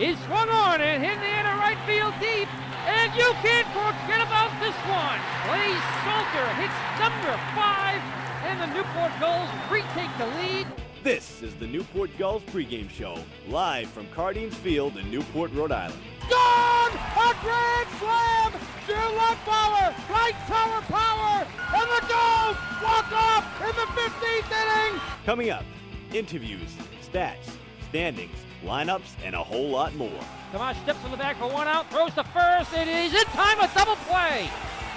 He's swung on and hit the air to right field deep. And you can't forget about this one. Blaze Salter hits number 5, and the Newport Gulls retake the lead. This is the Newport Gulls pregame show, live from Cardines Field in Newport, Rhode Island. Gone! A grand slam! Left power, right tower power, and the Gulls walk off in the 15th inning! Coming up, interviews, stats, standings, lineups, and a whole lot more. Tomas steps on the back for one out, throws to first, it is in time, a double play.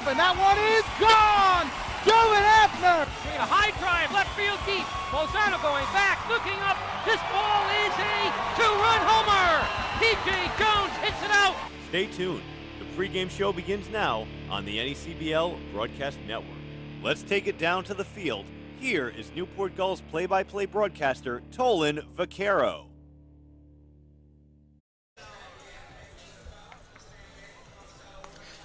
And that one is gone! Dylan Hefner! A high drive, left field deep. Bolzano going back, looking up. This ball is a two-run homer. P.J. Jones hits it out. Stay tuned. The pregame show begins now on the NECBL Broadcast Network. Let's take it down to the field. Here is Newport Gulls play-by-play broadcaster Tolan Vaquero.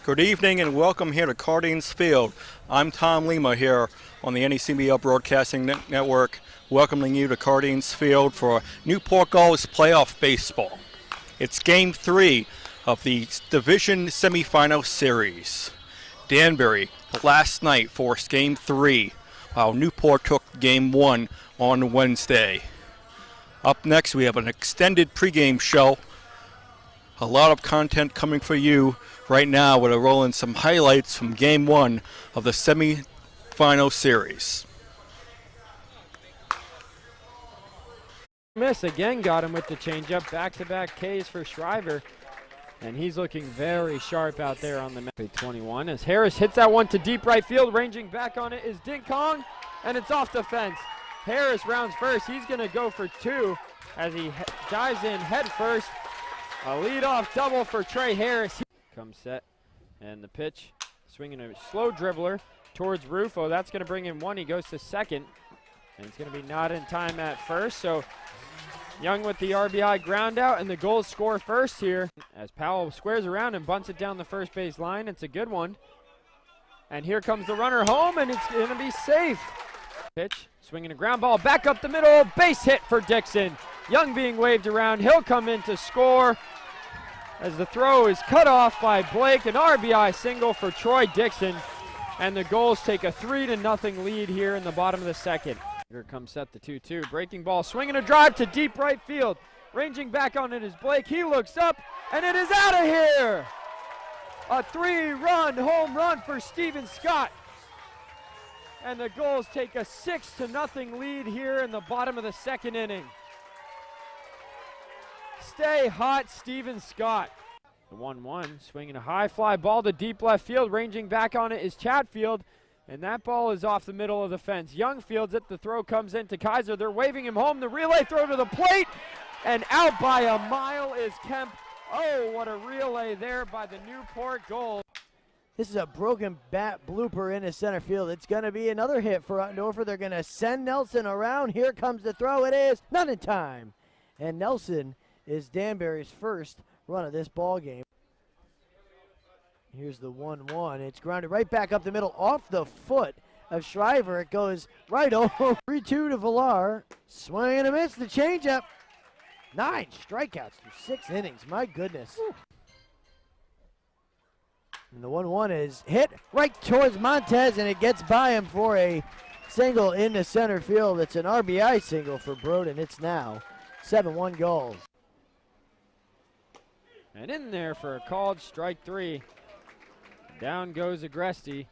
Good evening and welcome here to Cardines Field. I'm Tom Lima here on the NECBL Broadcasting Network, welcoming you to Cardines Field for Newport Gulls playoff baseball. It's Game 3 of the Division Semifinal Series. Danbury last night forced Game 3, while Newport took Game 1 on Wednesday. Up next, we have an extended pregame show. A lot of content coming for you right now. We're rolling some highlights from Game 1 of the semifinal series. Miss again got him with the changeup. Back-to-back Ks for Shriver. And he's looking very sharp out there on the 21 as Harris hits that one to deep right field. Ranging back on it is Ding Kong, and it's off the fence. Harris rounds first. He's going to go for 2 as he dives in head first. A leadoff double for Trey Harris. Comes set, and the pitch, swinging a slow dribbler towards Rufo. That's going to bring him 1. He goes to second, and it's going to be not in time at first. So Young with the RBI ground out, and the Gulls score first here as Powell squares around and bunts it down the first base line. It's a good one. And here comes the runner home, and it's going to be safe. Pitch, swinging a ground ball back up the middle. Base hit for Dixon. Young being waved around. He'll come in to score as the throw is cut off by Blake. An RBI single for Troy Dixon. And the Gulls take a 3-0 lead here in the bottom of the second. Here comes set the 2-2. Breaking ball, swinging a drive to deep right field. Ranging back on it is Blake. He looks up, and it is out of here. A 3-run home run for Steven Scott. And the Gulls take a 6-0 lead here in the bottom of the second inning. Stay hot, Steven Scott. The 1-1, swinging a high fly ball to deep left field. Ranging back on it is Chatfield, and that ball is off the middle of the fence. Young fields it. The throw comes into Kaiser. They're waving him home. The relay throw to the plate, and out by a mile is Kemp. Oh, what a relay there by the Newport Gulls. This is a broken bat blooper into center field. It's going to be another hit for Norfolk. They're going to send Nelson around. Here comes the throw. It is not in time. And Nelson is Danbury's first run of this ball game. Here's the 1-1. It's grounded right back up the middle off the foot of Shriver. It goes right over. 3-2 to Villar. Swing and a miss. The changeup. 9 strikeouts through 6 innings. My goodness. And the 1-1 is hit right towards Montez, and it gets by him for a single into center field. It's an RBI single for Broden. It's now 7-1 Gulls. And in there for a called strike 3. Down goes Agresti.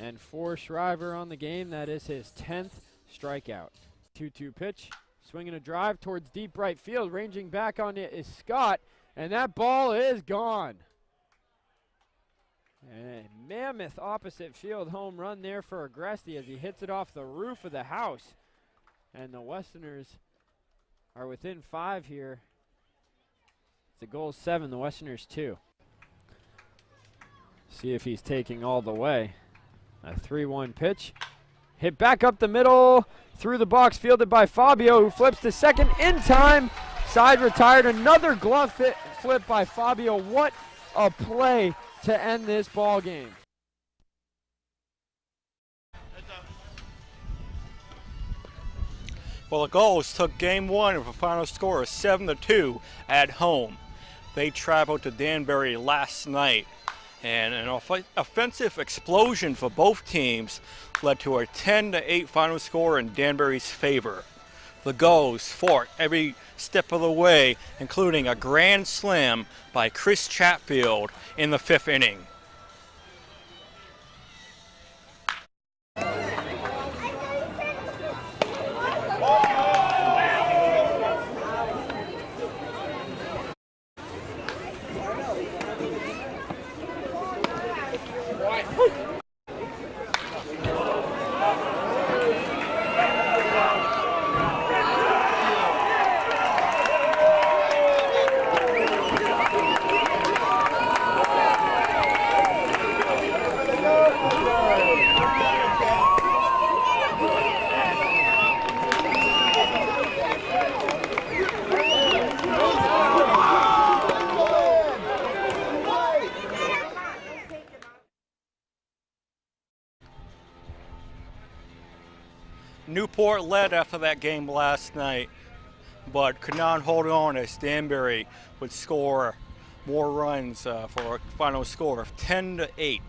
And for Shriver on the game, that is his 10th strikeout. 2-2 pitch, swinging a drive towards deep right field. Ranging back on it is Scott, and that ball is gone. A mammoth opposite field home run there for Agresti as he hits it off the roof of the house. And the Westerners are within 5 here. The Gulls 7, the Westerners 2. See if he's taking all the way. A 3-1 pitch. Hit back up the middle, through the box, fielded by Fabio, who flips to second in time. Side retired. Another glove flip by Fabio. What a play to end this ball game. Well, the Gulls took Game 1 with a final score of 7-2 at home. They traveled to Danbury last night, and an offensive explosion for both teams led to a 10-8 final score in Danbury's favor. The Gulls fought every step of the way, including a grand slam by Chris Chatfield in the 5th inning. Newport led after that game last night, but could not hold on as Danbury would score more runs for a final score of 10-8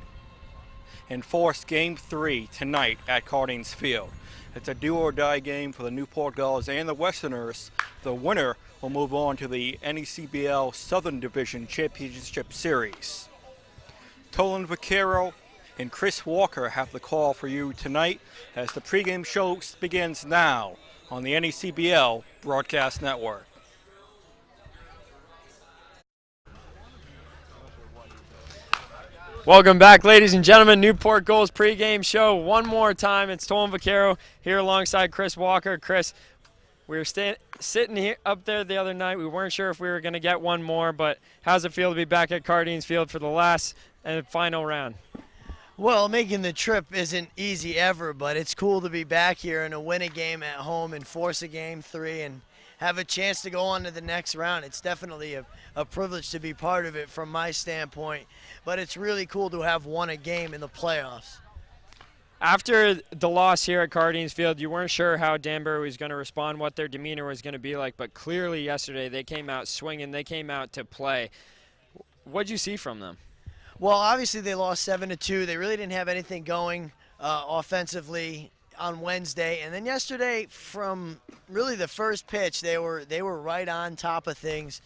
and force Game 3 tonight at Cardings Field. It's a do-or-die game for the Newport Gulls and the Westerners. The winner will move on to the NECBL Southern Division Championship Series. Tolan Vaquero and Chris Walker have the call for you tonight as the pregame show begins now on the NECBL Broadcast Network. Welcome back, ladies and gentlemen. Newport Gulls pregame show. One more time, it's Tolan Vaquero here alongside Chris Walker. Chris, we were sitting here up there the other night. We weren't sure if we were going to get one more, but how's it feel to be back at Cardines Field for the last and final round? Well, making the trip isn't easy ever, but it's cool to be back here and to win a game at home and force a Game 3 and have a chance to go on to the next round. It's definitely a privilege to be part of it from my standpoint, but it's really cool to have won a game in the playoffs. After the loss here at Cardines Field, you weren't sure how Danbury was going to respond, what their demeanor was going to be like, but clearly yesterday they came out swinging, they came out to play. What did you see from them? Well, obviously they lost 7-2. They really didn't have anything going offensively on Wednesday, and then yesterday, from really the first pitch, they were right on top of things.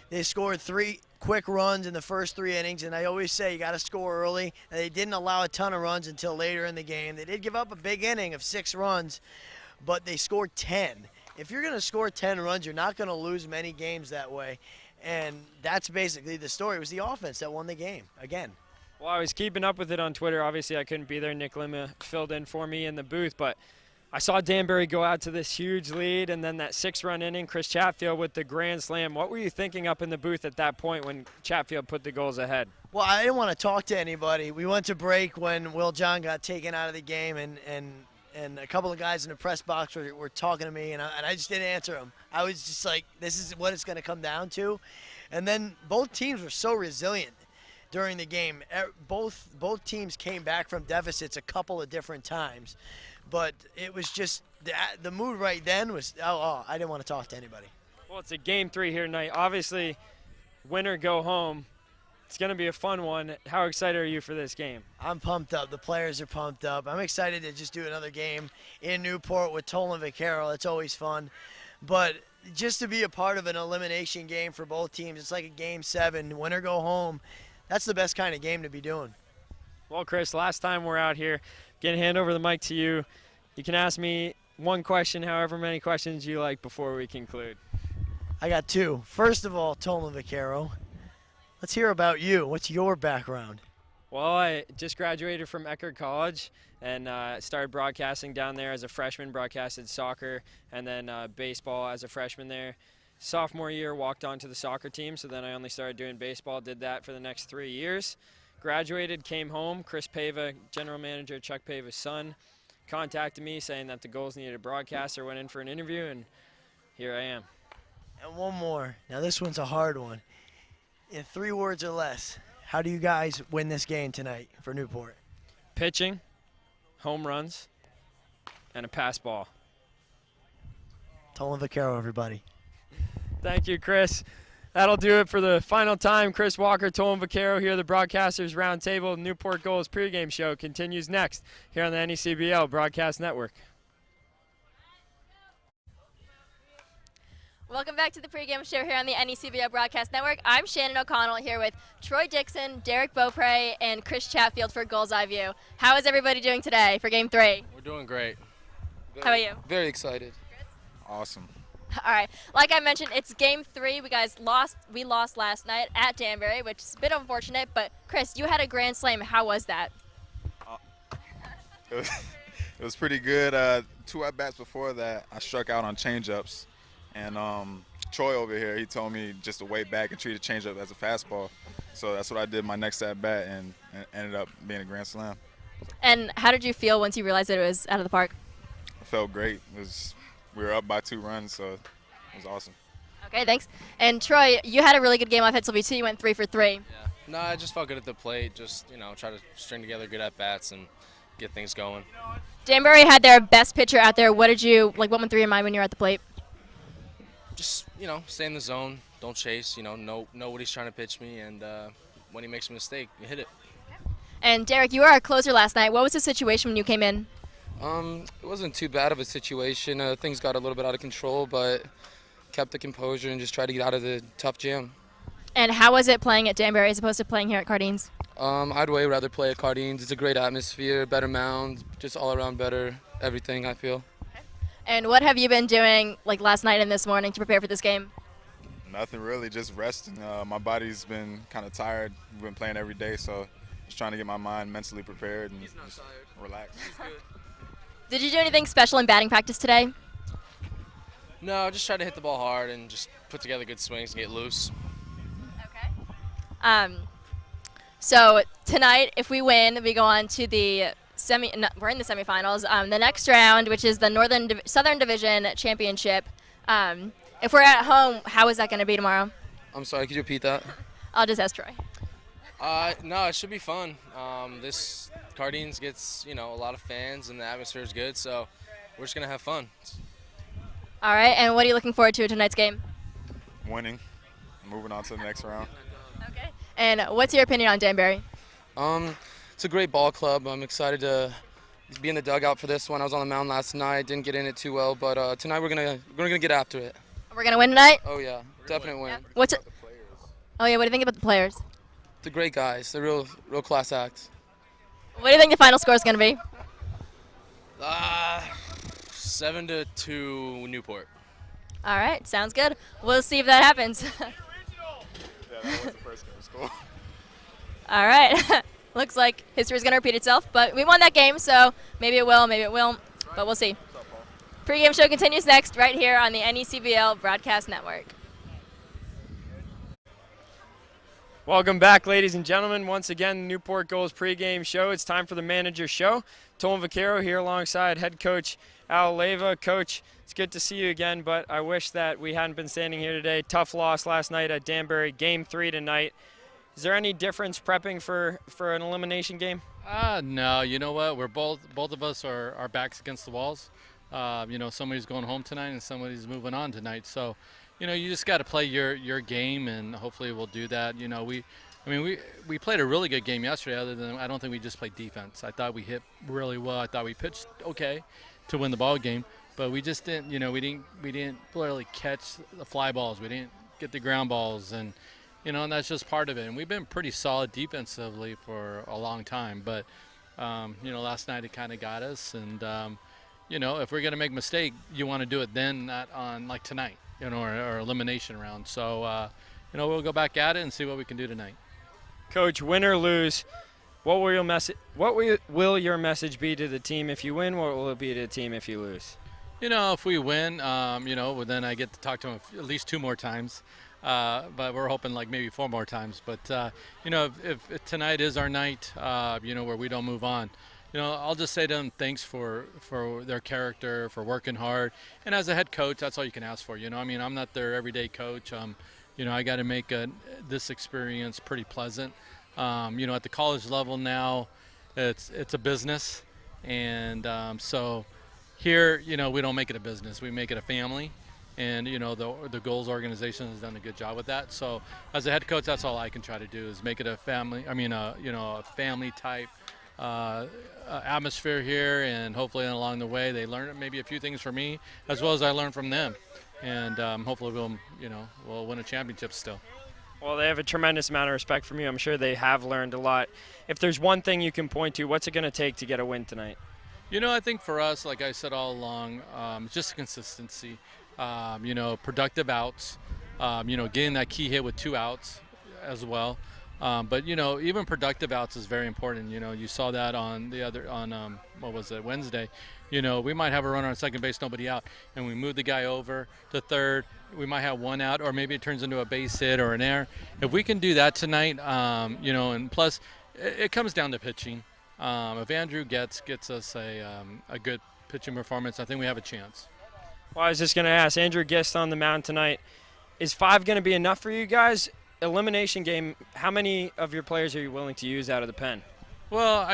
They scored 3 quick runs in the first 3 innings, and I always say you got to score early. And they didn't allow a ton of runs until later in the game. They did give up a big inning of 6 runs, but they scored 10. If you're going to score 10 runs, you're not going to lose many games that way. And that's basically the story. It was the offense that won the game again. Well, I was keeping up with it on Twitter. Obviously, I couldn't be there. Nick Lima filled in for me in the booth, but I saw Danbury go out to this huge lead, and then that 6-run inning, Chris Chatfield with the grand slam. What were you thinking up in the booth at that point when Chatfield put the goals ahead? Well, I didn't want to talk to anybody. We went to break when Will John got taken out of the game, and a couple of guys in the press box were talking to me, and I just didn't answer them. I was just like, this is what it's going to come down to. And then both teams were so resilient during the game. Both teams came back from deficits a couple of different times. But it was just the mood right then was, I didn't want to talk to anybody. Well, it's a Game 3 here tonight. Obviously, winner go home. It's going to be a fun one. How excited are you for this game? I'm pumped up. The players are pumped up. I'm excited to just do another game in Newport with Tolan Vaquero. It's always fun. But just to be a part of an elimination game for both teams, it's like a Game 7, winner go home. That's the best kind of game to be doing. Well, Chris, last time we're out here, going to hand over the mic to you. You can ask me one question, however many questions you like before we conclude. I got 2. First of all, Tolan Vaquero, let's hear about you. What's your background? Well, I just graduated from Eckerd College and started broadcasting down there as a freshman, broadcasted soccer and then baseball as a freshman there. Sophomore year, walked onto the soccer team, so then I only started doing baseball, did that for the next 3 years. Graduated, came home. Chris Pava, general manager, Chuck Pava's son, contacted me saying that the Gulls needed a broadcaster, went in for an interview, and here I am. And one more. Now this one's a hard one. In 3 words or less, how do you guys win this game tonight for Newport? Pitching, home runs, and a pass ball. Tolan Vaquero, everybody. Thank you, Chris. That'll do it for the final time. Chris Walker, Tolan Vaquero here. The Broadcasters Roundtable Newport Gulls pregame show continues next here on the NECBL Broadcast Network. Welcome back to the pregame show here on the NECBL Broadcast Network. I'm Shannon O'Connell here with Troy Dixon, Derek Beaupre, and Chris Chatfield for Gulls Eye View. How is everybody doing today for Game 3? We're doing great. How about you? Very excited. Chris? Awesome. All right. Like I mentioned, it's Game 3. We lost last night at Danbury, which is a bit unfortunate. But Chris, you had a grand slam. How was that? It was pretty good. 2 at-bats before that, I struck out on change-ups. And Troy over here, he told me just to wait back and treat a change-up as a fastball. So that's what I did my next at-bat, and ended up being a grand slam. And how did you feel once you realized that it was out of the park? It felt great. We were up by 2 runs, so it was awesome. Okay, thanks. And Troy, you had a really good game offensively too. You went 3 for 3. Yeah. No, I just felt good at the plate. Just, try to string together good at-bats and get things going. Danbury had their best pitcher out there. What went through your mind when you were at the plate? Just, stay in the zone. Don't chase. Know what he's trying to pitch me, and when he makes a mistake, you hit it. And Derek, you were our closer last night. What was the situation when you came in? It wasn't too bad of a situation. Things got a little bit out of control, but kept the composure and just tried to get out of the tough jam. And how was it playing at Danbury as opposed to playing here at Cardines? I'd way rather play at Cardines. It's a great atmosphere, better mound, just all around better everything, I feel. And what have you been doing last night and this morning to prepare for this game? Nothing really, just resting. My body's been kind of tired. We've been playing every day, so just trying to get my mind mentally prepared and just relax. Did you do anything special in batting practice today? No, just try to hit the ball hard and just put together good swings and get loose. Okay. So tonight, if we win, we go on to the we're in the semifinals. The next round, which is the Southern Division Championship. If we're at home, how is that going to be tomorrow? I'm sorry, could you repeat that? I'll just ask Troy. No, it should be fun. This Cardines gets, a lot of fans and the atmosphere is good, so we're just going to have fun. All right, and what are you looking forward to tonight's game? Winning, moving on to the next round. Okay. And what's your opinion on Danbury? It's a great ball club. I'm excited to be in the dugout for this one. I was on the mound last night, didn't get in it too well, but tonight we're gonna get after it. We're gonna win tonight? Oh yeah, definite win. Oh yeah, what do you think about the players? They're great guys. They're real class acts. What do you think the final score is gonna be? 7-2 Newport. All right, sounds good. We'll see if that happens. Yeah, that was the first game of school. All right. Looks like history is going to repeat itself, but we won that game, so maybe it will, maybe it won't, but we'll see. Pre-game show continues next right here on the NECBL Broadcast Network. Welcome back, ladies and gentlemen. Once again, Newport Gulls pregame show. It's time for the manager show. Tolan Vaquero here alongside head coach Al Leyva. Coach, it's good to see you again, but I wish that we hadn't been standing here today. Tough loss last night at Danbury. Game 3 tonight. Is there any difference prepping for an elimination game? No, you know what? We're both of us are our backs against the walls. Somebody's going home tonight and somebody's moving on tonight. So, you just got to play your game, and hopefully we'll do that. We played a really good game yesterday. Other than I don't think we just played defense. I thought we hit really well. I thought we pitched okay to win the ball game, but we just didn't. We didn't really catch the fly balls. We didn't get the ground balls, and that's just part of it. And we've been pretty solid defensively for a long time. But, last night it kind of got us. And, if we're going to make a mistake, you want to do it then, not on like tonight, or elimination round. So, we'll go back at it and see what we can do tonight. Coach, win or lose, what will your message be to the team if you win? What will it be to the team if you lose? If we win, well, then I get to talk to them at least 2 more times. But we're hoping like maybe 4 more times. But, if tonight is our night, where we don't move on, I'll just say to them thanks for their character, for working hard. And as a head coach, that's all you can ask for. I'm not their everyday coach. I got to make this experience pretty pleasant. At the college level now, it's a business. And so here, we don't make it a business. We make it a family. And the Gulls organization has done a good job with that. So as a head coach, that's all I can try to do is make it a family. A family type atmosphere here, and hopefully along the way they learn maybe a few things from me as well as I learn from them, and hopefully we'll win a championship still. Well, they have a tremendous amount of respect from you. I'm sure they have learned a lot. If there's one thing you can point to, what's it going to take to get a win tonight? I think for us, like I said all along, just consistency. Productive outs. Getting that key hit with 2 outs as well. But even productive outs is very important. You saw that on Wednesday. We might have a runner on second base, nobody out, and we move the guy over to third. We might have 1 out, or maybe it turns into a base hit or an error. If we can do that tonight, and plus it comes down to pitching. If Andrew gets us a good pitching performance, I think we have a chance. Well, I was just going to ask, Andrew Gist on the mound tonight. Is 5 going to be enough for you guys? Elimination game, how many of your players are you willing to use out of the pen? Well,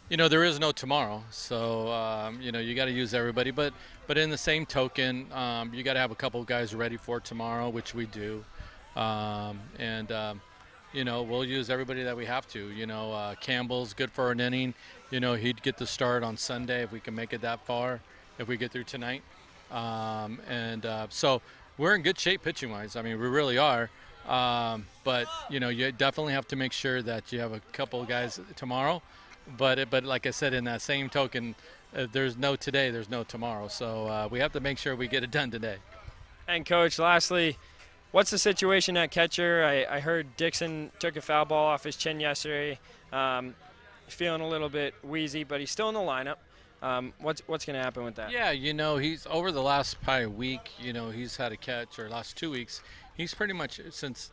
there is no tomorrow, so you got to use everybody. But in the same token, you got to have a couple guys ready for tomorrow, which we do, we'll use everybody that we have to. Campbell's good for an inning. He'd get the start on Sunday if we can make it that far, if we get through tonight. So we're in good shape pitching-wise. We really are. But you definitely have to make sure that you have a couple of guys tomorrow. But like I said, in that same token, there's no today, there's no tomorrow. So we have to make sure we get it done today. And Coach, lastly, what's the situation at catcher? I heard Dixon took a foul ball off his chin yesterday. Feeling a little bit wheezy, but he's still in the lineup. What's going to happen with that? Yeah, he's over the last probably week. He's had a catch, or last 2 weeks. He's pretty much since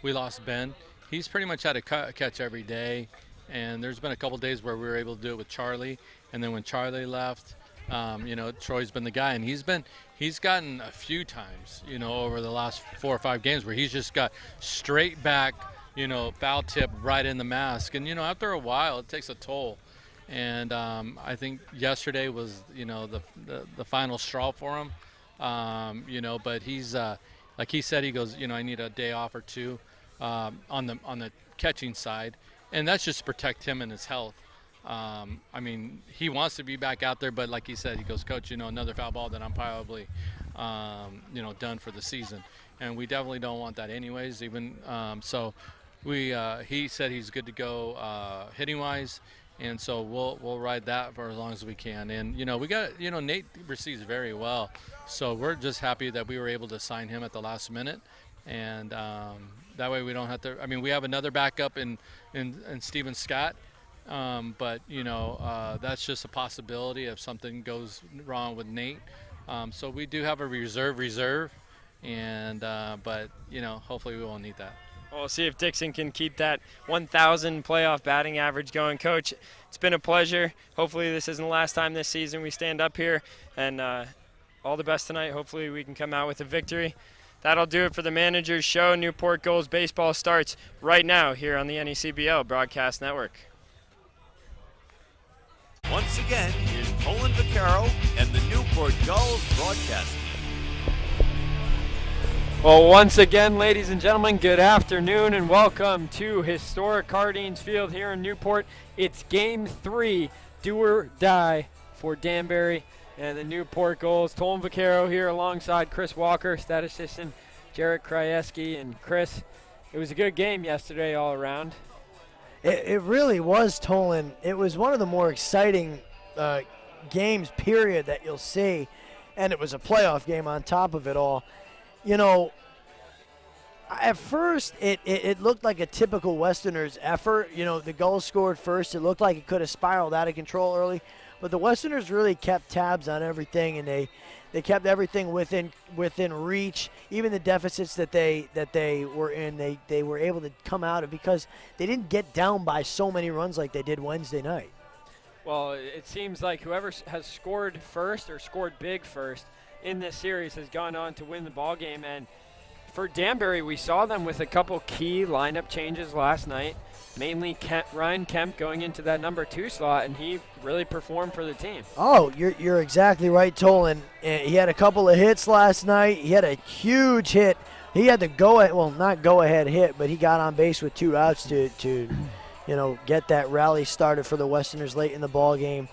we lost Ben. He's pretty much had a catch every day, and there's been a couple days where we were able to do it with Charlie. And then when Charlie left, Troy's been the guy, and he's gotten a few times, over the last 4 or 5 games where he's just got straight back, foul tip right in the mask, and after a while it takes a toll. And I think yesterday was, the final straw for him. But he's like he said, he goes, I need a day off or 2 on the catching side, and that's just to protect him and his health. He wants to be back out there, but like he said, he goes, Coach, another foul ball, then I'm probably done for the season, and we definitely don't want that anyways. Even so, he said he's good to go hitting wise. And so we'll ride that for as long as we can. And, we got, Nate receives very well. So we're just happy that we were able to sign him at the last minute. And that way we don't have to, we have another backup in Steven Scott. But, that's just a possibility if something goes wrong with Nate. So we do have a reserve. And, but, hopefully we won't need that. We'll see if Dixon can keep that 1,000 playoff batting average going. Coach, it's been a pleasure. Hopefully this isn't the last time this season we stand up here. And all the best tonight. Hopefully we can come out with a victory. That'll do it for the Manager's Show. Newport Gulls baseball starts right now here on the NECBL Broadcast Network. Once again, here's Colin Vaccaro and the Newport Gulls broadcast. Well, once again, ladies and gentlemen, good afternoon and welcome to historic Cardines Field here in Newport. It's Game 3, do or die for Danbury and the Newport Gulls. Colin Vaccaro here alongside Chris Walker, statistician Jarek Krajewski. And Chris, it was a good game yesterday all around. It really was, Tolan. It was one of the more exciting games, period, that you'll see. And it was a playoff game on top of it all. At first, it looked like a typical Westerners effort. The Gulls scored first. It looked like it could have spiraled out of control early. But the Westerners really kept tabs on everything, and they kept everything within reach. Even the deficits that they were in, they were able to come out of because they didn't get down by so many runs like they did Wednesday night. Well, it seems like whoever has scored first or scored big first in this series has gone on to win the ball game. And for Danbury, we saw them with a couple key lineup changes last night. Mainly Ryan Kemp going into that number 2 slot, and he really performed for the team. Oh, you're exactly right, Tolan. He had a couple of hits last night. He had a huge hit. He had the not go-ahead hit, but he got on base with 2 outs to get that rally started for the Westerners late in the ball game.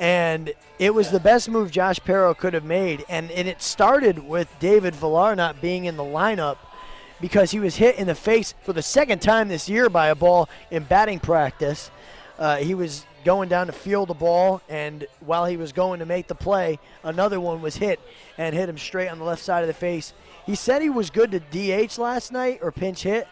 And it was the best move Josh Perro could have made, and it started with David Villar not being in the lineup, because he was hit in the face for the second time this year by a ball in batting practice. He was going down to field the ball, and while he was going to make the play, another one was hit and hit him straight on the left side of the face. He said he was good to DH last night, or pinch hit.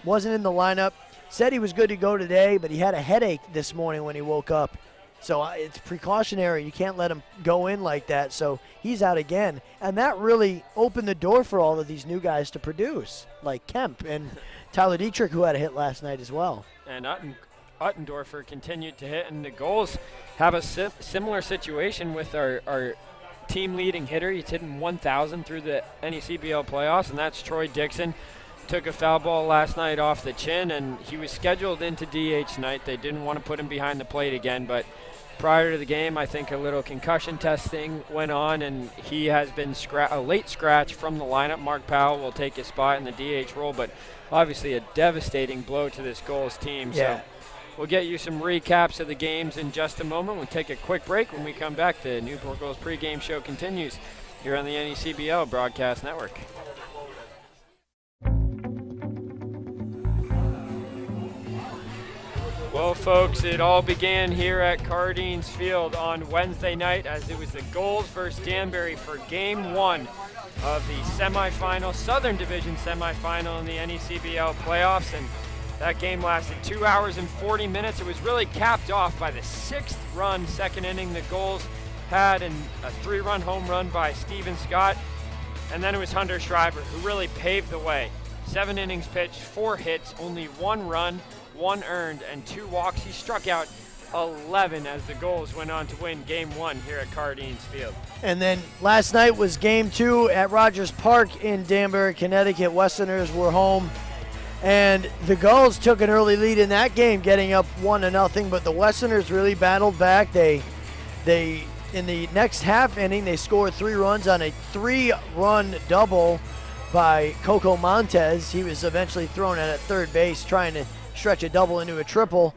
Wasn't in the lineup. Said he was good to go today, but he had a headache this morning when he woke up. So it's precautionary. You can't let him go in like that. So he's out again. And that really opened the door for all of these new guys to produce, like Kemp and Tyler Dietrich, who had a hit last night as well. And Uttendorfer continued to hit. And the Gulls have a similar situation with our team leading hitter. He's hitting 1,000 through the NECBL playoffs, and that's Troy Dixon. Took a foul ball last night off the chin, and he was scheduled into DH tonight. They didn't want to put him behind the plate again, but prior to the game, I think a little concussion testing went on, and he has been a late scratch from the lineup. Mark Powell will take his spot in the DH role, but obviously a devastating blow to this Gulls team. Yeah. So we'll get you some recaps of the games in just a moment. We'll take a quick break. When we come back, the Newport Gulls pregame show continues here on the NECBL Broadcast Network. Well, folks, it all began here at Cardines Field on Wednesday night, as it was the Gulls versus Danbury for Game 1 of the Southern Division semifinal in the NECBL playoffs, and that game lasted 2 hours and 40 minutes. It was really capped off by the 6th-run second inning the Gulls had, and a 3-run home run by Steven Scott, and then it was Hunter Shriver who really paved the way. 7 innings pitched, 4 hits, only 1 run, 1 earned, and 2 walks. He struck out 11 as the Gulls went on to win Game 1 here at Cardines Field. And then last night was Game 2 at Rogers Park in Danbury, Connecticut. Westerners were home, and the Gulls took an early lead in that game, getting up 1-0, but the Westerners really battled back. They in the next half inning, they scored 3 runs on a 3-run double by Coco Montez. He was eventually thrown out at third base, trying to stretch a double into a triple,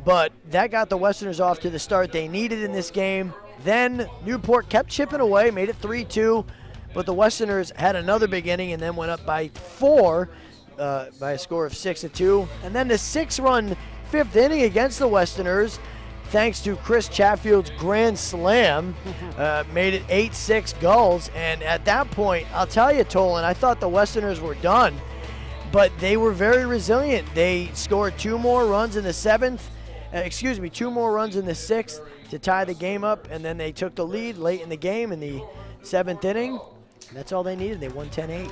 but that got the Westerners off to the start they needed in this game. Then Newport kept chipping away, made it 3-2, but the Westerners had another big inning and then went up by 4 by a score of 6-2. And then the 6-run 5th inning against the Westerners, thanks to Chris Chatfield's grand slam, made it 8-6 Gulls. And at that point, I'll tell you, Tolan, I thought the Westerners were done, but they were very resilient. They scored 2 more runs in the 2 more runs in the 6th to tie the game up, and then they took the lead late in the game in the 7th inning. That's all they needed. They won 10-8.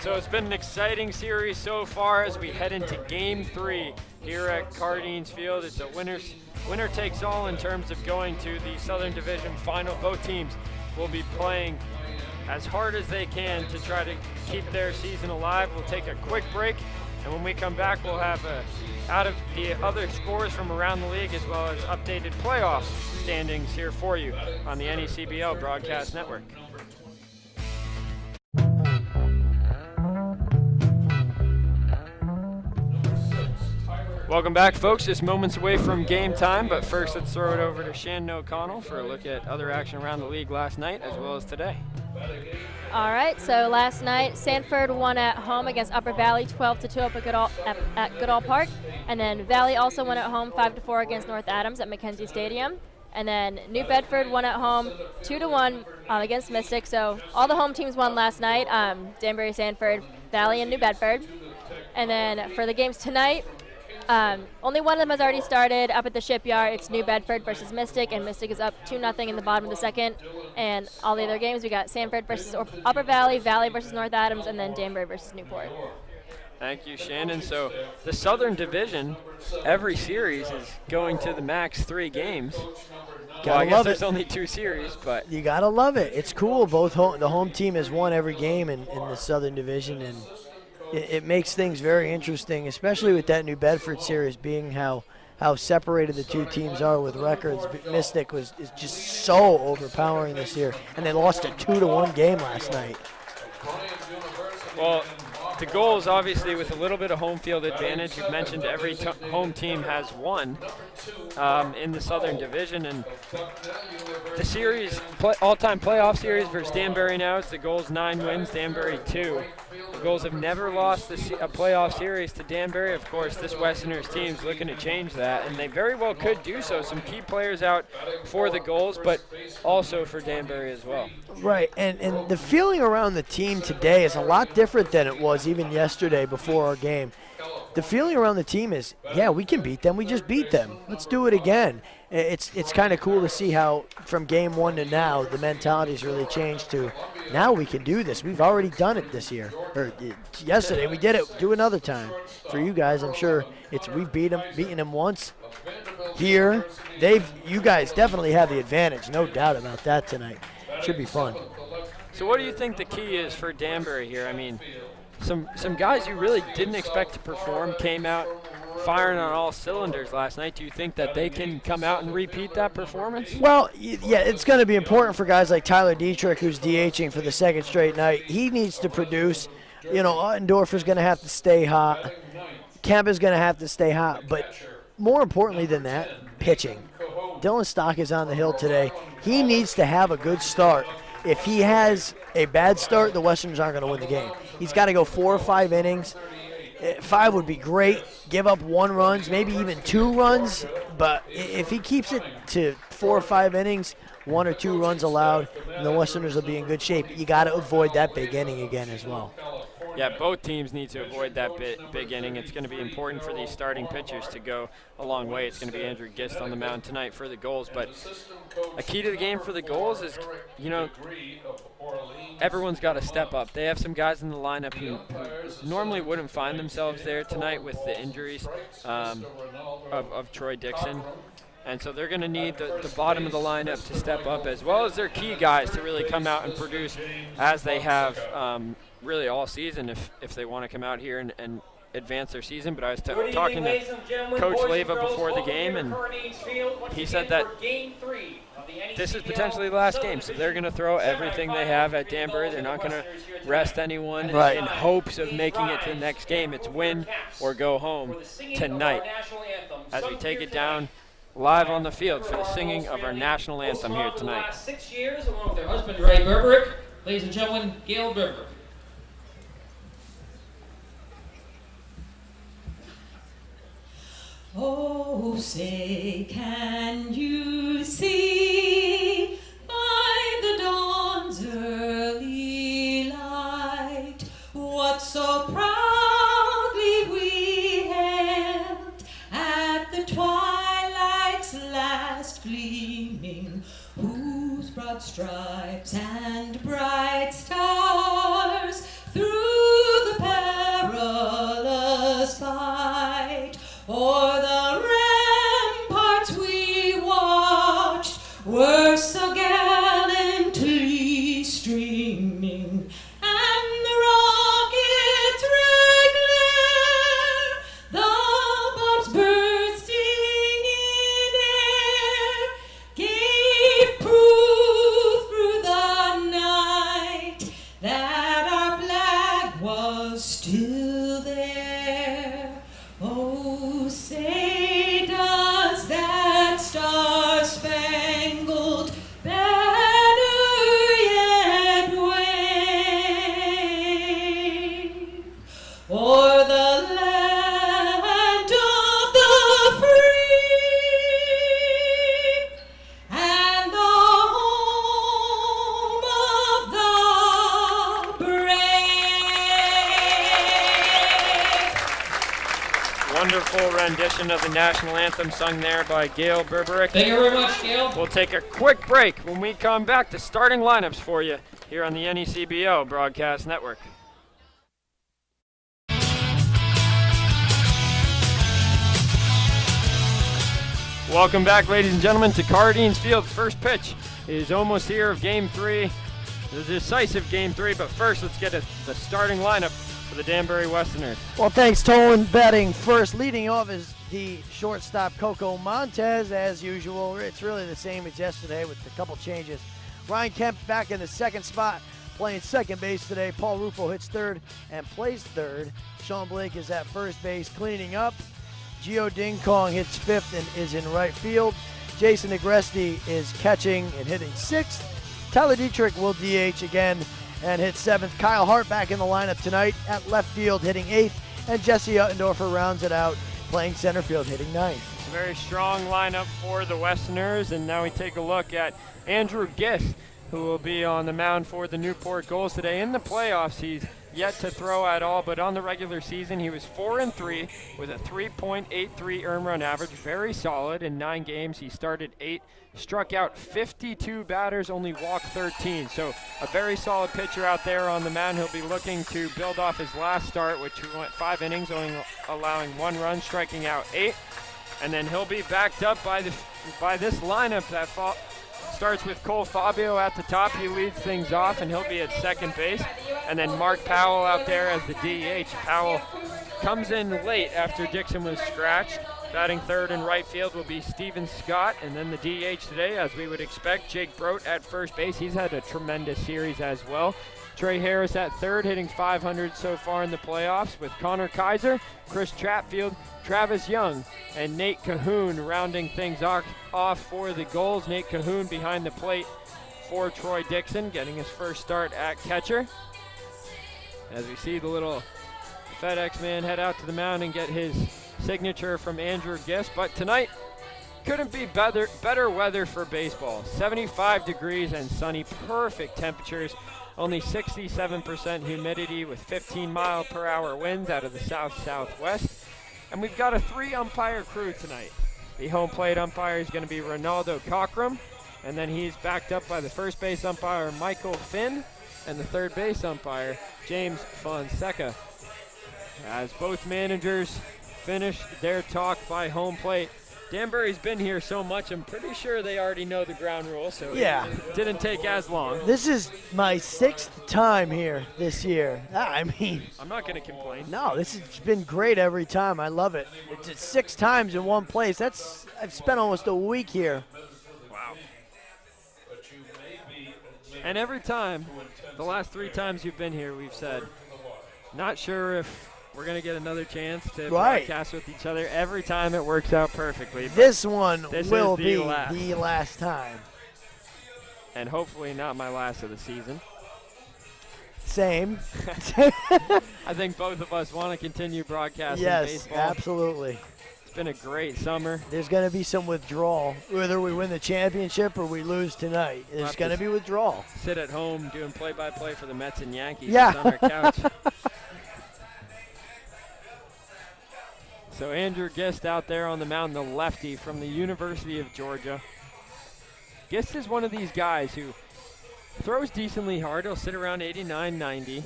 So it's been an exciting series so far as we head into Game 3 here at Cardines Field. It's a winner takes all in terms of going to the Southern Division final. Both teams will be playing as hard as they can to try to keep their season alive. We'll take a quick break, and when we come back, we'll have out of the other scores from around the league, as well as updated playoff standings here for you on the NECBL Broadcast Network. Welcome back, folks. Just moments away from game time, but first let's throw it over to Shannon O'Connell for a look at other action around the league last night as well as today. All right, so last night, Sanford won at home against Upper Valley 12-2 up at Goodall Park. And then Valley also won at home 5-4 against North Adams at McKenzie Stadium. And then New Bedford won at home 2-1 against Mystic. So all the home teams won last night, Danbury, Sanford, Valley, and New Bedford. And then for the games tonight, only one of them has already started up at the Shipyard. It's New Bedford versus Mystic, and Mystic is up 2-0 in the bottom of the 2nd. And all the other games, we got Sanford versus Upper Valley, Valley versus North Adams, and then Danbury versus Newport. Thank you, Shannon. So the Southern Division, every series is going to the max 3 games. Well, I guess love there's it. only 2 series, but You gotta love it. It's cool. The home team has won every game in the Southern Division, and it makes things very interesting, especially with that New Bedford series being how separated the 2 teams are with records. Mystic is just so overpowering this year, and they lost a 2-1 game last night. well, the Gulls obviously with a little bit of home field advantage. You've mentioned every home team has won in the Southern Division, and the series, all-time playoff series versus Danbury now, it's the Gulls 9 wins, Danbury 2. The Gulls have never lost a playoff series to Danbury. Of course, this Westerners team's looking to change that, and they very well could do so. Some key players out for the Gulls, but also for Danbury as well. Right, and the feeling around the team today is a lot different than it was even yesterday before our game. The feeling around the team is, yeah, we can beat them. We just beat them. Let's do it again. It's kind of cool to see how from game 1 to now the mentality's really changed to now we can do this. We've already done it this year. Or yesterday we did it. Do another time. For you guys, I'm sure we've beaten them once. Here, you guys definitely have the advantage. No doubt about that tonight. Should be fun. So what do you think the key is for Danbury here? I mean, some guys you really didn't expect to perform came out firing on all cylinders last night. Do you think that they can come out and repeat that performance? Well, yeah, it's going to be important for guys like Tyler Dietrich, who's DHing for the 2nd straight night. He needs to produce. Ottendorfer's going to have to stay hot. Kemp is going to have to stay hot. But more importantly than that, pitching. Dylan Stock is on the hill today. He needs to have a good start. If he has a bad start, the Westerners aren't going to win the game. He's got to go 4 or 5 innings. 5 would be great. Give up 1 run, maybe even 2 runs. But if he keeps it to 4 or 5 innings, 1 or 2 runs allowed, the Westerners will be in good shape. You got to avoid that big inning again as well. Yeah, both teams need to avoid that big inning. It's going to be important for these starting pitchers to go a long way. It's going to be Andrew Gist on the mound tonight for the Gulls. But a key to the game for the Gulls is, everyone's got to step up. They have some guys in the lineup who normally wouldn't find themselves there tonight with the injuries of Troy Dixon. And so they're going to need the bottom of the lineup to step up, as well as their key guys to really come out and produce as they have really all season if they want to come out here and advance their season. But I was talking to Coach Leva before the game, and he said that this is potentially the last game, so they're going to throw everything they have at Danbury. They're not going to rest anyone in hopes of making it to the next game. It's win or go home tonight as we take it down live on the field for the singing of our national anthem here tonight. 6 years, along with their husband Ray Berberick. Ladies and gentlemen, Gail Berberick. Oh, say, can you see by the dawn's early light what so proudly we hailed at the twilight's last gleaming, whose broad stripes and bright stars through the perilous fight o'er the ramparts we watched were so gallantly streaming, and the rockets' red glare, the bombs bursting in air, gave proof through the night that our flag was still there. Oh, say does that star-spangled banner yet wave o'er the land of the free and the home of the brave? Wonderful rendition of the national anthem sung there by Gail Berberick. Thank you very much, Gail. We'll take a quick break. When we come back, the starting lineups for you here on the NECBO Broadcast Network. Welcome back, ladies and gentlemen, to Cardines Field. First pitch is almost here of Game 3, the decisive Game 3. But first, let's get the starting lineup for the Danbury Westerners. Well, thanks, Tolan. Batting first, leading off is the shortstop Coco Montez. As usual, it's really the same as yesterday with a couple changes. Ryan Kemp back in the second spot, playing second base today. Paul Rufo hits third and plays third. Sean Blake is at first base, cleaning up. Gio Ding Kong hits fifth and is in right field. Jason Agresti is catching and hitting sixth. Tyler Dietrich will DH again and hit seventh. Kyle Hart back in the lineup tonight at left field, hitting eighth. And Jesse Uttendorfer rounds it out, playing center field, hitting ninth. It's a very strong lineup for the Westerners. And now we take a look at Andrew Gist, who will be on the mound for the Newport Gulls today. In the playoffs, he's yet to throw at all, but on the regular season, he was 4-3 with a 3.83 earned run average. Very solid. In 9 games, he started 8, struck out 52 batters, only walked 13. So a very solid pitcher out there on the mound. He'll be looking to build off his last start, which went 5 innings, only allowing 1 run, striking out 8. And then he'll be backed up by this lineup that starts with Cole Fabio at the top. He leads things off, and he'll be at second base. And then Mark Powell out there as the DH. Powell comes in late after Dixon was scratched. Batting third and right field will be Steven Scott. And then the DH today, as we would expect, Jake Brote at first base. He's had a tremendous series as well. Trey Harris at third, hitting 500 so far in the playoffs, with Connor Kaiser, Chris Chatfield, Travis Young, and Nate Cahoon rounding things off for the Gulls. Nate Cahoon behind the plate for Troy Dixon, getting his first start at catcher. As we see the little FedEx man head out to the mound and get his signature from Andrew Gist. But tonight, couldn't be better weather for baseball. 75 degrees and sunny, perfect temperatures. Only 67% humidity with 15-mile-per-hour winds out of the south-southwest. And we've got a 3-umpire crew tonight. The home plate umpire is going to be Ronaldo Cockrum, and then he's backed up by the first base umpire Michael Finn and the third base umpire James Fonseca. As both managers finish their talk by home plate, Danbury's been here so much, I'm pretty sure they already know the ground rules, so yeah, it didn't take as long. This is my 6th time here this year. I mean, I'm not going to complain. No, this has been great every time. I love it. It's 6 times in one place. I've spent almost a week here. Wow. And every time, the last 3 times you've been here, we've said, not sure if we're going to get another chance to broadcast with each other. Every time it works out perfectly. This one will be the last time. And hopefully not my last of the season. Same. I think both of us want to continue broadcasting baseball. Yes, absolutely. It's been a great summer. There's going to be some withdrawal. Whether we win the championship or we lose tonight, there's going to be withdrawal. Sit at home doing play-by-play for the Mets and Yankees on our couch. So Andrew Gist out there on the mound, the lefty from the University of Georgia. Gist is one of these guys who throws decently hard. He'll sit around 89, 90.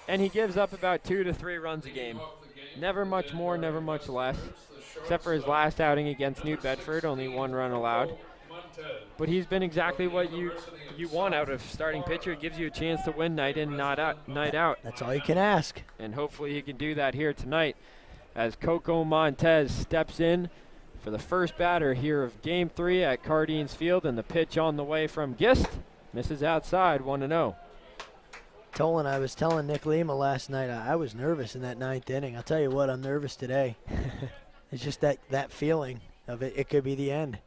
And he gives up about 2 to 3 runs a game. Never much more, never much less. Except for his last outing against New Bedford, only 1 run allowed. But he's been exactly what you want out of starting pitcher. It gives you a chance to win night in, night out. That's all you can ask. And hopefully he can do that here tonight, as Coco Montez steps in for the first batter here of Game 3 at Cardines Field, and the pitch on the way from Gist misses outside, 1-0. Tolan, I was telling Nick Lima last night, I was nervous in that 9th inning. I'll tell you what, I'm nervous today. It's just that feeling of it could be the end.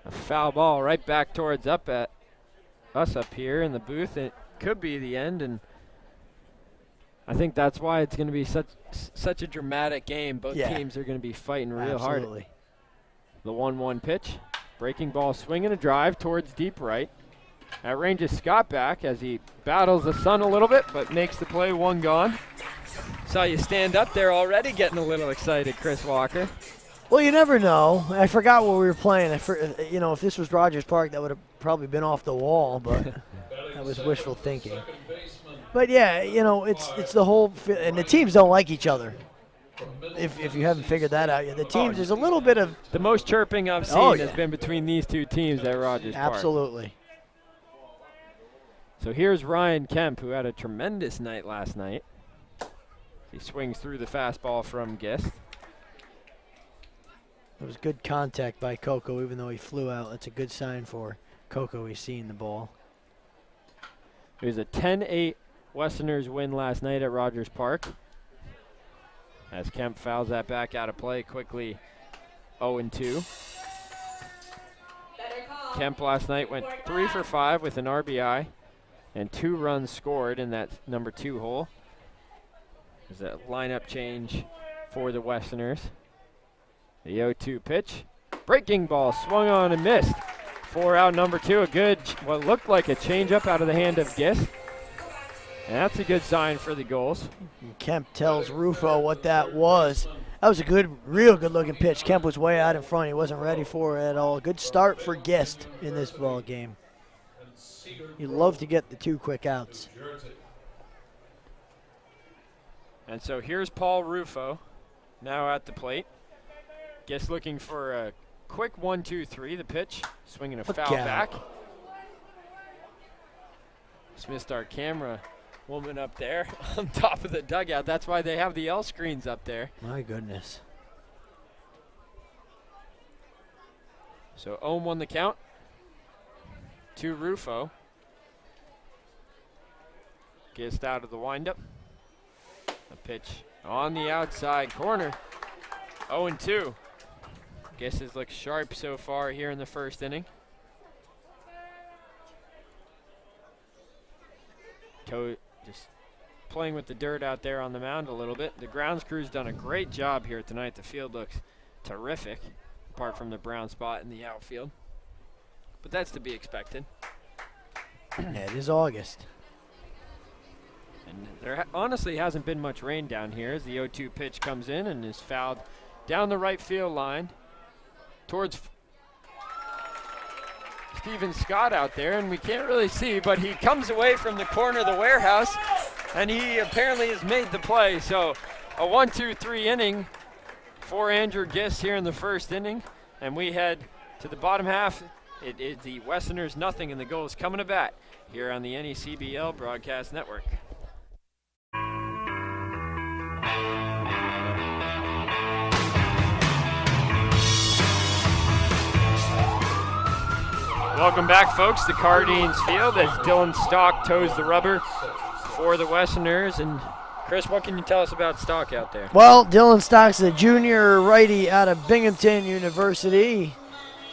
A foul ball right back towards us up here in the booth. It could be the end, and I think that's why it's going to be such a dramatic game. Both teams are going to be fighting real hard. The 1-1 pitch. Breaking ball, swing and a drive towards deep right. That ranges Scott back as he battles the sun a little bit, but makes the play, 1 gone. Saw you stand up there already getting a little excited, Chris Walker. Well, you never know. I forgot what we were playing. If this was Rogers Park, that would have probably been off the wall, but that was wishful thinking. But yeah, it's the whole, and the teams don't like each other. if you haven't figured that out yet. The teams, there's a little bit of... The most chirping I've seen has been between these two teams at Rogers Park. Absolutely. So here's Ryan Kemp, who had a tremendous night last night. He swings through the fastball from Gist. It was good contact by Coco, even though he flew out. That's a good sign for Coco. He's seeing the ball. It was a 10-8 Westerners win last night at Rogers Park. As Kemp fouls that back out of play quickly, 0-2. Kemp last night went 3 for 5 with an RBI and 2 runs scored in that number 2 hole. There's a lineup change for the Westerners. The 0-2 pitch. Breaking ball swung on and missed. 4 out number 2. A good, what looked like a changeup out of the hand of Gist. And that's a good sign for the Gulls. And Kemp tells Rufo what that was. That was a good, real good looking pitch. Kemp was way out in front. He wasn't ready for it at all. Good start for Gist in this ball game. You love to get the 2 quick outs. And so here's Paul Rufo now at the plate. Gist looking for a quick 1-2-3. The pitch, swinging a foul back. Just missed our camera woman up there on top of the dugout. That's why they have the L screens up there. My goodness. So 0-1 the count to Rufo. Gist out of the windup. A pitch on the outside corner. 0-2. Gist has looked sharp so far here in the first inning. Just playing with the dirt out there on the mound a little bit. The grounds crew's done a great job here tonight. The field looks terrific, apart from the brown spot in the outfield. But that's to be expected. Yeah, it is August. And there honestly hasn't been much rain down here as the 0-2 pitch comes in and is fouled down the right field line towards Steven Scott out there, and we can't really see, but he comes away from the corner of the warehouse, and he apparently has made the play. So a 1-2-3 inning for Andrew Gist here in the first inning, and we head to the bottom half. It is the Westerners nothing, and the Gulls coming to bat here on the NECBL Broadcast Network. Welcome back, folks, to Cardines Field as Dylan Stock toes the rubber for the Westerners. And Chris, what can you tell us about Stock out there? Well, Dylan Stock's a junior righty out of Binghamton University.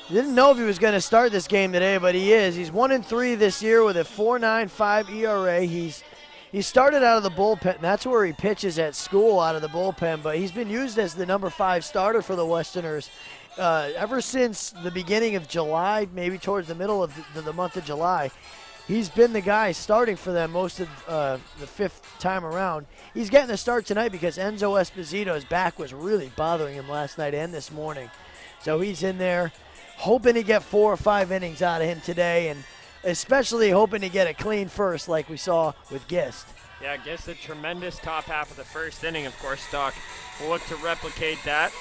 Didn't know if he was going to start this game today, but he is. He's 1-3 this year with a 4.95 ERA. He started out of the bullpen. That's where he pitches at school, out of the bullpen, but he's been used as the number 5 starter for the Westerners ever since the beginning of July, maybe towards the middle of the month of July. He's been the guy starting for them most of the 5th time around. He's getting the start tonight because Enzo Esposito's back was really bothering him last night and this morning. So he's in there hoping to get 4 or 5 innings out of him today, and especially hoping to get a clean first like we saw with Gist. Yeah, Gist a tremendous top half of the first inning. Of course, Stock will look to replicate that,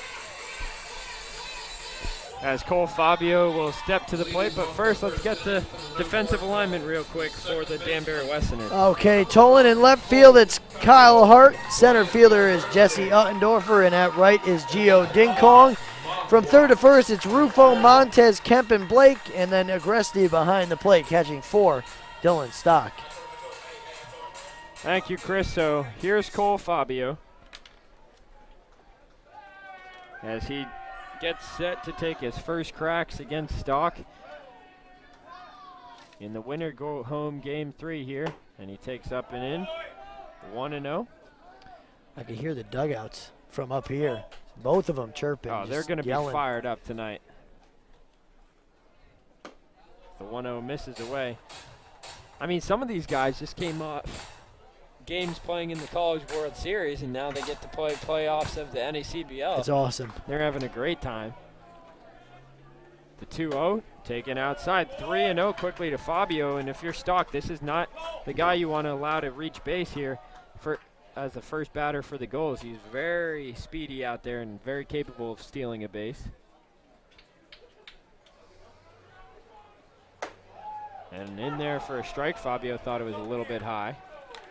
as Cole Fabio will step to the plate. But first, let's get the defensive alignment real quick for the Danbury Westerners. Okay, Tolan in left field, it's Kyle Hart. Center fielder is Jesse Uttendorfer, and at right is Gio Dinkong. From third to first, it's Rufo, Montez, Kemp, and Blake, and then Agresti behind the plate, catching 4, Dylan Stock. Thank you, Chris. So here's Cole Fabio as he gets set to take his first cracks against Stock in the winner go home game 3 here, and he takes up and in 1-0. I can hear the dugouts from up here. Both of them chirping. Oh, they're going to be fired up tonight. The 1-0 misses away. I mean, some of these guys just came off games playing in the College World Series, and now they get to play playoffs of the NECBL. It's awesome. They're having a great time. The 2-0 taken outside. 3-0 quickly to Fabio, and if you're Stock, this is not the guy you want to allow to reach base here. as the first batter for the Gulls. He's very speedy out there and very capable of stealing a base. And in there for a strike. Fabio thought it was a little bit high.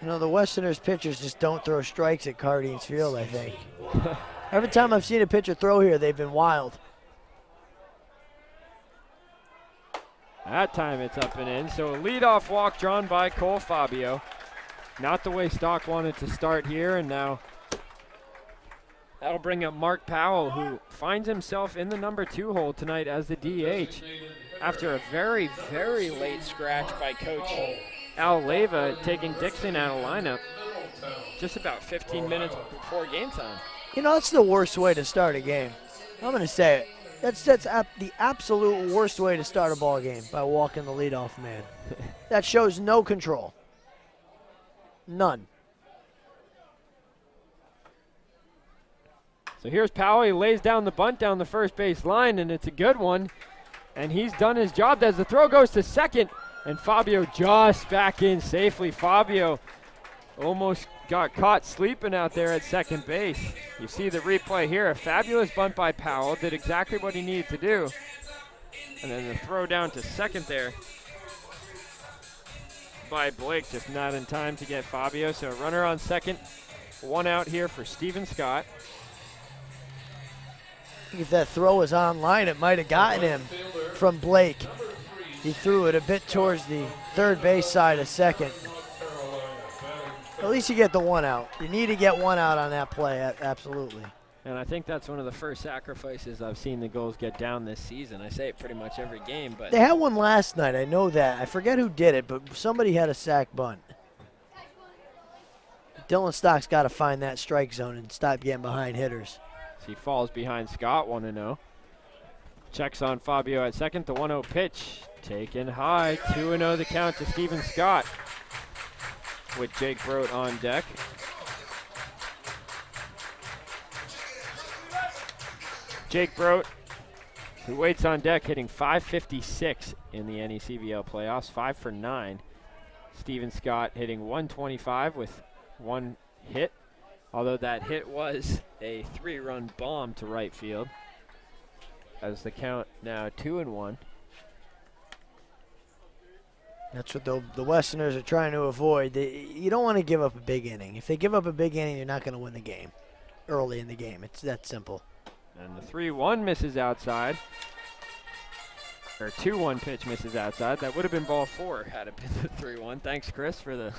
You know, the Westerners pitchers just don't throw strikes at Cardines Field, I think. Every time I've seen a pitcher throw here, they've been wild. That time it's up and in. So a leadoff walk drawn by Cole Fabio. Not the way Stock wanted to start here, and now that'll bring up Mark Powell, who finds himself in the number 2 hole tonight as the DH after a very, very late scratch by Coach Al Leyva, taking Dixon out of lineup just about 15 minutes before game time. You know, that's the worst way to start a game. I'm going to say it. That's the absolute worst way to start a ball game, by walking the leadoff man. That shows no control. None. So here's Powell. He lays down the bunt down the first base line, and it's a good one. And he's done his job as the throw goes to second, and Fabio just back in safely. Fabio almost got caught sleeping out there at second base. You see the replay here. A fabulous bunt by Powell. Did exactly what he needed to do. And then the throw down to second there by Blake, just not in time to get Fabio. So a runner on second, 1 out here for Steven Scott. If that throw was online, it might have gotten him from Blake. He threw it a bit towards the third base side of second. At least you get the 1 out. You need to get 1 out on that play, absolutely. And I think that's one of the first sacrifices I've seen the Gulls get down this season. I say it pretty much every game, but they had one last night, I know that. I forget who did it, but somebody had a sack bunt. Dylan Stock's got to find that strike zone and stop getting behind hitters. He falls behind Scott, 1-0. Checks on Fabio at second. The 1-0 pitch taken high. 2-0 the count to Steven Scott with Jake Brote on deck. Jake Brote, who waits on deck, hitting .556 in the NECBL playoffs, 5 for 9. Steven Scott hitting .125 with 1 hit, although that hit was a 3-run bomb to right field. As the count now 2-1. That's what the Westerners are trying to avoid. You don't want to give up a big inning. If they give up a big inning, you're not going to win the game early in the game. It's that simple. And the 3-1 misses outside. Or 2-1 pitch misses outside. That would have been ball 4 had it been the 3-1. Thanks, Chris, for the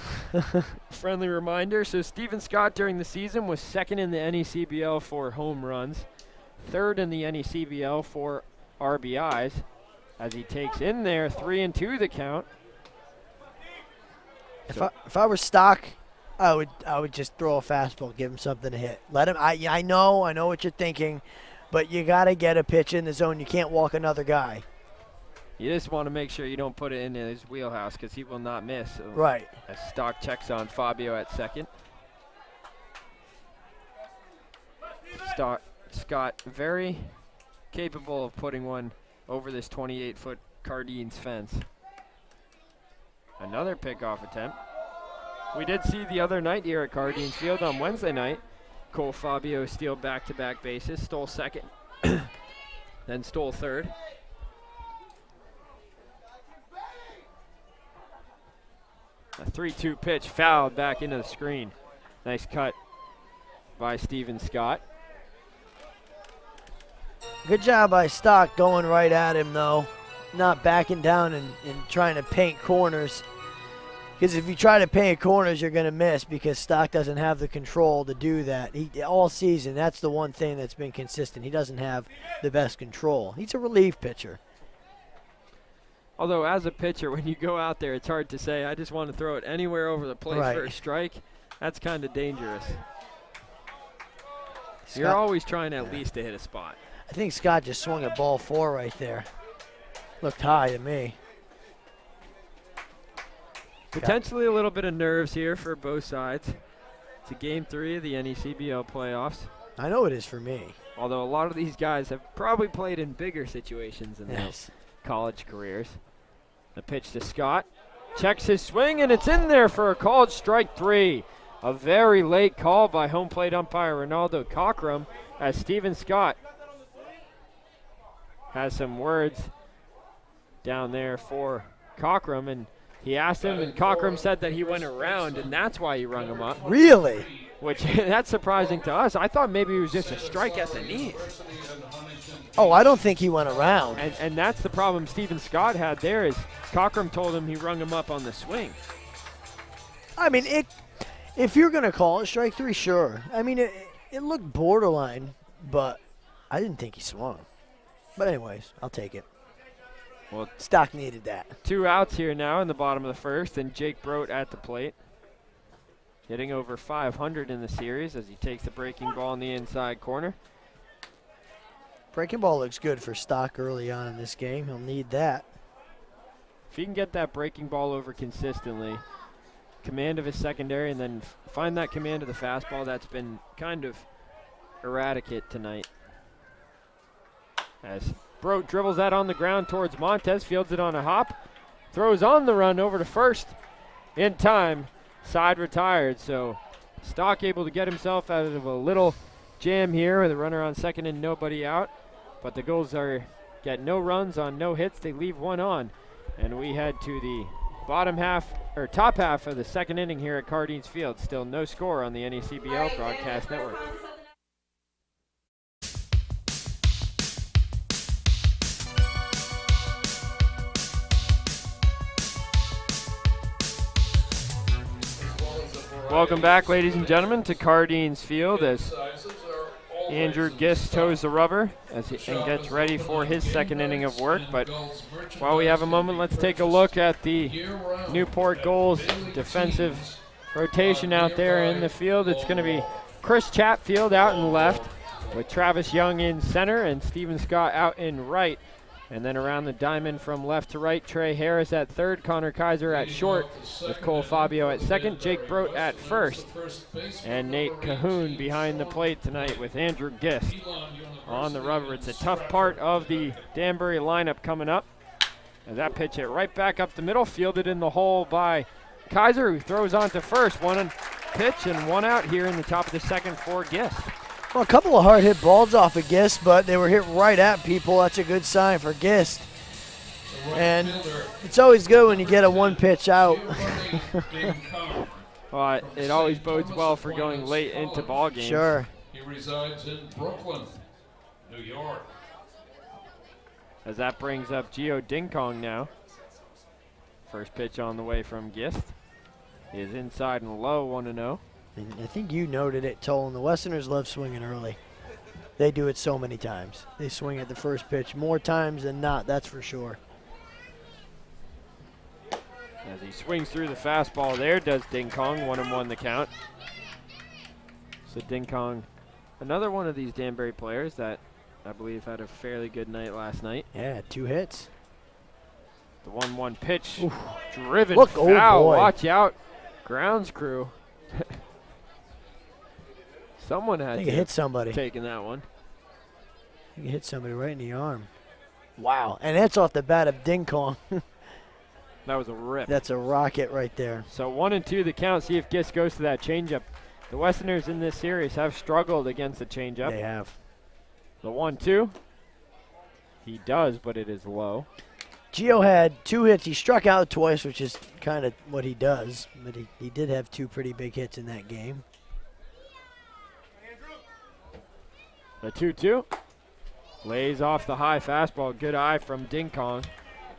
friendly reminder. So Steven Scott during the season was second in the NECBL for home runs, third in the NECBL for RBIs, as he takes in there 3-2 the count. If I were Stock, I would just throw a fastball, give him something to hit. Let him. I know what you're thinking, but you got to get a pitch in the zone. You can't walk another guy. You just want to make sure you don't put it in his wheelhouse because he will not miss. So right. As Stock checks on Fabio at second. Scott very capable of putting one over this 28-foot Cardines fence. Another pickoff attempt. We did see the other night here at Cardines Field on Wednesday night, Cole Fabio steal back-to-back bases, stole second, then stole third. A 3-2 pitch fouled back into the screen. Nice cut by Steven Scott. Good job by Stock going right at him, though. Not backing down and trying to paint corners. Because if you try to paint corners, you're going to miss because Stock doesn't have the control to do that. All season, that's the one thing that's been consistent. He doesn't have the best control. He's a relief pitcher. Although as a pitcher, when you go out there, it's hard to say, I just want to throw it anywhere over the plate for a strike. That's kind of dangerous. You're always trying at least to hit a spot. I think Scott just swung at ball 4 right there. Looked high to me. Potentially a little bit of nerves here for both sides. It's a game 3 of the NECBL playoffs. I know it is for me. Although a lot of these guys have probably played in bigger situations in their college careers. The pitch to Scott. Checks his swing, and it's in there for a called strike 3. A very late call by home plate umpire Ronaldo Cockrum, as Steven Scott has some words down there for Cockrum, and he asked him, and Cockrum said that he went around, and that's why he rung him up. Really? Which, that's surprising to us. I thought maybe it was just a strike at the knees. Oh, I don't think he went around. And that's the problem Steven Scott had there, is Cockrum told him he rung him up on the swing. I mean, if you're going to call it strike 3, sure. I mean, it looked borderline, but I didn't think he swung. But anyways, I'll take it. Well, Stock needed that. 2 outs here now in the bottom of the first, and Jake Brote at the plate. Hitting over 500 in the series as he takes the breaking ball in the inside corner. Breaking ball looks good for Stock early on in this game. He'll need that. If he can get that breaking ball over consistently, command of his secondary, and then find that command of the fastball, that's been kind of erratic tonight. As Brote dribbles that on the ground towards Montez, fields it on a hop, throws on the run over to first in time. Side retired, so Stock able to get himself out of a little jam here with a runner on second and nobody out. But the Gulls get no runs on no hits. They leave one on, and we head to the top half of the second inning here at Cardines Field. Still no score on the NECBL Broadcast Network. Welcome back, ladies and gentlemen, to Cardines Field as Andrew Gist toes the rubber and gets ready for his second inning of work. But while we have a moment, let's take a look at the Newport Gulls defensive rotation out there in the field. It's going to be Chris Chatfield out in left with Travis Young in center and Steven Scott out in right. And then around the diamond from left to right, Trey Harris at third, Connor Kaiser at short, with Cole Fabio at second, Jake Brote at first, and Nate Cahoon behind the plate tonight with Andrew Gist on the rubber. It's a tough part of the Danbury lineup coming up. As that pitch hit right back up the middle, fielded in the hole by Kaiser, who throws on to first. One pitch and one out here in the top of the second for Gist. Well, a couple of hard hit balls off of Gist, but they were hit right at people. That's a good sign for Gist. And it's always good when you get a one pitch out. Well, it always bodes well for going late into ball games. Sure. He resides in Brooklyn, New York. As that brings up Gio Dingkong now. First pitch on the way from Gist. He is inside and low, 1-0. And I think you noted it, Tolan. The Westerners love swinging early. They do it so many times. They swing at the first pitch more times than not, that's for sure. As he swings through the fastball there, does Dingkong, 1-1 the count. So Dingkong, another one of these Danbury players that I believe had a fairly good night last night. Yeah, 2 hits. The 1-1 pitch, driven Look, foul, oh boy. Watch out, grounds crew. Someone had to hit somebody. Taking that one. I think it hit somebody right in the arm. Wow, and that's off the bat of Dingkong. That was a rip. That's a rocket right there. So 1-2 the count. See if Gist goes to that changeup. The Westerners in this series have struggled against the changeup. They have. The 1-2. He does, but it is low. Gio had 2 hits. He struck out twice, which is kind of what he does. But he did have 2 pretty big hits in that game. The 2-2. Lays off the high fastball. Good eye from Dingkong.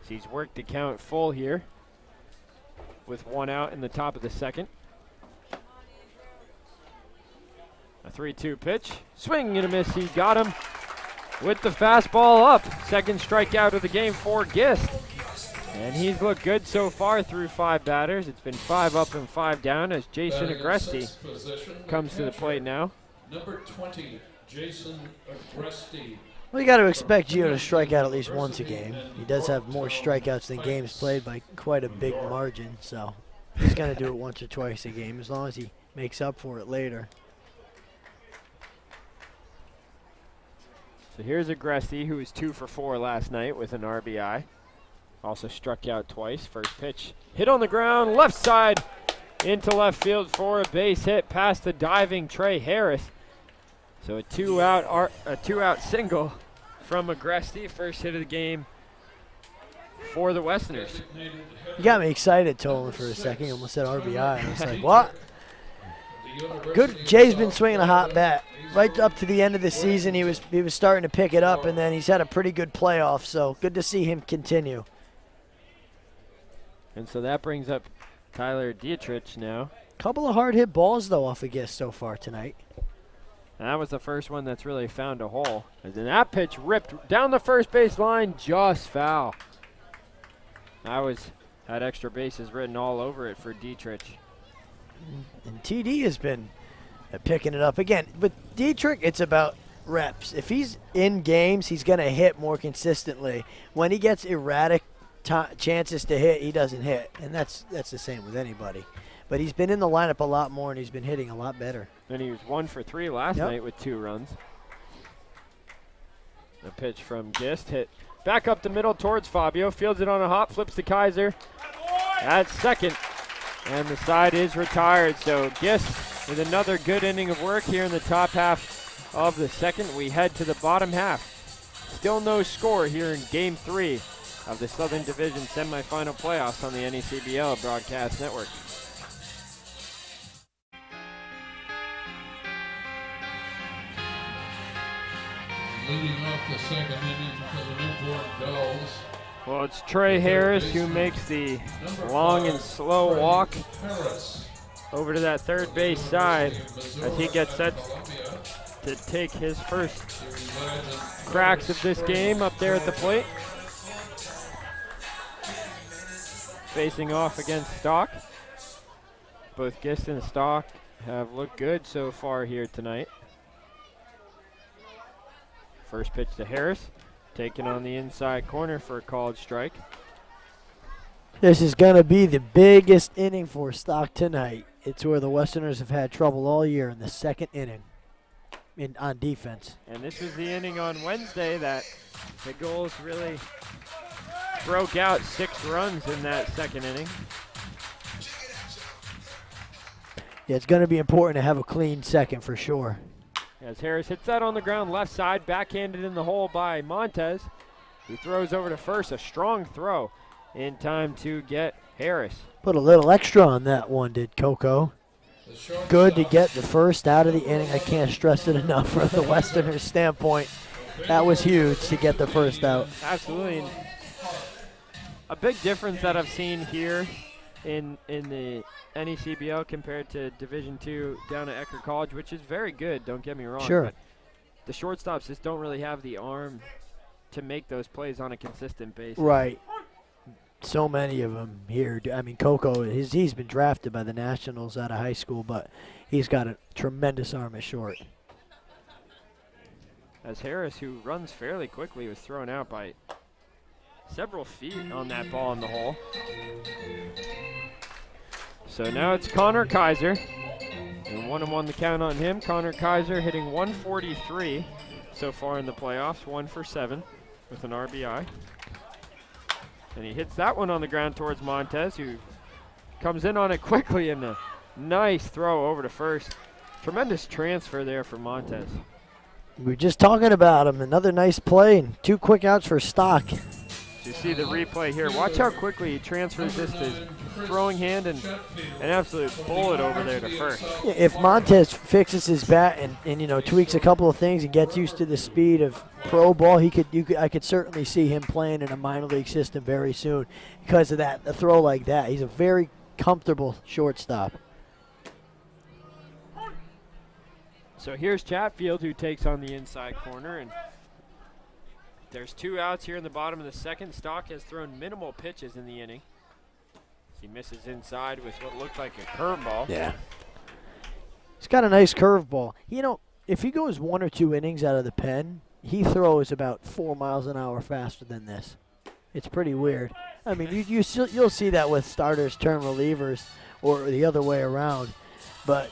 He's worked the count full here with 1 out in the top of the second. A 3-2 pitch. Swing and a miss. He got him with the fastball up. Second strikeout of the game for Gist. And he's looked good so far through 5 batters. It's been 5 up and 5 down as Jason Agresti comes to the plate now. Number 20, Jason Agresti. Well, you got to expect Gio to strike out at least once a game. He does have more strikeouts than games played by quite a big margin, so he's going to do it once or twice a game as long as he makes up for it later. So here's Agresti, who was 2 for 4 last night with an RBI. Also struck out twice. First pitch hit on the ground, left side, into left field for a base hit past the diving Trey Harris. So a two-out single from Agresti, first hit of the game for the Westerners. You got me excited, Tolan, for a second. You almost said RBI. I was like, what? Good. Jay's been swinging a hot bat. Right up to the end of the season, he was starting to pick it up, and then he's had a pretty good playoff, so good to see him continue. And so that brings up Tyler Dietrich now. Couple of hard hit balls, though, off of Gist so far tonight. And that was the first one that's really found a hole. And then that pitch ripped down the first base line, just foul. Had extra bases written all over it for Dietrich. And TD has been picking it up. Again, with Dietrich, it's about reps. If he's in games, he's going to hit more consistently. When he gets erratic chances to hit, he doesn't hit. And that's the same with anybody. But he's been in the lineup a lot more, and he's been hitting a lot better. And he was 1 for 3 last night with 2 runs. A pitch from Gist hit back up the middle towards Fabio. Fields it on a hop, flips to Kaiser. That's second. And the side is retired. So Gist with another good inning of work here in the top half of the second. We head to the bottom half. Still no score here in Game 3 of the Southern Division semifinal playoffs on the NECBL Broadcast Network. Leading off the second inning for the Newport Gulls. Well, it's Trey Harris who makes the long and slow walk over to that third base side as he gets set to take his first cracks of this game up there at the plate. Facing off against Stock. Both Gist and Stock have looked good so far here tonight. First pitch to Harris, taken on the inside corner for a called strike. This is going to be the biggest inning for Stock tonight. It's where the Westerners have had trouble all year in the second inning on defense. And this was the inning on Wednesday that the Gulls really broke out 6 runs in that second inning. Yeah, it's going to be important to have a clean second for sure. As Harris hits that on the ground left side, backhanded in the hole by Montez, who throws over to first. A strong throw in time to get Harris. Put a little extra on that one, did Coco. Good to get the first out of the inning. I can't stress it enough from the Westerners' standpoint. That was huge to get the first out. Absolutely. And a big difference that I've seen here in the NECBL compared to Division II down at Eckerd College, which is very good, don't get me wrong. Sure. But the shortstops just don't really have the arm to make those plays on a consistent basis. Right. So many of them here. I mean, Coco, he's been drafted by the Nationals out of high school, but he's got a tremendous arm at short. As Harris, who runs fairly quickly, was thrown out by several feet on that ball in the hole. So now it's Connor Kaiser, and 1-1 the count on him. Connor Kaiser hitting 143 so far in the playoffs, 1 for 7 with an RBI. And he hits that one on the ground towards Montez, who comes in on it quickly, and a nice throw over to first. Tremendous transfer there for Montez. We were just talking about him. Another nice play and 2 quick outs for Stock. You see the replay here. Watch how quickly he transfers this to his throwing hand, and an absolute bullet over there to first. Yeah, if Montez fixes his bat and tweaks a couple of things and gets used to the speed of pro ball, I could certainly see him playing in a minor league system very soon because of that. A throw like that, he's a very comfortable shortstop. So here's Chatfield, who takes on the inside corner, and there's 2 outs here in the bottom of the second. Stock has thrown minimal pitches in the inning. He misses inside with what looked like a curveball. Yeah. He's got a nice curveball. If he goes 1 or 2 innings out of the pen, he throws about 4 miles an hour faster than this. It's pretty weird. I mean, you'll see that with starters turn relievers or the other way around. But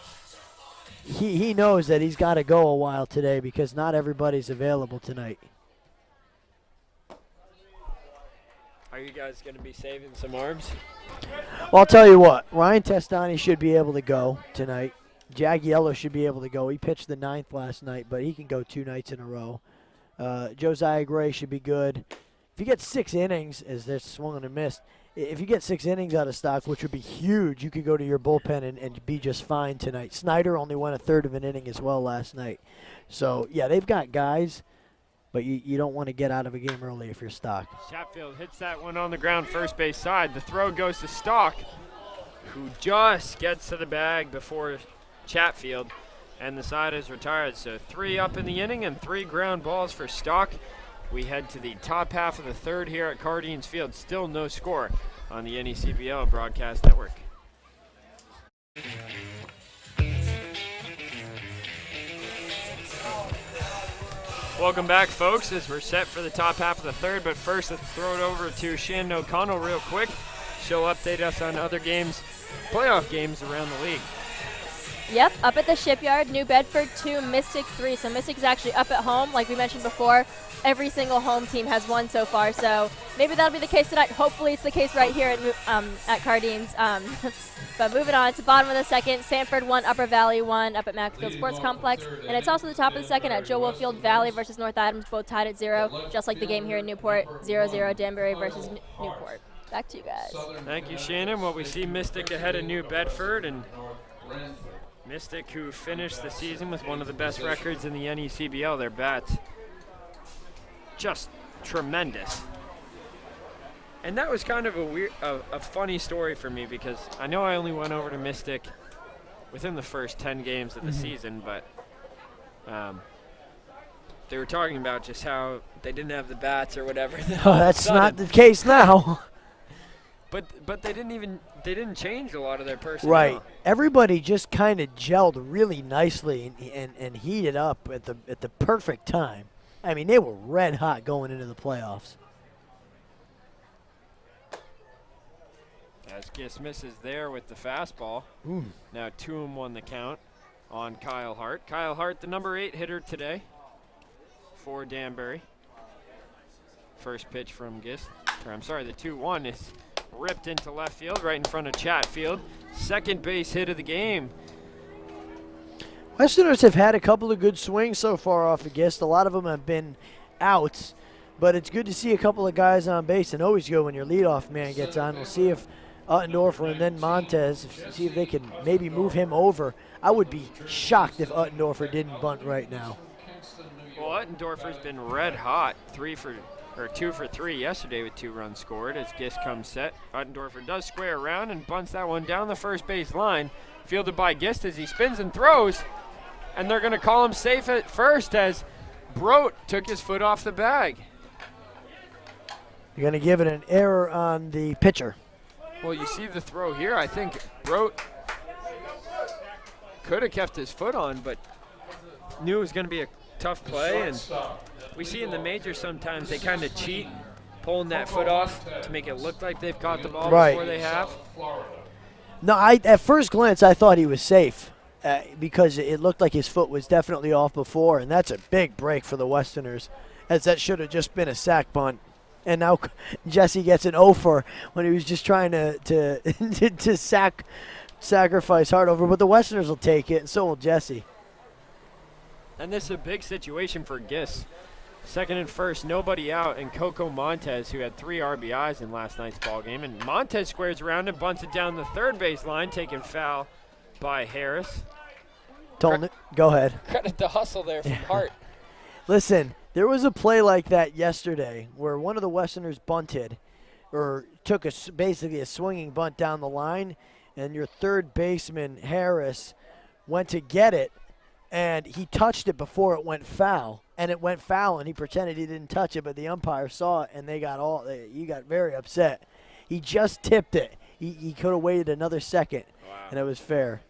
he knows that he's got to go a while today because not everybody's available tonight. Are you guys going to be saving some arms? Well, I'll tell you what. Ryan Testani should be able to go tonight. Jag Yellow should be able to go. He pitched the 9th last night, but he can go 2 nights in a row. Josiah Gray should be good. If you get 6 innings, as they're swung and missed, if you get 6 innings out of Stock, which would be huge, you could go to your bullpen and be just fine tonight. Snyder only went a third of an inning as well last night. So, yeah, they've got guys, but you don't want to get out of a game early if you're Stock. Chatfield hits that one on the ground, first base side. The throw goes to Stock, who just gets to the bag before Chatfield, and the side is retired. So 3 up in the inning and 3 ground balls for Stock. We head to the top half of the third here at Cardines Field. Still no score on the NECBL Broadcast Network. Welcome back, folks, as we're set for the top half of the third. But first, let's throw it over to Shannon O'Connell real quick. She'll update us on other games, playoff games around the league. Yep, up at the Shipyard, New Bedford 2, Mystic 3. So Mystic's actually up at home, like we mentioned before. Every single home team has won so far, so maybe that'll be the case tonight. Hopefully it's the case right here at Cardines. But moving on to bottom of the second, Sanford 1, Upper Valley 1 up at Maxfield Sports Complex. And it's also the top of the second at Joe Wolfield Valley versus North Adams, both tied at 0, just like the game here in Newport, 0-0 Danbury versus Newport. Back to you guys. Thank you, Shannon. Well, we see Mystic ahead of New Bedford, and Mystic, who finished the season with one of the best records in the NECBL. Their bats just tremendous. And that was kind of a funny story for me, because I know I only went over to Mystic within the first 10 games of the season, but they were talking about just how they didn't have the bats or whatever. Oh, that's not the case now. But they didn't change a lot of their personnel. Right. Everybody just kind of gelled really nicely and heated up at the perfect time. I mean, they were red hot going into the playoffs. As Giss misses there with the fastball. Now 2-1 the count on Kyle Hart. Kyle Hart, the number 8 hitter today for Danbury. First pitch from Giss, or I'm sorry, the 2-1 is ripped into left field right in front of Chatfield. Second base hit of the game. Westerners have had a couple of good swings so far off of Gist. A lot of them have been outs, but it's good to see a couple of guys on base, and always good when your leadoff man gets on. We'll see if Uttendorfer and then Montez, see if they can maybe move him over. I would be shocked if Uttendorfer didn't bunt right now. Well, Uttendorfer's been red hot, 2 for 3 yesterday with 2 runs scored as Gist comes set. Uttendorfer does square around and bunts that one down the first base line. Fielded by Gist as he spins and throws. And they're going to call him safe at first as Brote took his foot off the bag. You're going to give it an error on the pitcher. Well, you see the throw here. I think Brote could have kept his foot on, but knew it was going to be a tough play. And we see in the majors sometimes they kind of cheat, pulling that foot off to make it look like they've caught the ball before they have. No, at first glance, I thought he was safe because it looked like his foot was definitely off before, and that's a big break for the Westerners, as that should have just been a sack bunt. And now Jesse gets an 0-for when he was just trying to sacrifice Hardover, but the Westerners will take it, and so will Jesse. And this is a big situation for Gist. Second and first, nobody out, and Coco Montez, who had 3 RBIs in last night's ball game. And Montez squares around and bunts it down the third base line, taken foul by Harris. Go ahead. Credit the hustle there from Hart. Listen, there was a play like that yesterday where one of the Westerners bunted, or took basically a swinging bunt down the line, and your third baseman, Harris, went to get it, and he touched it before it went foul. And it went foul, and he pretended he didn't touch it, but the umpire saw it, and he got very upset. He just tipped it. He could have waited another second, and it was fair.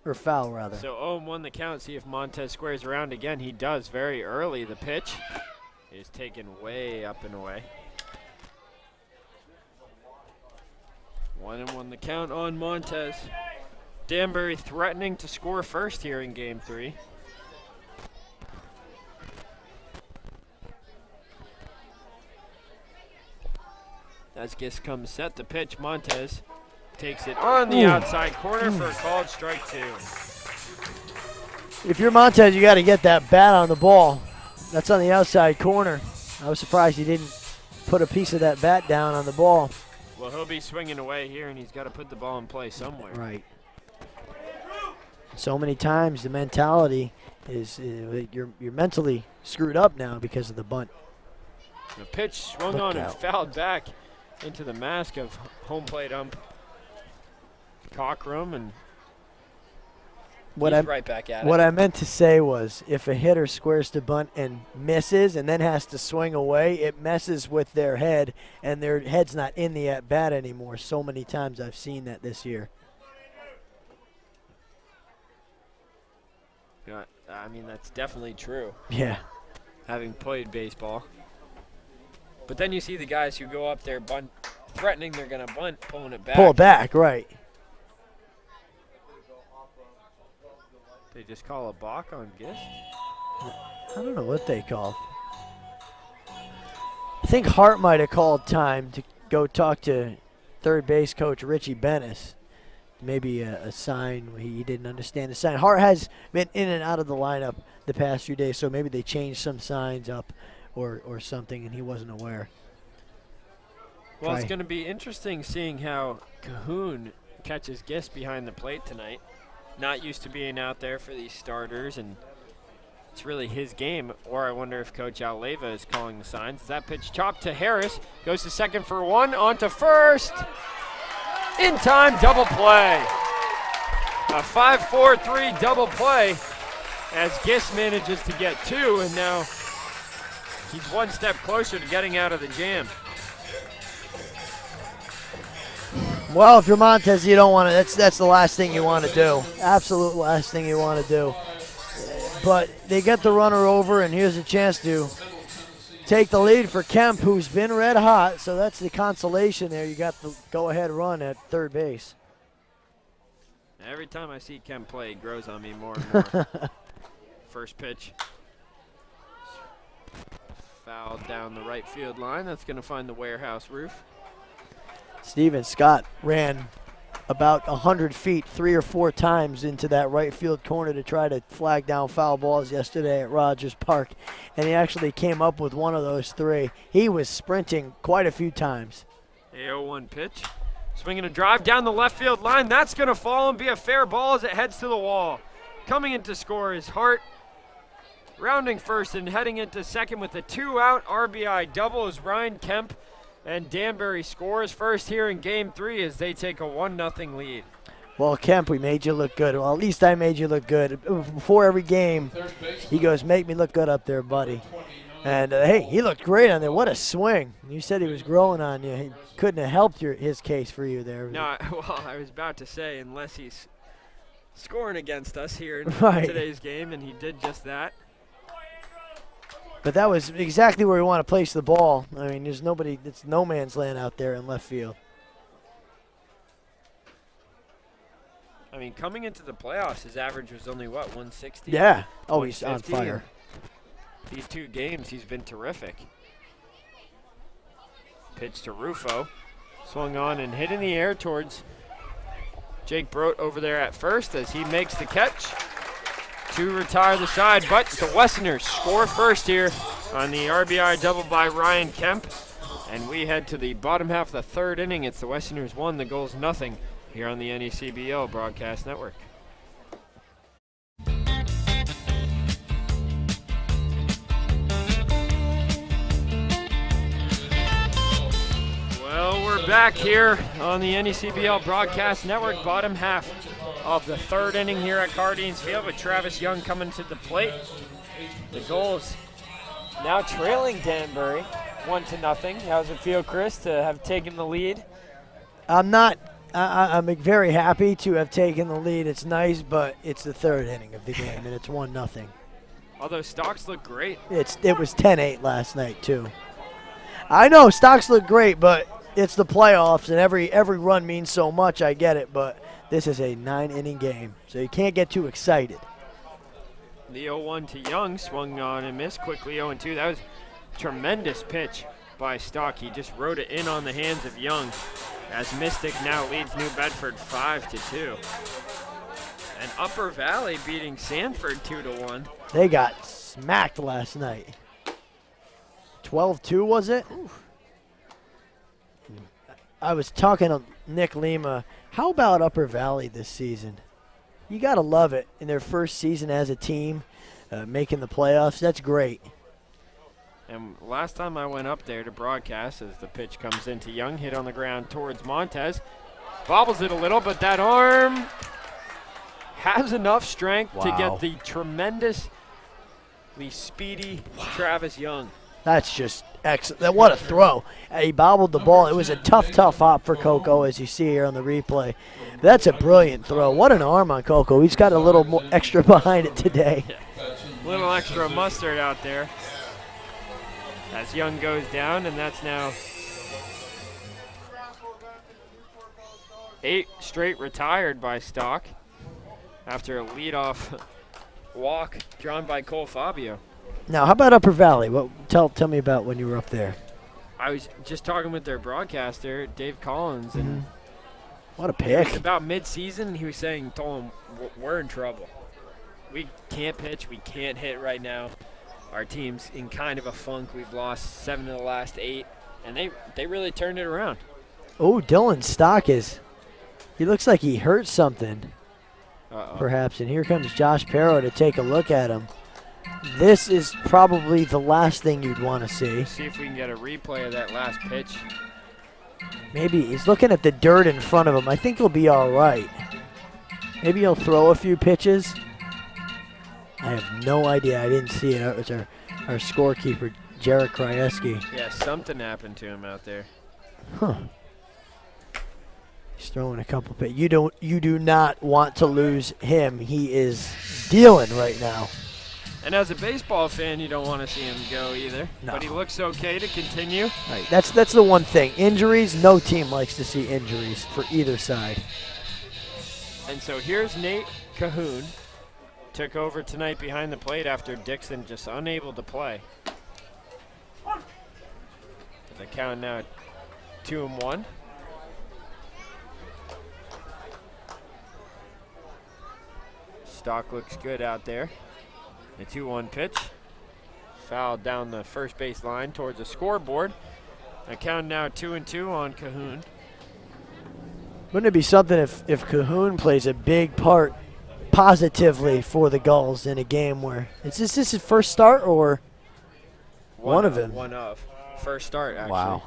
Or foul, rather. So 0-1 the count. See if Montez squares around again. He does very early. The pitch is taken way up and away. 1-1 the count on Montez. Danbury threatening to score first here in Game 3. As Gist comes set to pitch, Montez takes it on the outside corner for a called strike 2. If you're Montez, you got to get that bat on the ball. That's on the outside corner. I was surprised he didn't put a piece of that bat down on the ball. Well, he'll be swinging away here, and he's got to put the ball in play somewhere. Right. So many times the mentality is you're mentally screwed up now because of the bunt. The pitch swung on and fouled back into the mask of home plate ump Cockrum, and he's right back at it. What I meant to say was if a hitter squares to bunt and misses and then has to swing away, it messes with their head, and their head's not in the at-bat anymore. So many times I've seen that this year. Yeah, I mean, that's definitely true. Yeah. Having played baseball. But then you see the guys who go up there bunt, threatening they're going to bunt, pulling it back. Pull it back, right. They just call a balk on Gist? I don't know what they call. I think Hart might have called time to go talk to third base coach Richie Bennis. Maybe a sign he didn't understand the sign. Hart has been in and out of the lineup the past few days, so maybe they changed some signs up or something, and he wasn't aware. Well, it's going to be interesting seeing how Cahoon catches Gist behind the plate tonight. Not used to being out there for these starters, and it's really his game. Or I wonder if Coach Aleva is calling the signs. That pitch chopped to Harris. Goes to second for 1, on to first. In time, double play. A 5-4-3 double play as Gist manages to get 2, and now he's one step closer to getting out of the jam. Well, if you're Montez, you don't want to. That's the last thing you want to do. Absolute last thing you want to do. But they get the runner over, and here's a chance to take the lead for Kemp, who's been red hot. So that's the consolation there. You got the go-ahead run at third base. Every time I see Kemp play, he grows on me more and more. First pitch. Fouled down the right field line. That's going to find the warehouse roof. Steven Scott ran about 100 feet 3 or 4 times into that right field corner to try to flag down foul balls yesterday at Rogers Park, and he actually came up with one of those 3. He was sprinting quite a few times. A 0-1 pitch. Swinging a drive down the left field line. That's going to fall and be a fair ball as it heads to the wall. Coming in to score is Hart. Rounding first and heading into second with a 2-out RBI double is Ryan Kemp. And Danbury scores first here in Game 3 as they take a 1-0 lead. Well, Kemp, we made you look good. Well, at least I made you look good. Before every game, he goes, make me look good up there, buddy. And, hey, he looked great on there. What a swing. You said he was growing on you. He couldn't have helped his case for you there. No, well, I was about to say, unless he's scoring against us here in today's game, and he did just that. But that was exactly where we want to place the ball. I mean, there's nobody, it's no man's land out there in left field. I mean, coming into the playoffs, his average was only, what, 160? Yeah. Oh, he's on fire. These 2 games, he's been terrific. Pitch to Rufo. Swung on and hit in the air towards Jake Brote over there at first as he makes the catch to retire the side, but the Westerners score first here on the RBI double by Ryan Kemp, and we head to the bottom half of the 3rd inning. It's the Westerners 1, the Gulls 0 here on the NECBL Broadcast Network. Well, we're back here on the NECBL Broadcast Network, bottom half of the 3rd inning here at Cardines Field with Travis Young coming to the plate. The Gulls now trailing Danbury 1-0. How's it feel, Chris, to have taken the lead? I'm very happy to have taken the lead. It's nice, but it's the 3rd inning of the game, and it's 1-0. Although stocks look great. It was 10-8 last night, too. I know stocks look great, but it's the playoffs, and every run means so much. I get it, but this is a 9-inning game, so you can't get too excited. The 0-1 to Young, swung on and missed quickly. 0-2. That was a tremendous pitch by Stock. He just rode it in on the hands of Young, as Mystic now leads New Bedford 5-2. And Upper Valley beating Sanford 2-1. They got smacked last night. 12-2 was it? Oof. I was talking to Nick Lima. How about Upper Valley this season? You got to love it in their first season as a team, making the playoffs. That's great. And last time I went up there to broadcast, as the pitch comes into Young, hit on the ground towards Montez. Bobbles it a little, but that arm has enough strength to get the tremendously speedy Travis Young. That's just excellent. What a throw. He bobbled the ball. It was a tough hop for Coco, as you see here on the replay. That's a brilliant throw. What an arm on Coco. He's got a little more extra behind it today. A little extra mustard out there. As Young goes down, and that's now 8 straight retired by Stock after a leadoff walk drawn by Cole Fabio. Now, how about Upper Valley? Tell me about when you were up there. I was just talking with their broadcaster, Dave Collins, and what a pick. About mid-season, he was saying, told him, we're in trouble. We can't pitch, we can't hit right now. Our team's in kind of a funk. We've lost 7 of the last 8, and they really turned it around. Oh, Dylan Stock he looks like he hurt something, perhaps, and here comes Josh Perro to take a look at him. This is probably the last thing you'd want to see. See if we can get a replay of that last pitch. Maybe he's looking at the dirt in front of him. I think he'll be all right. Maybe he'll throw a few pitches. I have no idea. I didn't see it. It was our scorekeeper, Jarek Krajewski. Yeah, something happened to him out there. Huh. He's throwing a couple pitches. You do not want to lose him. He is dealing right now. And as a baseball fan, you don't want to see him go either. No. But he looks okay to continue. Right. That's the one thing. Injuries, no team likes to see injuries for either side. And so here's Nate Cahoon. Took over tonight behind the plate after Dixon just unable to play. The count now 2-1. Stock looks good out there. The 2-1 pitch. Fouled down the first base line towards the scoreboard. The count now 2-2 on Cahoon. Wouldn't it be something if Cahoon plays a big part positively for the Gulls in a game where is this his first start or one of them? One of. First start, actually. Wow.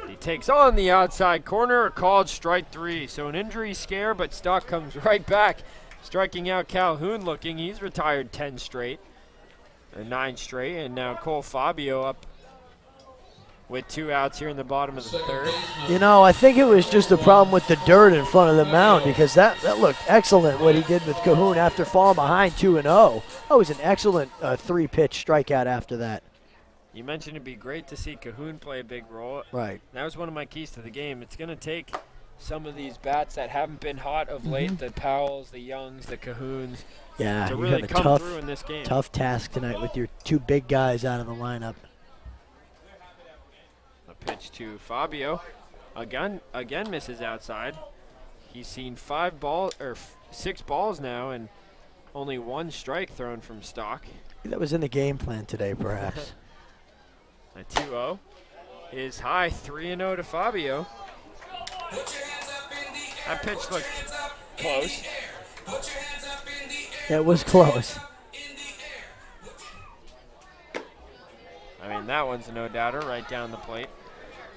He takes on the outside corner, called strike 3. So an injury scare, but Stock comes right back. Striking out Calhoun looking. He's retired 10 straight, or 9 straight, and now Cole Fabio up with 2 outs here in the bottom of the 3rd. You know, I think it was just a problem with the dirt in front of the mound because that looked excellent what he did with Cahoon after falling behind 2-0. That was an excellent 3-pitch strikeout after that. You mentioned it'd be great to see Cahoon play a big role. Right. That was one of my keys to the game. It's going to take some of these bats that haven't been hot of late, the Powells, the Youngs, the Cahoons, to really have come through in this game. Tough task tonight with your 2 big guys out of the lineup. A pitch to Fabio. Again misses outside. He's seen 6 balls now and only 1 strike thrown from Stock. That was in the game plan today, perhaps. A 2-0 is high, 3-0 to Fabio. That pitch looked close. It was close. I mean, that one's a no-doubter right down the plate.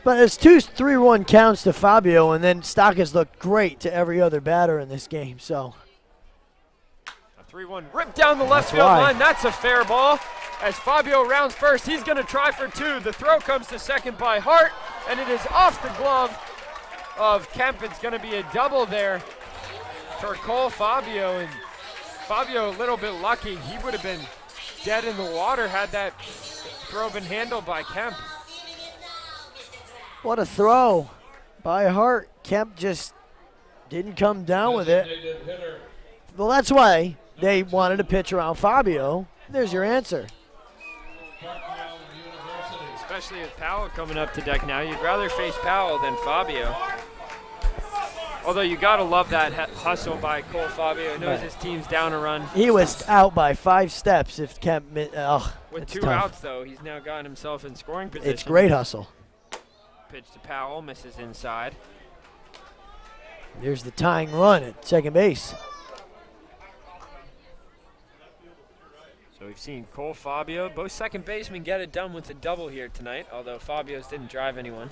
But it's 2 3-1 counts to Fabio, and then Stock has looked great to every other batter in this game. So a 3-1 ripped down the left field line. That's a fair ball. As Fabio rounds first, he's going to try for 2. The throw comes to second by Hart, and it is off the glove of Kemp. It's going to be a double there for Cole Fabio, and Fabio a little bit lucky. He would have been dead in the water had that throw been handled by Kemp. What a throw by Hart. Kemp just didn't come down with it. Well, that's why they wanted to pitch around Fabio. There's your answer. especially with Powell coming up to deck now. You'd rather face Powell than Fabio. Although you got to love that hustle by Cole Fabio. Knows his team's down a run. He was out by 5 steps if Kemp. With 2 tough. outs, though, he's now gotten himself in scoring position. It's great hustle. Pitch to Powell, misses inside. There's the tying run at second base. So we've seen Cole Fabio. Both second basemen get it done with a double here tonight, although Fabio's didn't drive anyone.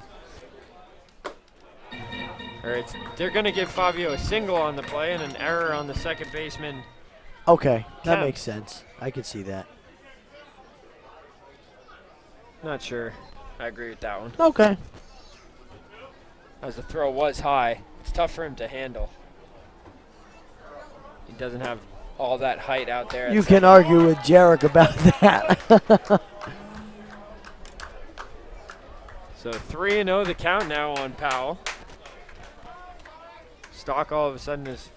They're going to give Fabio a single on the play and an error on the second baseman. Okay, that Kemp. makes sense. I could see that. Not sure. I agree with that one. Okay. As the throw was high, it's tough for him to handle. He doesn't have all that height out there. You can argue with Jarek about that. So 3-0 the count now on Powell. Stock all of a sudden has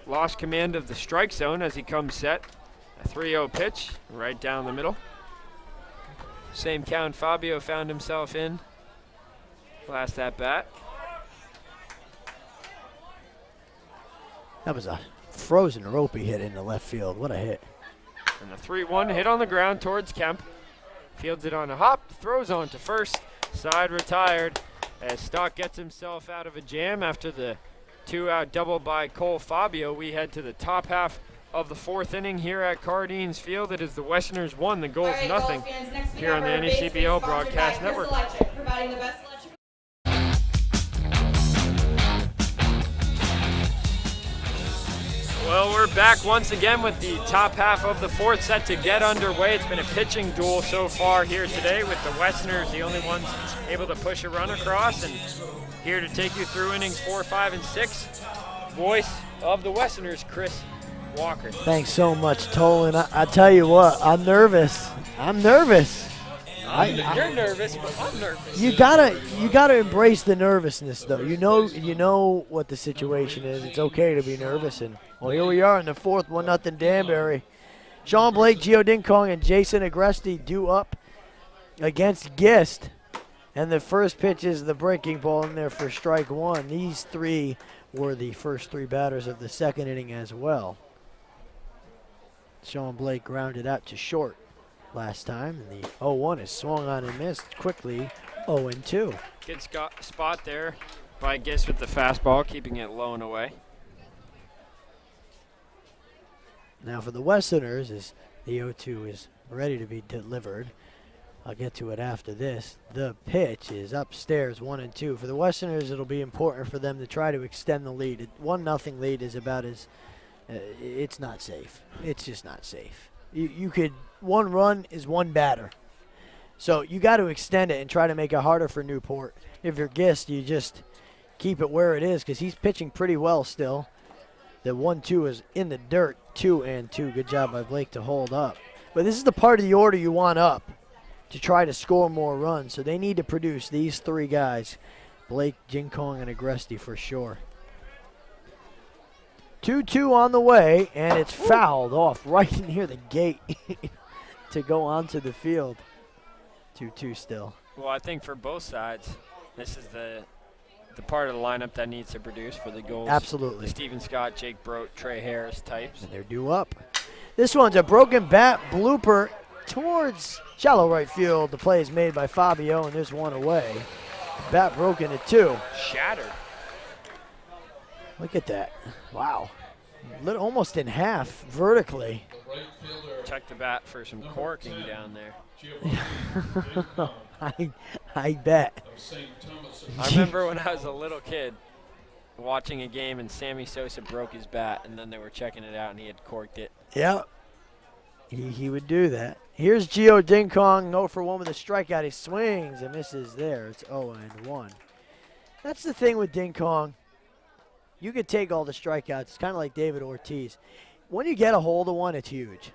lost command of the strike zone as he comes set. A 3-0 pitch right down the middle. Same count Fabio found himself in last at bat. That was a frozen ropey hit into left field. What a hit. And the 3-1 hit on the ground towards Kemp. Fields it on a hop, throws on to first, side retired. As Stock gets himself out of a jam after the 2-out double by Cole Fabio, we head to the top half of the 4th inning here at Cardines Field. It is the Westerners 1, the Gulls nothing here on the NECBL Broadcast Network. Well, we're back once again with the top half of the 4th set to get underway. It's been a pitching duel so far here today with the Westerners, the only ones able to push a run across. And here to take you through innings 4, 5, and 6, voice of the Westerners, Chris Walker. Thanks so much, Tolan. I tell you what, I'm nervous. You're nervous, but I'm nervous. You gotta embrace the nervousness, though. You know what the situation is. It's okay to be nervous, and well, here we are in the 4th, 1-0 Danbury. Sean Blake, Gio Dinkong, and Jason Agresti due up against Gist, and the first pitch is the breaking ball in there for strike 1. These 3 were the first 3 batters of the 2nd inning as well. Sean Blake grounded out to short last time, and the 0-1 is swung on and missed quickly. 0-2. Good spot there by Gist with the fastball, keeping it low and away. Now for the Westerners, as the 0-2 is ready to be delivered, I'll get to it after this. The pitch is upstairs, 1-2. For the Westerners, it'll be important for them to try to extend the lead. 1-0 lead is about as, it's not safe. It's just not safe. You could, 1 run is 1 batter. So you got to extend it and try to make it harder for Newport. If you're Gist, you just keep it where it is because he's pitching pretty well still. The 1-2 is in the dirt, 2-2. Good job by Blake to hold up. But this is the part of the order you want up to try to score more runs. So they need to produce these 3 guys, Blake, Jinkong, and Agresti for sure. 2-2 on the way, and it's fouled off right near the gate to go onto the field. 2-2 still. Well, I think for both sides, this is the part of the lineup that needs to produce for the Gulls. Absolutely. The Stephen Scott, Jake Brote, Trey Harris types. And they're due up. This one's a broken bat blooper towards shallow right field. The play is made by Fabio, and there's 1 away. Bat broken at 2. Shattered. Look at that. Wow. Almost in half vertically. Check the bat for some corking down there. I bet. I remember when I was a little kid watching a game and Sammy Sosa broke his bat and then they were checking it out and he had corked it. Yep. He would do that. Here's Gio Dinkong, 0 for 1 with a strikeout. He swings and misses there. It's 0-1. That's the thing with Dinkong. You could take all the strikeouts. It's kind of like David Ortiz. When you get a hold of one, it's huge.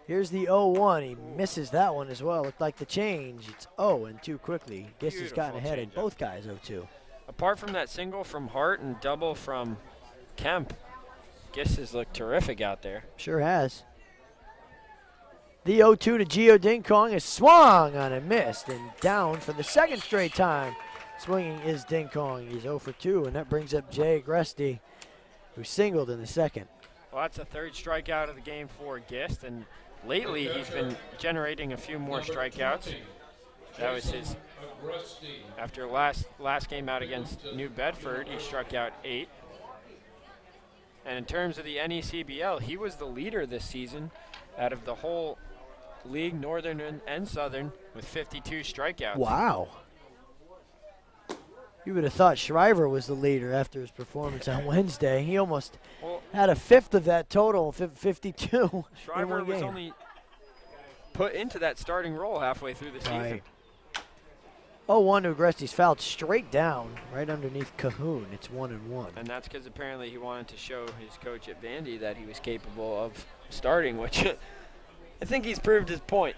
Here's the 0-1. He misses that one as well. Looked like the change. It's 0-2 quickly. Guess he's gotten ahead of both guys, 0-2. Apart from that single from Hart and double from Kemp, Giss has looked terrific out there. Sure has. The 0-2 to Gio Ding Kong is swung on and missed, and down for the second straight time. Swinging is Ding Kong. He's 0 for 2, and that brings up Jay Agresti, who singled in the second. Well, that's the third strikeout of the game for Gist, and lately he's been generating a few more strikeouts. That was his, after last game out against New Bedford, he struck out 8. And in terms of the NECBL, he was the leader this season out of the whole league, Northern and Southern, with 52 strikeouts. Wow. You would have thought Shriver was the leader after his performance on Wednesday. He almost had a fifth of that total, 52. Shriver was only put into that starting role halfway through the season. Right. 0-1 to Agresti's fouled straight down, right underneath Cahoon. It's 1-1. And that's because apparently he wanted to show his coach at Vandy that he was capable of starting, which I think he's proved his point.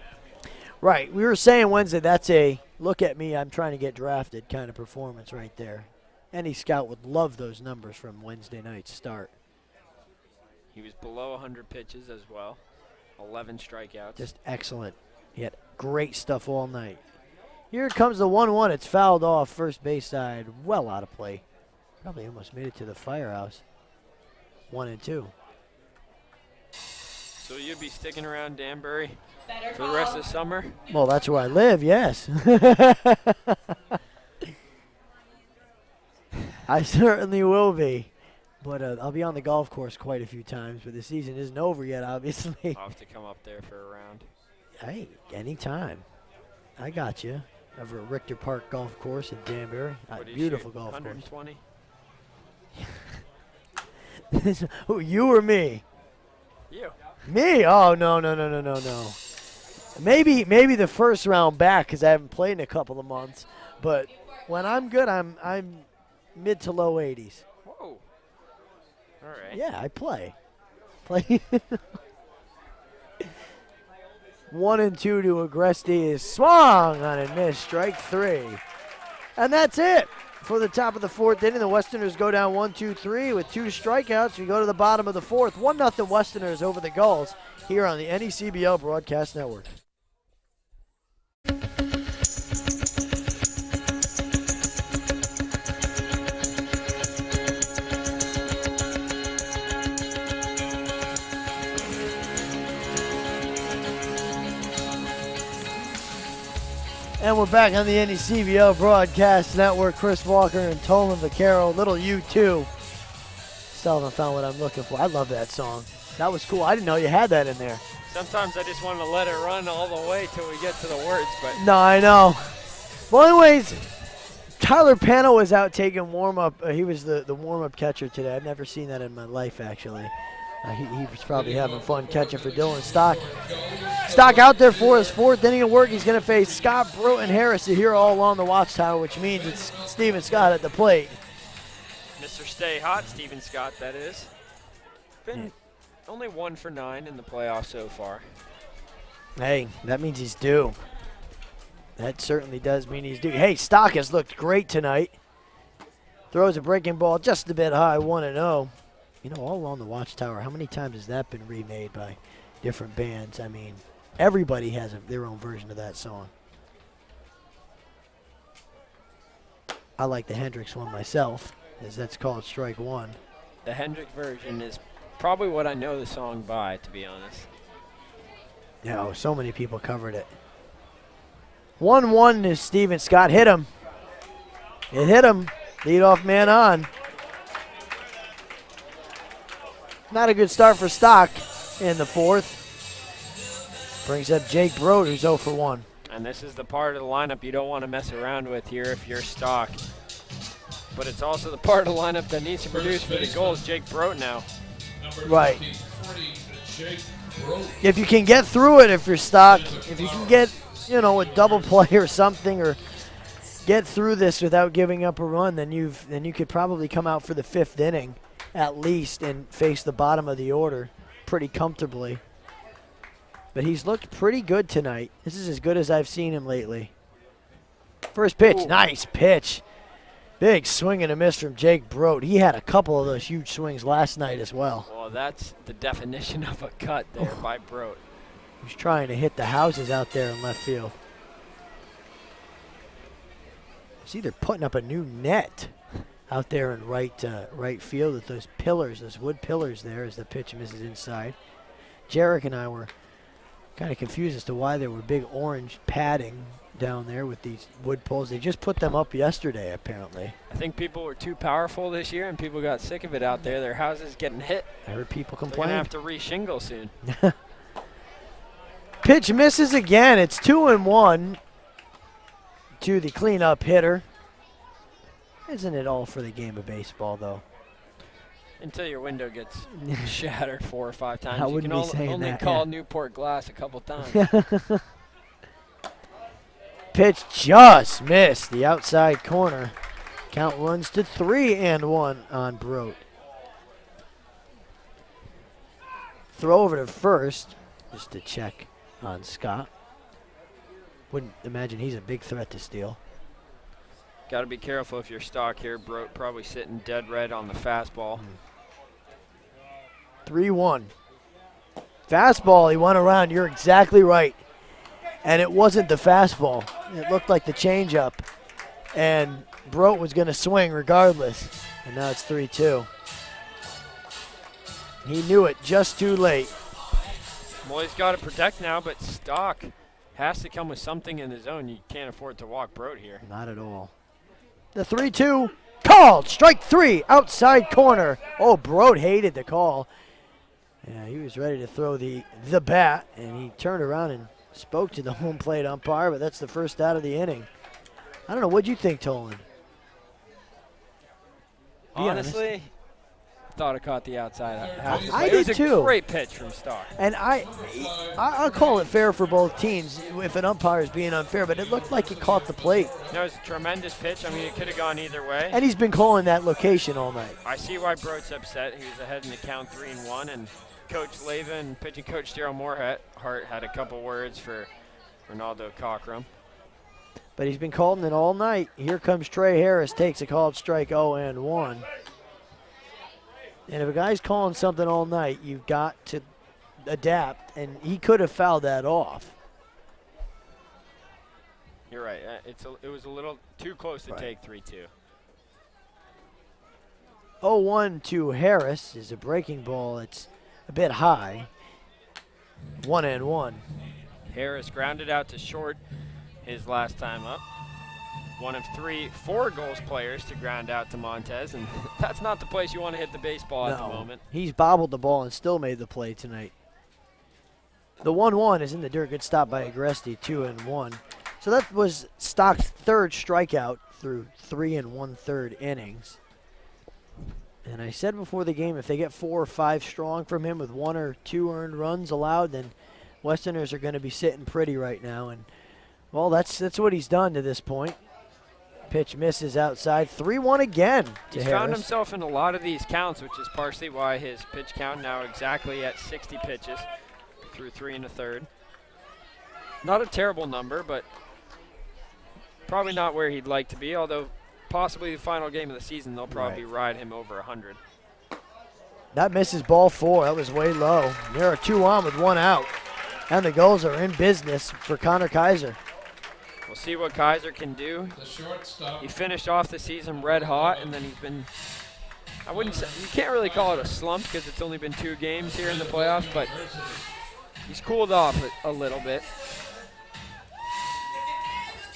Right. We were saying Wednesday that's a look at me, I'm trying to get drafted kind of performance right there. Any scout would love those numbers from Wednesday night's start. He was below 100 pitches as well, 11 strikeouts. Just excellent. He had great stuff all night. Here comes the 1-1. It's fouled off first base side, well out of play. Probably almost made it to the firehouse. 1-2. So you'd be sticking around Danbury for the rest of the summer? Well, that's where I live, yes. I certainly will be. But I'll be on the golf course quite a few times, but the season isn't over yet, obviously. I'll have to come up there for a round. Hey, anytime. I got you. Over at Richter Park Golf Course in Danbury. Beautiful golf 120? course. Who, you or me? You. Me? Oh, no. Maybe the first round back because I haven't played in a couple of months. But when I'm good, I'm mid to low 80s. Whoa. All right. Yeah, I play. 1-2 to Agresti is swung on and missed. Strike 3. And that's it for the top of the fourth inning. The Westerners go down 1-2-3 with 2 strikeouts. We go to the bottom of the fourth. 1-0 Westerners over the Gulls here on the NECBL Broadcast Network. And we're back on the NECBL Broadcast Network. Chris Walker and Tolan Vaccaro, little U2. Still haven't found what I'm looking for. I love that song. That was cool. I didn't know you had that in there. Sometimes I just want to let it run all the way till we get to the words, but no, I know. Well, anyways, Tyler Pano was out taking warm-up. He was the warm-up catcher today. I've never seen that in my life, actually. He was probably having fun catching for Dylan Stock. Stock out there for his fourth inning of work. He's going to face Scott Broughton Harris here all along the watchtower, which means it's Stephen Scott at the plate. Mr. Stay Hot, Stephen Scott, that is. Been only 1 for 9 in the playoffs so far. Hey, that means he's due. That certainly does mean he's due. Hey, Stock has looked great tonight. Throws a breaking ball just a bit high, 1-0. You know, all along the watchtower, how many times has that been remade by different bands? I mean, everybody has their own version of that song. I like the Hendrix one myself, as that's called Strike One. The Hendrix version is probably what I know the song by, to be honest. Yeah, so many people covered it. 1-1 is Stephen Scott. Hit him. It hit him. Leadoff man on. Not a good start for Stock in the fourth. Brings up Jake Broad, who's 0 for 1. And this is the part of the lineup you don't want to mess around with here if you're Stock. But it's also the part of the lineup that needs to produce for the Gulls, Jake Broad now. Right. If you can get through it, if you're Stock, if you can get, you know, a double play or something, or get through this without giving up a run, then you could probably come out for the 5th inning at least and face the bottom of the order pretty comfortably. But he's looked pretty good tonight. This is as good as I've seen him lately. First pitch, nice pitch. Big swing and a miss from Jake Broad. He had a couple of those huge swings last night as well. Well, that's the definition of a cut there by Broad. He's trying to hit the houses out there in left field. He's either putting up a new net out there in right field with those pillars, those wood pillars there as the pitch misses inside. Jarek and I were kind of confused as to why there were big orange padding down there with these wood poles. They just put them up yesterday, apparently. I think people were too powerful this year, and people got sick of it out there. Their houses getting hit. I heard people They're complain. gonna have to re-shingle soon. Pitch misses again. It's 2-1 to the cleanup hitter. Isn't it all for the game of baseball, though? Until your window gets shattered 4 or 5 times. I You wouldn't can be saying only that, call yeah. Newport glass a couple times. Pitch just missed the outside corner. Count runs to 3-1 on Brote. Throw over to first just to check on Scott. Wouldn't imagine he's a big threat to steal. Got to be careful if you're stock here. Brote probably sitting dead red on the fastball. 3-1. Fastball, he went around. You're exactly right. And it wasn't the fastball. It looked like the changeup. And Brote was going to swing regardless. And now it's 3-2. He knew it just too late. Well, he's got to protect now, but Stock has to come with something in his own. You can't afford to walk Brote here. Not at all. The 3-2 called. Strike 3, outside corner. Oh, Brote hated the call. Yeah, he was ready to throw the bat, and he turned around and spoke to the home plate umpire, but that's the first out of the inning. I don't know. What'd you think, Tolan? Honestly, thought it caught the outside. I It was did a too. great pitch from Stock. And I'll call it fair for both teams if an umpire is being unfair, but it looked like he caught the plate. That was a tremendous pitch. I mean, it could have gone either way. And he's been calling that location all night. I see why Brote's upset. He was ahead in the count 3-1, and Coach Leva and pitching coach Daryl Moorhart had a couple words for Ronaldo Cockrum. But he's been calling it all night. Here comes Trey Harris, takes a called strike 0-1. And if a guy's calling something all night, you've got to adapt, and he could have fouled that off. You're right. It was a little too close to take 3-2. 0-1 to Harris is a breaking ball. It's a bit high. 1-1. Harris grounded out to short his last time up. One of 4 Gulls players to ground out to Montez, and that's not the place you want to hit the baseball at the moment. He's bobbled the ball and still made the play tonight. The 1-1 is in the dirt. Good stop by Agresti, 2-1. So that was Stock's third strikeout through 3 1/3 innings. And I said before the game, if they get 4 or 5 strong from him with 1 or 2 earned runs allowed, then Westerners are going to be sitting pretty right now. And, well, that's what he's done to this point. Pitch misses outside. 3-1 again to He's Harris. found himself in a lot of these counts, which is partially why his pitch count now exactly at 60 pitches through 3 1/3. Not a terrible number, but probably not where he'd like to be, although possibly the final game of the season, they'll probably ride him over 100. That misses ball 4. That was way low. They're 2 on with 1 out. And the Gulls are in business for Connor Kaiser. We'll see what Kaiser can do. He finished off the season red hot, and then he's been, I wouldn't say, you can't really call it a slump because it's only been 2 games here in the playoffs, but he's cooled off a little bit.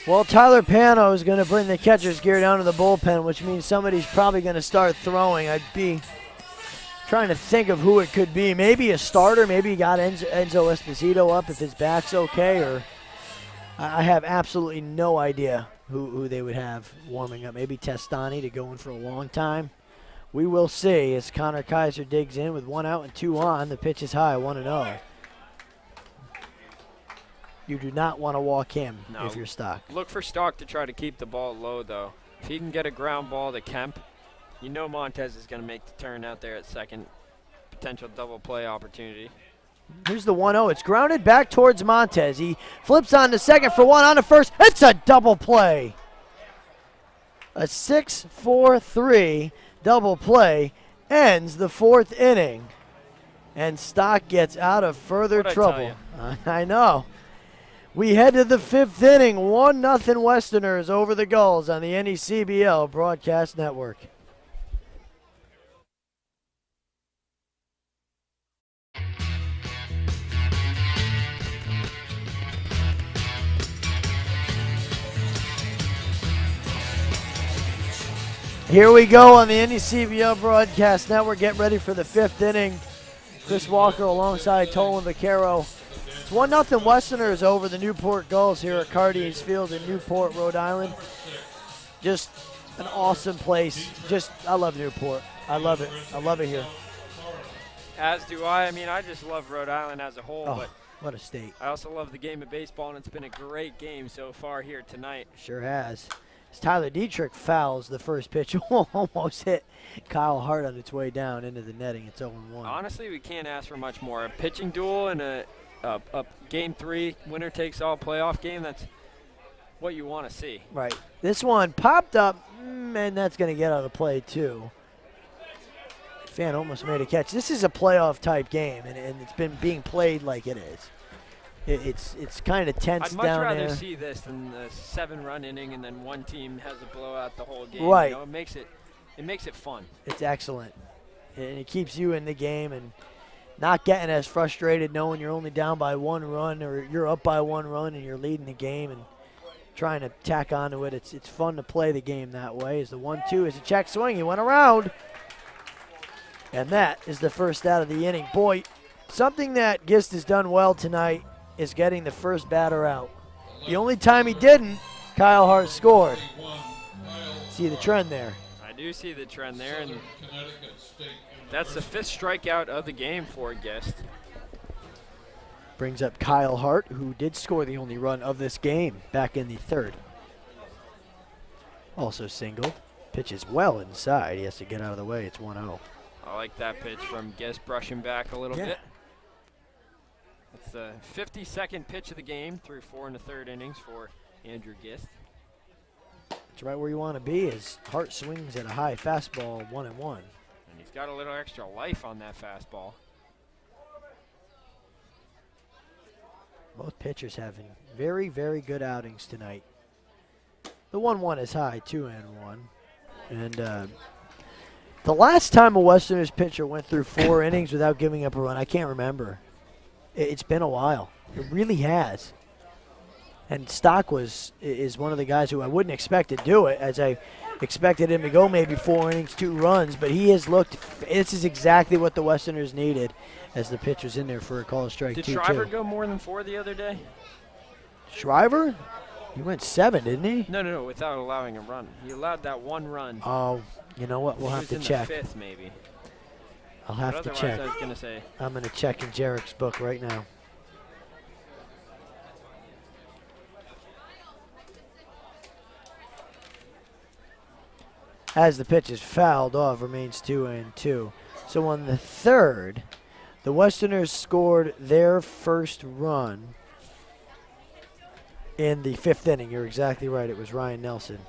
Well, Tyler Pano is going to bring the catcher's gear down to the bullpen, which means somebody's probably going to start throwing. I'd be trying to think of who it could be. Maybe a starter. Maybe he got Enzo Esposito up if his back's okay. Or I have absolutely no idea who they would have warming up. Maybe Testani to go in for a long time. We will see as Connor Kaiser digs in with 1 out and 2 on. The pitch is high, 1-0. You do not want to walk him if you're Stock. Look for Stock to try to keep the ball low, though. If he can get a ground ball to Kemp, you know Montez is going to make the turn out there at second. Potential double play opportunity. Here's the 1-0. It's grounded back towards Montez. He flips on to second for 1 on to first. It's a double play. A 6-4-3 double play ends the 4th inning. And Stock gets out of further What'd I tell trouble. I know. We head to the 5th inning. 1-0 Westerners over the Gulls on the NECBL Broadcast Network. Here we go on the NECBL Broadcast Network. Get ready for the 5th inning. Chris Walker alongside Tolan Vaquero. It's 1-0 Westerners over the Newport Gulls here at Cardines Field in Newport, Rhode Island. Just an awesome place. I love Newport. I love it. I love it here. As do I. I mean, I just love Rhode Island as a whole, but what a state. I also love the game of baseball, and it's been a great game so far here tonight. Sure has. As Tyler Dietrich fouls the first pitch, almost hit Kyle Hart on its way down into the netting. It's 0-1. Honestly, we can't ask for much more. A pitching duel and a Game 3 winner-takes-all playoff game, that's what you want to see. Right. This one popped up, and that's going to get out of play, too. Fan almost made a catch. This is a playoff-type game, and it's been being played like it is. It's kind of tense down there. I'd much rather see this than the 7-run inning and then one team has a blowout the whole game. Right. You know, it makes it fun. It's excellent. And it keeps you in the game and not getting as frustrated knowing you're only down by 1 run or you're up by 1 run and you're leading the game and trying to tack onto it. It's fun to play the game that way. As the 1-2 is a check swing. He went around. And that is the first out of the inning. Boy, something that Gist has done well tonight is getting the first batter out. The only time he didn't, Kyle Hart scored. See the trend there. I do see the trend there, and that's the 5th strikeout of the game for Gist. Brings up Kyle Hart, who did score the only run of this game back in the 3rd. Also single. Pitches well inside. He has to get out of the way. It's 1-0. I like that pitch from Gist brushing back a little bit. It's the 52nd pitch of the game through 4 1/3 innings for Andrew Gist. It's right where you want to be as Hart swings at a high fastball, 1-1. And he's got a little extra life on that fastball. Both pitchers having very, very good outings tonight. The 1-1 is high, 2-1. And the last time a Westerners pitcher went through 4 innings without giving up a run, I can't remember. It's been a while. It really has. And Stock is one of the guys who I wouldn't expect to do it, as I expected him to go maybe 4 innings, 2 runs. But he has looked. This is exactly what the Westerners needed, as the pitcher's in there for a call strike. Did 2-2. Shriver go more than 4 the other day? Shriver? He went 7, didn't he? No, without allowing a run. He allowed that 1 run. Oh, you know what? We'll have to check. He was in the 5th, maybe. I'll have to check. I was going to say. I'm going to check in Jarek's book right now. As the pitch is fouled off, remains 2-2. So on the 3rd, the Westerners scored their first run in the 5th inning. You're exactly right. It was Ryan Nelson.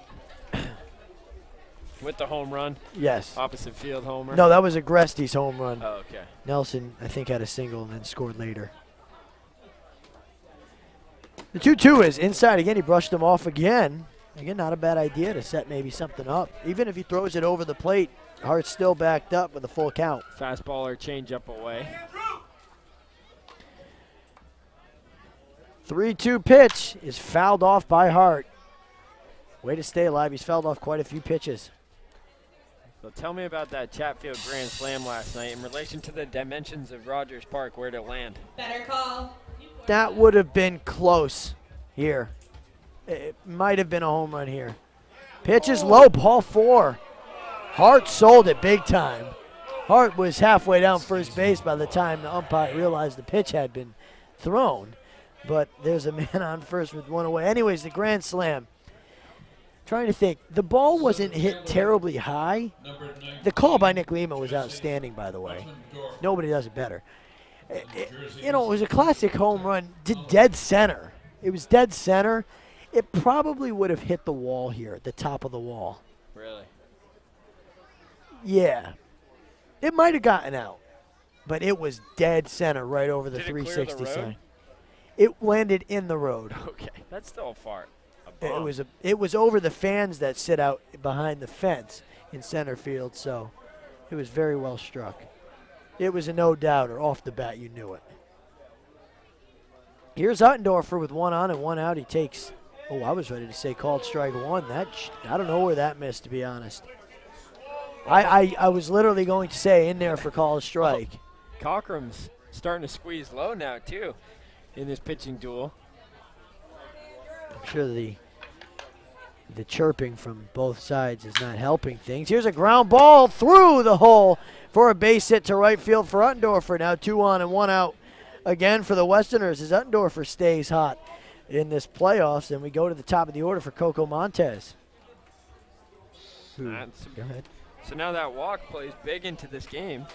With the home run? Yes. Opposite field homer? No, that was Agreste's home run. Oh, okay. Nelson, I think, had a single and then scored later. The 2-2 is inside again. He brushed him off again. Again, not a bad idea to set maybe something up. Even if he throws it over the plate, Hart's still backed up with a full count. Fastball or changeup away. 3-2 pitch is fouled off by Hart. Way to stay alive. He's fouled off quite a few pitches. So tell me about that Chatfield Grand Slam last night in relation to the dimensions of Rogers Park, where to land. Better call. That would have been close here. It might have been a home run here. Pitch is low, ball 4. Hart sold it big time. Hart was halfway down first base by the time the umpire realized the pitch had been thrown. But there's a man on first with 1 away. Anyways, the Grand Slam. Trying to think. The ball wasn't hit terribly high. The call by Nick Lima was outstanding, by the way. Nobody does it better. It was a classic home run to dead center. It was dead center. It probably would have hit the wall here, the top of the wall. Really? Yeah. It might have gotten out. but it was dead center right over the Did it clear the 360 road? sign. It landed in the road. Okay, that's still far. It was over the fans that sit out behind the fence in center field, so it was very well struck. It was a no-doubter. Off the bat, you knew it. Here's Uttendorfer with one on and one out. He takes, I was ready to say called strike one. I don't know where that missed, to be honest. I was literally going to say in there for called strike. Cockrum's starting to squeeze low now, too, in this pitching duel. I'm sure the chirping from both sides is not helping things. Here's a ground ball through the hole for a base hit to right field for Uttendorfer. Now 2 on and 1 out again for the Westerners as Uttendorfer stays hot in this playoffs. And we go to the top of the order for Coco Montez. Go ahead. So now that walk plays big into this game.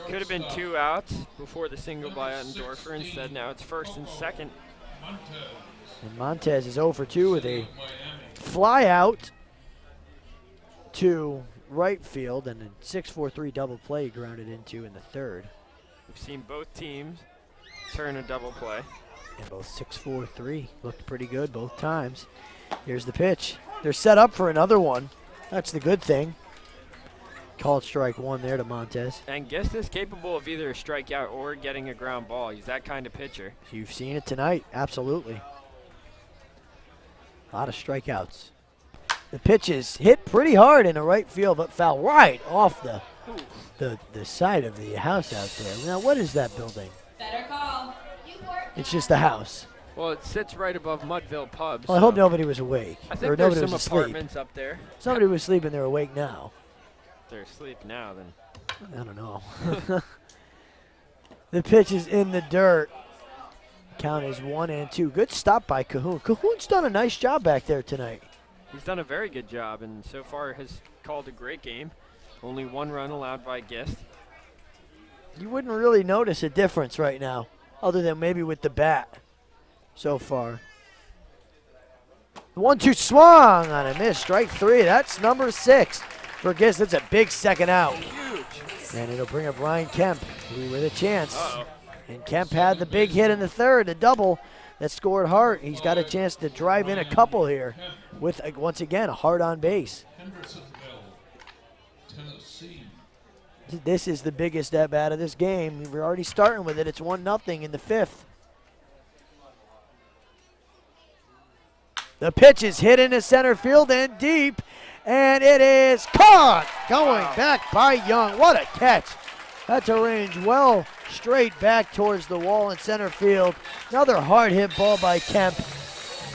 Could have been 2 outs before the single by Uttendorfer. Instead, now it's first and second. And Montez is 0 for 2 with a fly out to right field and a 6-4-3 double play grounded into in the third. We've seen both teams turn a double play. And both 6-4-3 looked pretty good both times. Here's the pitch. They're set up for another one. That's the good thing. Called strike one there to Montez. And Gist is capable of either a strikeout or getting a ground ball. He's that kind of pitcher. You've seen it tonight, absolutely. A lot of strikeouts. The pitch is hit pretty hard in the right field, but foul right off the side of the house out there. Now, what is that building? Better call. It's just a house. Well, it sits right above Mudville Pub. Well, I hope nobody was awake. I think or there's nobody some was asleep. apartments up there. Somebody was sleeping, they're awake now. If they're asleep now, then. I don't know. The pitch is in the dirt. Count is 1-2. Good stop by Cahoon. Cahoon's done a nice job back there tonight. He's done a very good job and so far has called a great game. Only 1 run allowed by Gist. You wouldn't really notice a difference right now, other than maybe with the bat so far. 1-2 swung on a miss. Strike 3. That's number 6 for Gist. That's a big second out. Huge. And it'll bring up Ryan Kemp with a chance. And Kemp had the big hit in the third, a double that scored Hart. He's got a chance to drive in a couple here with, once again, a Hart on base. This is the biggest at-bat of this game. We're already starting with it. It's 1-0 in the 5th. The pitch is hit into center field and deep, and it is caught. Going back by Young. What a catch. That's arranged well straight back towards the wall in center field. Another hard hit ball by Kemp,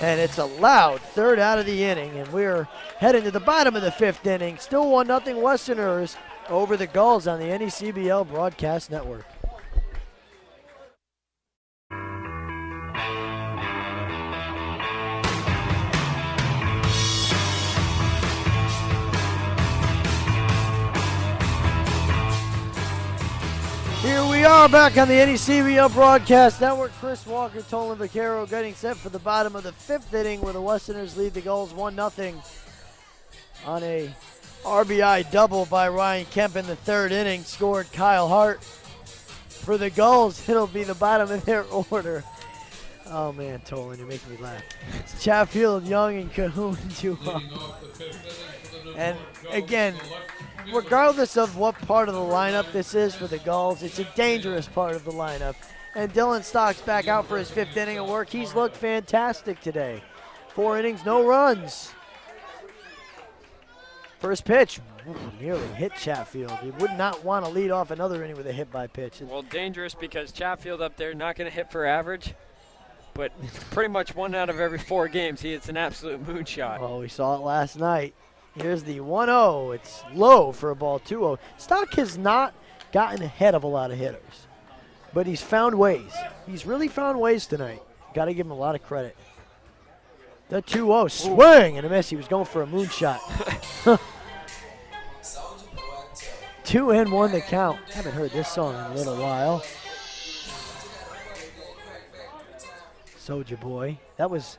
and it's a loud third out of the inning, and we're heading to the bottom of the 5th inning. Still 1-0 Westerners over the Gulls on the NECBL Broadcast Network. Here we are back on the NECBL Broadcast Network. Chris Walker, Tolan Vaquero getting set for the bottom of the 5th inning where the Westerners lead the Gulls 1-0 on a RBI double by Ryan Kemp in the 3rd inning. Scored Kyle Hart. For the Gulls, it'll be the bottom of their order. Oh man, Tolan, you're making me laugh. It's Chatfield, Young, and Cahoon 2 up. And again, regardless of what part of the lineup this is for the Gulls, it's a dangerous part of the lineup. And Dylan Stock's back out for his 5th inning of work. He's looked fantastic today. 4 innings, no runs. First pitch, nearly hit Chatfield. You would not want to lead off another inning with a hit by pitch. Well, dangerous because Chatfield up there not going to hit for average, but pretty much 1 out of every 4 games he hits an absolute moonshot. Well, we saw it last night. Here's the 1-0. It's low for a ball 2-0. Stock has not gotten ahead of a lot of hitters, but he's found ways. He's really found ways tonight. Got to give him a lot of credit. The 2-0 swing and a miss. He was going for a moonshot. 2-1 the count. Haven't heard this song in a little while. Soldier Boy. That was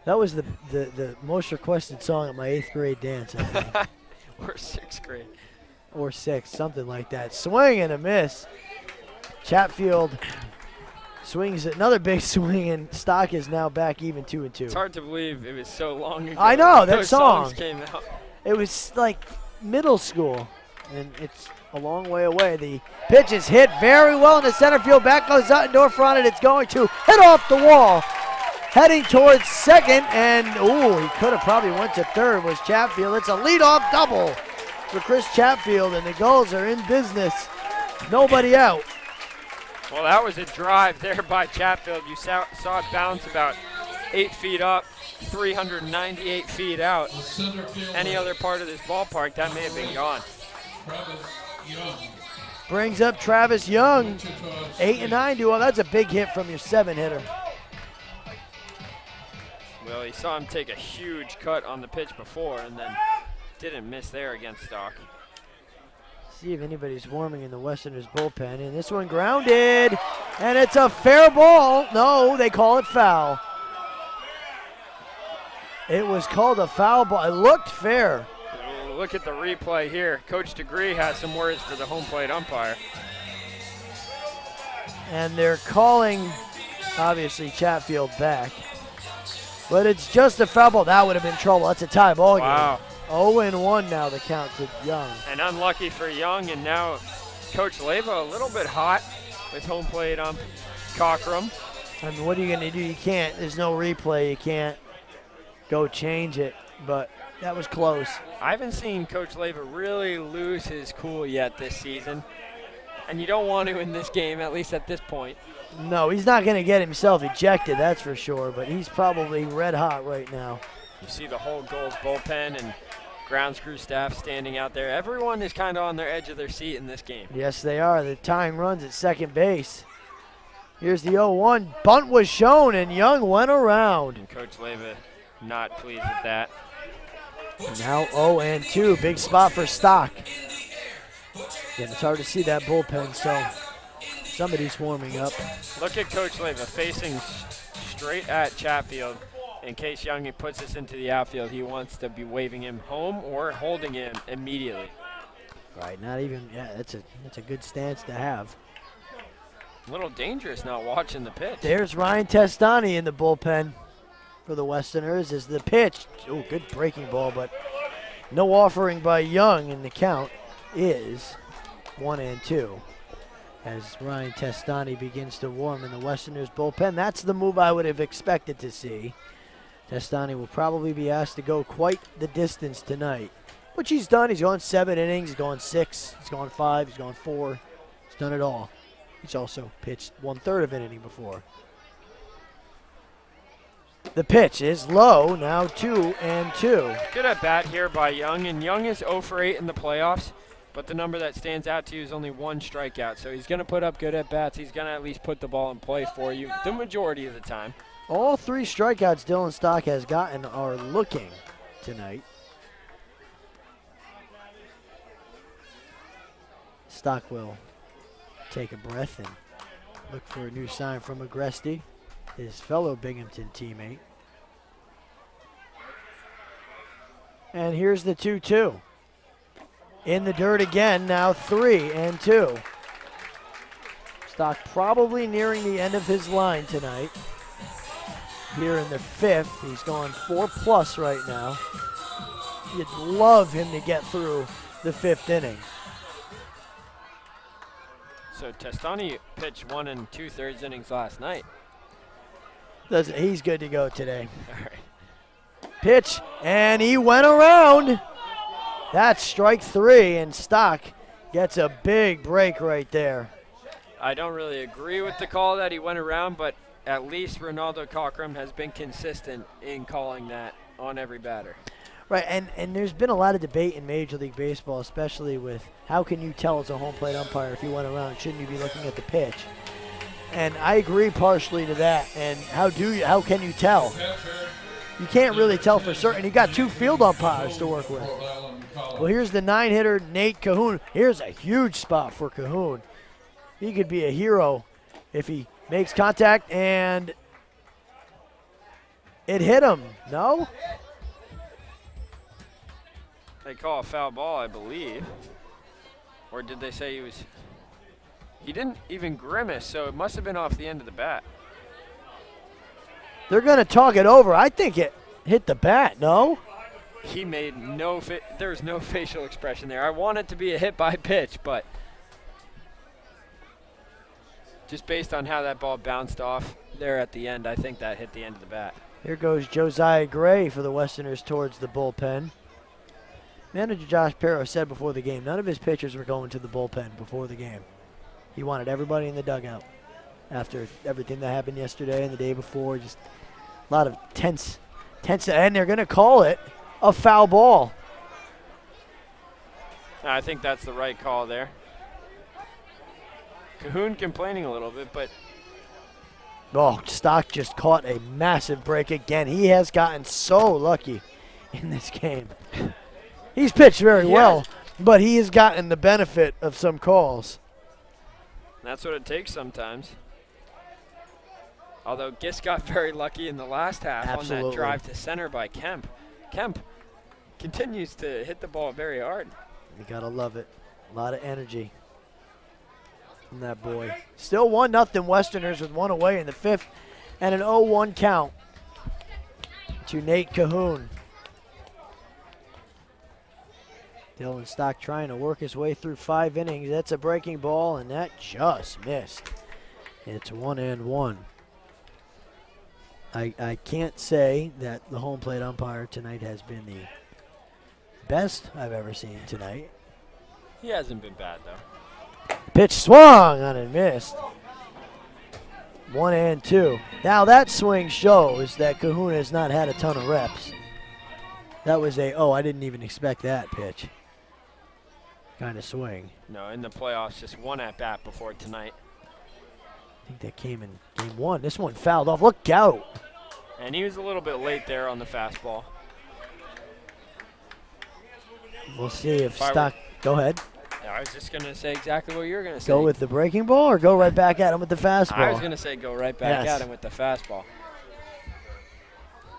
the most requested song at my 8th grade dance, I think. Or 6th grade. or 6, something like that. Swing and a miss. Chatfield swings another big swing, and Stock is now back even 2-2. It's hard to believe it was so long ago. I know, that those song. songs came out. It was like middle school, and it's a long way away. The pitch is hit very well in the center field. Back goes Uttendorfer on it. It's going to hit off the wall. Heading towards second, and he could have probably went to third, was Chatfield. It's a leadoff double for Chris Chatfield, and the Gulls are in business. Nobody out. Well, that was a drive there by Chatfield. You saw it bounce about 8 feet up, 398 feet out. Any other part of this ballpark, that may have been gone. Brings up Travis Young. 8 and 9 duo. That's a big hit from your 7-hitter. Well, you saw him take a huge cut on the pitch before and then didn't miss there against Stock. See if anybody's warming in the Westerners bullpen. And this one grounded, and it's a fair ball. No, they call it foul. It was called a foul ball. It looked fair. Look at the replay here. Coach DeGree has some words for the home plate umpire. And they're calling, obviously, Chatfield back. But it's just a foul ball. That would have been trouble. That's a tie ball game. Wow. 0-1 now the count to Young. And unlucky for Young, and now Coach Leva a little bit hot with home plate ump Cockrum. I mean, what are you going to do? You can't. There's no replay. You can't go change it. But that was close. I haven't seen Coach Leva really lose his cool yet this season. And you don't want to in this game, at least at this point. No, he's not going to get himself ejected, that's for sure. But he's probably red hot right now. You see the whole Gulls bullpen and grounds crew staff standing out there. Everyone is kind of on their edge of their seat in this game. Yes, they are. The tying runs at second base. Here's the 0-1. Bunt was shown, and Young went around. And Coach Leva not pleased with that. Now 0-2. Big spot for Stock. Again, it's hard to see that bullpen, so somebody's warming up. Look at Coach Leva facing straight at Chatfield. In case Young puts this into the outfield, he wants to be waving him home or holding him immediately. Right, not even, yeah, that's a good stance to have. A little dangerous not watching the pitch. There's Ryan Testani in the bullpen for the Westerners as the pitch. Oh, good breaking ball, but no offering by Young, and the count is 1-2. As Ryan Testani begins to warm in the Westerners bullpen. That's the move I would have expected to see. Testani will probably be asked to go quite the distance tonight, which he's done. He's gone 7 innings, he's gone 6, he's gone 5, he's gone 4. He's done it all. He's also pitched 1/3 of an inning before. The pitch is low, now 2-2. Good at bat here by Young, and Young is 0 for 8 in the playoffs, but the number that stands out to you is only 1 strikeout. So he's going to put up good at bats. He's going to at least put the ball in play for you the majority of the time. All 3 strikeouts Dylan Stock has gotten are looking tonight. Stock will take a breath and look for a new sign from Agresti, his fellow Binghamton teammate. And here's the 2-2. In the dirt again, now 3-2. Stock probably nearing the end of his line tonight. Here in the 5th, he's gone 4+ right now. You'd love him to get through the 5th inning. So Testani pitched 1 2/3 innings last night. He's good to go today. All right. Pitch, and he went around. That's strike 3, and Stock gets a big break right there. I don't really agree with the call that he went around, but at least Ronaldo Cockrum has been consistent in calling that on every batter. Right, and there's been a lot of debate in Major League Baseball, especially with how can you tell as a home plate umpire if you went around, shouldn't you be looking at the pitch? And I agree partially to that. And how can you tell? You can't really tell for certain. You got 2 field umpires to work with. Well, here's the 9-hitter, Nate Cahoon. Here's a huge spot for Cahoon. He could be a hero if he makes contact, and it hit him. No? They call a foul ball, I believe. Or did they say he was? He didn't even grimace, so it must have been off the end of the bat. They're going to talk it over. I think it hit the bat, no? He made there's no facial expression there. I want it to be a hit by pitch, but just based on how that ball bounced off there at the end, I think that hit the end of the bat. Here goes Josiah Gray for the Westerners towards the bullpen. Manager Josh Perro said before the game, none of his pitchers were going to the bullpen before the game. He wanted everybody in the dugout after everything that happened yesterday and the day before. Just a lot of tense, and they're going to call it a foul ball. I think that's the right call there. Cahoon complaining a little bit, but oh, Stock just caught a massive break again. He has gotten so lucky in this game. He's pitched very well, but he has gotten the benefit of some calls. That's what it takes sometimes. Although Gist got very lucky in the last half on that drive to center by Kemp. Kemp continues to hit the ball very hard. You gotta love it. A lot of energy from that boy. Still 1-0 Westerners with one away in the fifth and an 0-1 count to Nate Cahoon. Dylan Stock trying to work his way through 5 innings. That's a breaking ball, and that just missed. It's 1-1. I can't say that the home plate umpire tonight has been the best I've ever seen tonight. He hasn't been bad, though. Pitch swung on and missed. 1-2. Now that swing shows that Cahoon has not had a ton of reps. That was I didn't even expect that pitch. Kind of swing. No, in the playoffs, just one at bat before tonight. I think that came in game 1. This one fouled off. Look out. And he was a little bit late there on the fastball. We'll see if Stock. Go ahead. I was just going to say exactly what you were going to say. Go with the breaking ball or go right back at him with the fastball? I was going to say go right back at him with the fastball.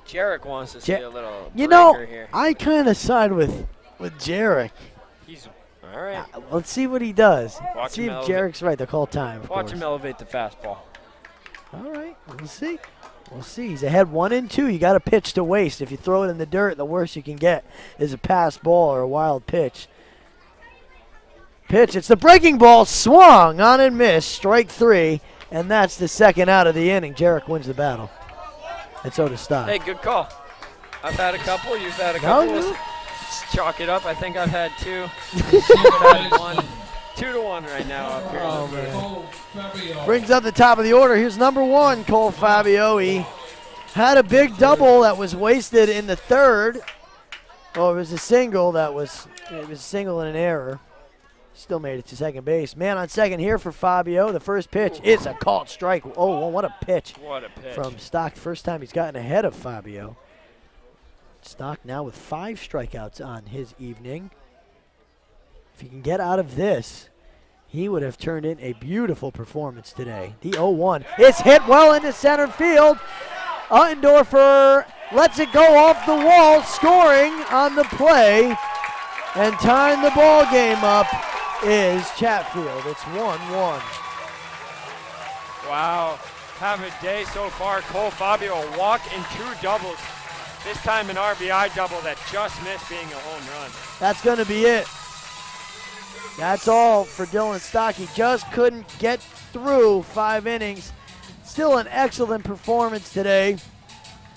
Jarek wants to see a little breaker here. I kind of side with Jarek. He's all right. Let's see what he does. Watch see him if Jarek's right. The call time. Watch him elevate the fastball. All right. We'll see. We'll see. He's ahead 1-2. You got to pitch to waste. If you throw it in the dirt, the worst you can get is a pass ball or a wild pitch. Pitch. It's the breaking ball. Swung on and missed. Strike 3. And that's the second out of the inning. Jarek wins the battle. And so does Stock. Hey, good call. I've had a couple. You've had a couple. Let's chalk it up. I think I've had 2. I've had 1. 2-1 right now up here. Oh, man. Brings up the top of the order. Here's number 1, Cole Fabio. He had a big double that was wasted in the third. Oh, it was a single a single and an error. Still made it to second base. Man on second here for Fabio. The first pitch is a called strike. Oh, what a pitch. What a pitch. From Stock. First time he's gotten ahead of Fabio. Stock now with 5 strikeouts on his evening. If he can get out of this, he would have turned in a beautiful performance today. The 0-1 is hit well into center field. Uttendorfer lets it go off the wall, scoring on the play. And tying the ball game up is Chatfield. It's 1-1. Wow. Have a day so far. Cole Fabio, a walk and 2 doubles. This time an RBI double that just missed being a home run. That's going to be it. That's all for Dylan Stock. He just couldn't get through 5 innings. Still an excellent performance today.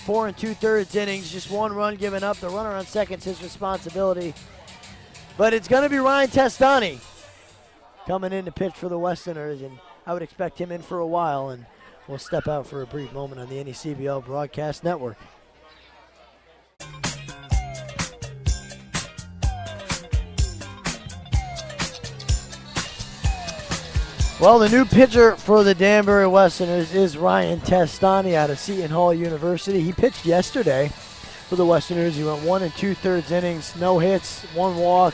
4 2/3 innings, just 1 run given up. The runner on second's his responsibility. But it's going to be Ryan Testani coming in to pitch for the Westerners, and I would expect him in for a while, and we'll step out for a brief moment on the NECBL Broadcast Network. Well, the new pitcher for the Danbury Westerners is Ryan Testani out of Seton Hall University. He pitched yesterday for the Westerners. He went 1 2/3 innings, no hits, 1 walk.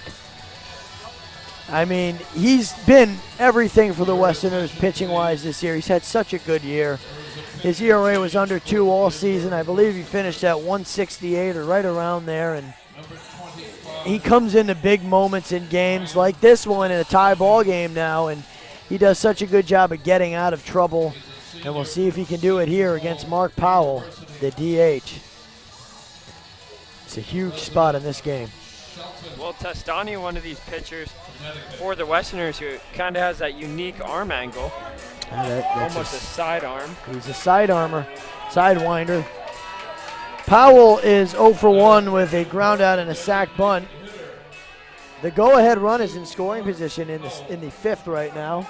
I mean, he's been everything for the Westerners pitching-wise this year. He's had such a good year. His ERA was under 2 all season. I believe he finished at 168 or right around there. And he comes into big moments in games like this one in a tie ball game now, and he does such a good job of getting out of trouble. And we'll see if he can do it here against Mark Powell, the DH. It's a huge spot in this game. Well, Testani, one of these pitchers for the Westerners who kind of has that unique arm angle. Almost a side arm. He's a side armor, sidewinder. Powell is 0 for 1 with a ground out and a sac bunt. The go-ahead run is in scoring position in the fifth right now.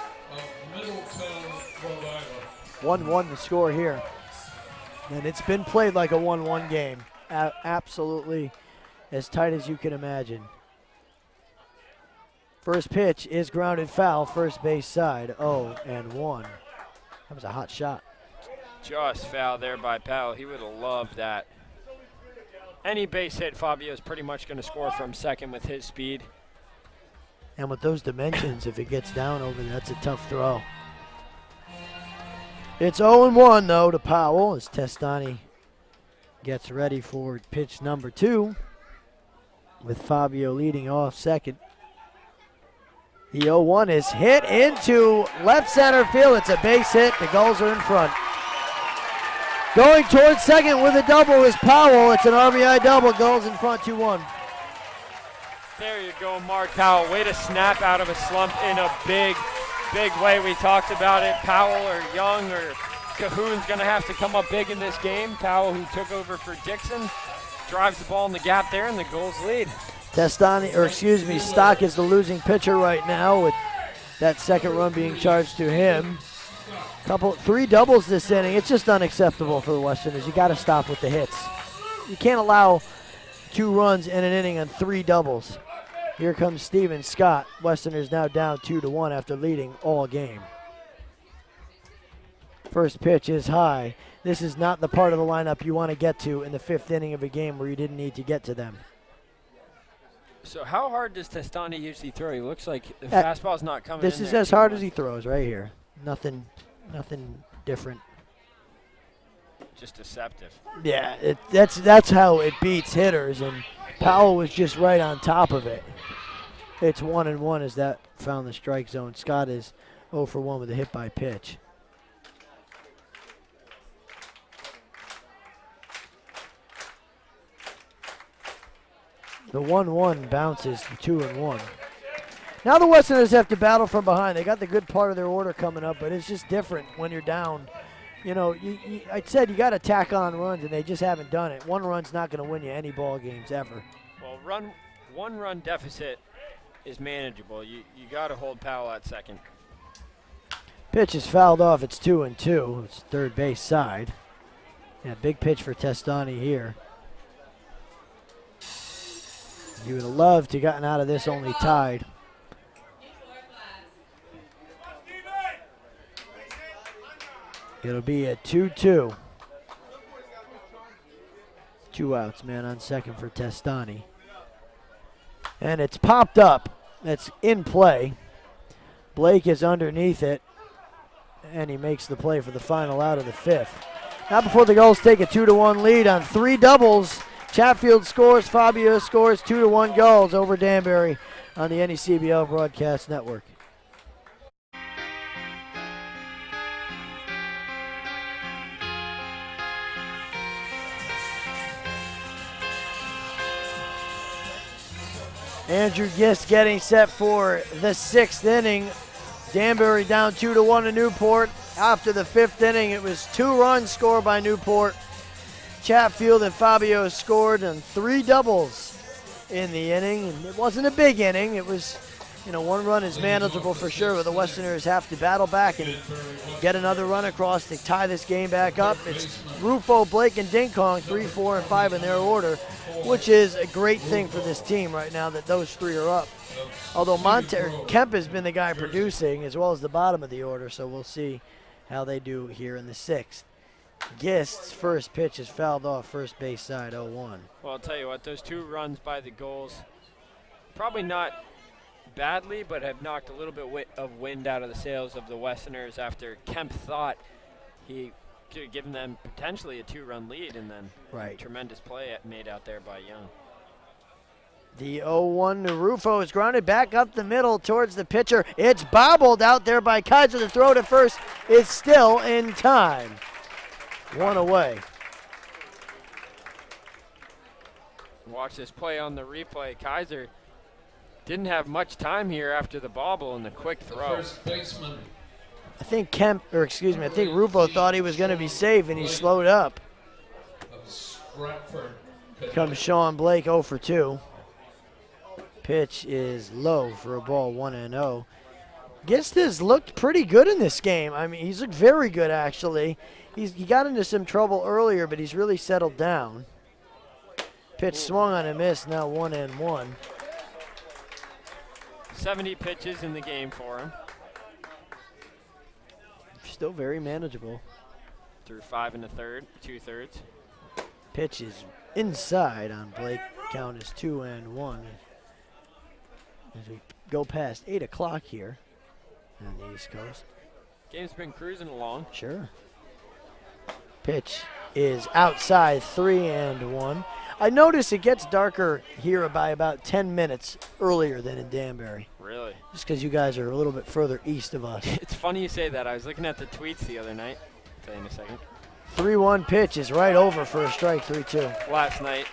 1-1 the score here. And it's been played like a 1-1 game. Absolutely as tight as you can imagine. First pitch is grounded foul, first base side, 0-1. That was a hot shot. Just foul there by Powell. He would have loved that. Any base hit, Fabio's pretty much going to score from second with his speed. And with those dimensions, if it gets down over there, that's a tough throw. It's 0-1, though, to Powell as Testani gets ready for pitch number 2 with Fabio leading off second. The 0-1 is hit into left center field. It's a base hit. The Gulls are in front. Going towards second with a double is Powell. It's an RBI double. Gulls in front 2-1. There you go, Mark Powell. Way to snap out of a slump in a big way. We talked about it. Powell or Young or Cahoon's going to have to come up big in this game. Powell, who took over for Dixon, drives the ball in the gap there, and the Gulls lead. Stock is the losing pitcher right now with that second run being charged to him. 3 doubles this inning. It's just unacceptable for the Westerners. You got to stop with the hits. You can't allow 2 runs in an inning on 3 doubles. Here comes Steven Scott. Westerners now down 2-1 after leading all game. First pitch is high. This is not the part of the lineup you want to get to in the 5th inning of a game where you didn't need to get to them. So how hard does Testani usually throw? He looks like the fastball's not coming This in is there as hard as he throws right here. Nothing different. Just deceptive. Yeah, that's how it beats hitters, and Powell was just right on top of it. It's 1-1 as that found the strike zone. Scott is 0 for 1 with a hit by pitch. The 1-1 bounces to 2-1. Now the Westerners have to battle from behind. They got the good part of their order coming up, but it's just different when you're down. You know, I said you got to tack on runs, and they just haven't done it. 1 run's not going to win you any ball games ever. Well, 1 run deficit is manageable. You got to hold Powell at second. Pitch is fouled off. It's 2-2. It's third base side. Yeah, big pitch for Testani here. You would have loved to have gotten out of this only tied. It'll be a 2-2. 2 outs, man on second for Testani. And it's popped up. It's in play. Blake is underneath it. And he makes the play for the final out of the 5th. Now before the Gulls take a 2-1 lead on 3 doubles, Chatfield scores, Fabio scores, 2-1 Gulls over Danbury on the NECBL Broadcast Network. Andrew Gist getting set for the 6th inning. Danbury down 2-1 to Newport. After the 5th inning, it was 2 runs scored by Newport. Chatfield and Fabio scored on 3 doubles in the inning. And it wasn't a big inning. It was, 1 run is manageable for sure, but the Westerners have to battle back and get another run across to tie this game back up. It's Rufo, Blake, and Ding Kong, 3, 4, and 5 in their order, which is a great thing for this team right now that those 3 are up. Although Kemp has been the guy producing as well as the bottom of the order, so we'll see how they do here in the 6th. Gist's first pitch is fouled off first base side, 0-1. Well, I'll tell you what, those 2 runs by the Gulls, probably not badly, but have knocked a little bit of wind out of the sails of the Westerners after Kemp thought he could have given them potentially a 2-run lead, and then tremendous play made out there by Young. The 0-1 to Rufo is grounded back up the middle towards the pitcher. It's bobbled out there by Kaiser. The throw to first is still in time. One away. Watch this play on the replay. Kaiser didn't have much time here after the bobble and the quick throw. First baseman. I think I think Rufo thought he was going to be safe and he slowed up. Comes Sean Blake 0 for 2. Pitch is low for a ball, 1-0. Gist has looked pretty good in this game. I mean, he's looked very good, actually. He got into some trouble earlier, but he's really settled down. Pitch swung on a miss, now 1-1. 70 pitches in the game for him. Still very manageable. Through 5 2/3. Pitch is inside on Blake. Count is 2-1. As we go past 8 o'clock here on the East Coast. Game's been cruising along. Sure. Pitch is outside, 3-1. I notice it gets darker here by about 10 minutes earlier than in Danbury. Really? Just because you guys are a little bit further east of us. It's funny you say that. I was looking at the tweets the other night. I'll tell you in a second. 3-1 pitch is right over for a strike, 3-2. Last night,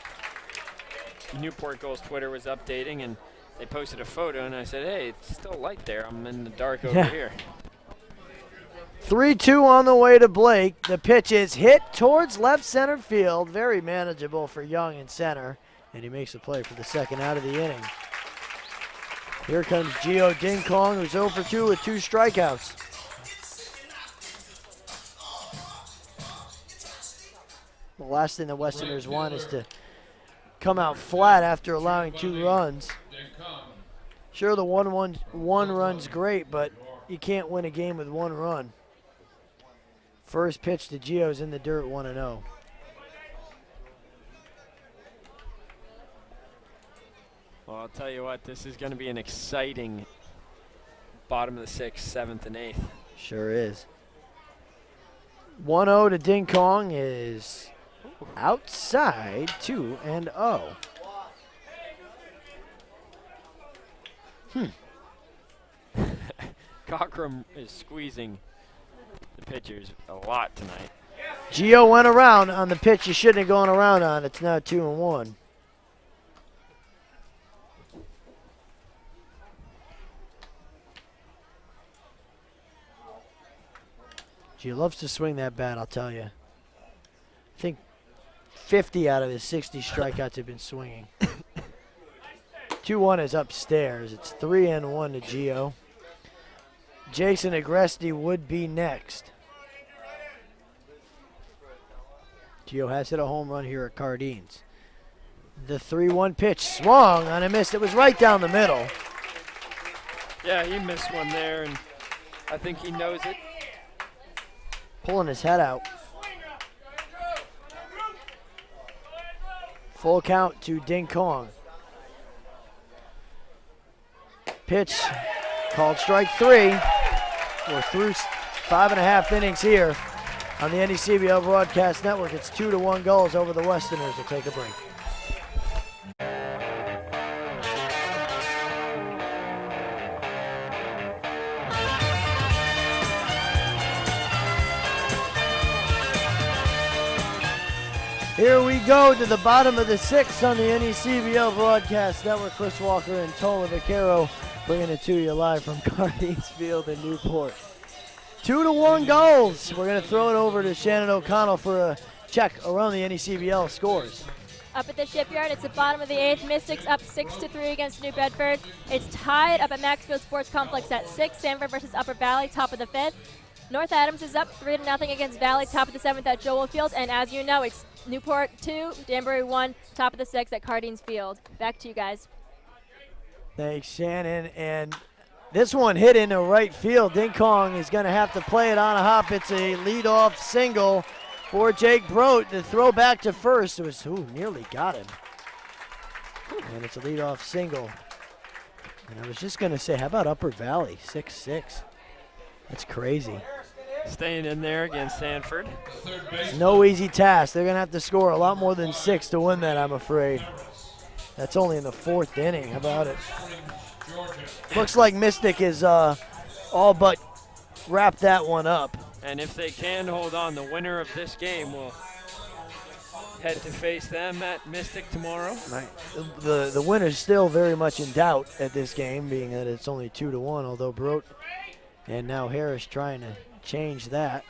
Newport Gulls Twitter was updating, and they posted a photo, and I said, hey, it's still light there. I'm in the dark over here. 3-2 on the way to Blake. The pitch is hit towards left center field. Very manageable for Young in center. And he makes a play for the second out of the inning. Here comes Gio Ding Kong, who's 0 for 2 with 2 strikeouts. The last thing the Westerners want is to come out flat after allowing 2 runs. Sure, the 1 run's great, but you can't win a game with 1 run. First pitch to Gio's in the dirt, 1-0. Well, I'll tell you what, this is going to be an exciting bottom of the 6th, 7th, and 8th. Sure is. 1-0 to Ding Kong is outside, 2-0. Cockrum is squeezing the pitchers a lot tonight. Gio went around on the pitch you shouldn't have gone around on. It's now 2-1. Gio loves to swing that bat, I'll tell you. I think 50 out of his 60 strikeouts have been swinging. 2-1 is upstairs. It's 3-1 to Gio. Jason Agresti would be next. Gio has hit a home run here at Cardines. The 3-1 pitch swung on a miss. It was right down the middle. Yeah, he missed one there, and I think he knows it. Pulling his head out. Full count to Ding Kong. Pitch called strike 3. We're through 5.5 innings here on the NECBL Broadcast Network. It's 2-1 Gulls over the Westerners. We'll take a break. Here we go to the bottom of the 6th on the NECBL Broadcast Network. Chris Walker and Tola Vaquero bringing it to you live from Cardines Field in Newport. 2-1 Gulls. We're going to throw it over to Shannon O'Connell for a check around the NECBL scores. Up at the Shipyard, it's the bottom of the 8th. Mystics up 6-3 against New Bedford. It's tied up at Maxfield Sports Complex at 6. Sanford versus Upper Valley, top of the 5th. North Adams is up 3-0 against Valley, top of the 7th at Joel Field. And as you know, it's Newport 2, Danbury 1, top of the 6th at Cardines Field. Back to you guys. Thanks, Shannon. And this one hit into right field. Ding Kong is going to have to play it on a hop. It's a leadoff single for Jake Brote. The throw back to first. It was, nearly got him. And it's a leadoff single. And I was just going to say, how about Upper Valley, 6-6? That's crazy. Staying in there against Sanford. It's no easy task. They're going to have to score a lot more than 6 to win that, I'm afraid. That's only in the 4th inning. How about it? Looks like Mystic is all but wrapped that one up. And if they can hold on, the winner of this game will head to face them at Mystic tomorrow. Right. The winner's still very much in doubt at this game, being that it's only 2-1, although Brote and now Harris trying to change that.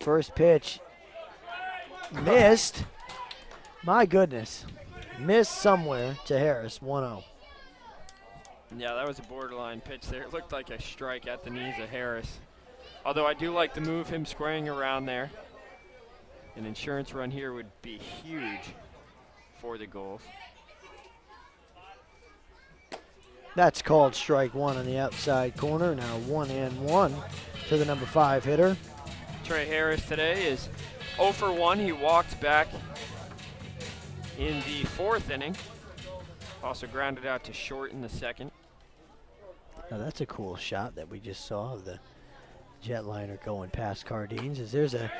First pitch missed. My goodness. Missed somewhere to Harris, 1-0. Yeah, that was a borderline pitch there. It looked like a strike at the knees of Harris. Although I do like the move, him squaring around there. An insurance run here would be huge for the Gulls. That's called strike one on the outside corner. Now 1-1 to the number 5 hitter. Trey Harris today is 0 for 1. He walked back in the 4th inning. Also grounded out to short in the 2nd. Now that's a cool shot that we just saw of the jetliner going past Cardines. As there's a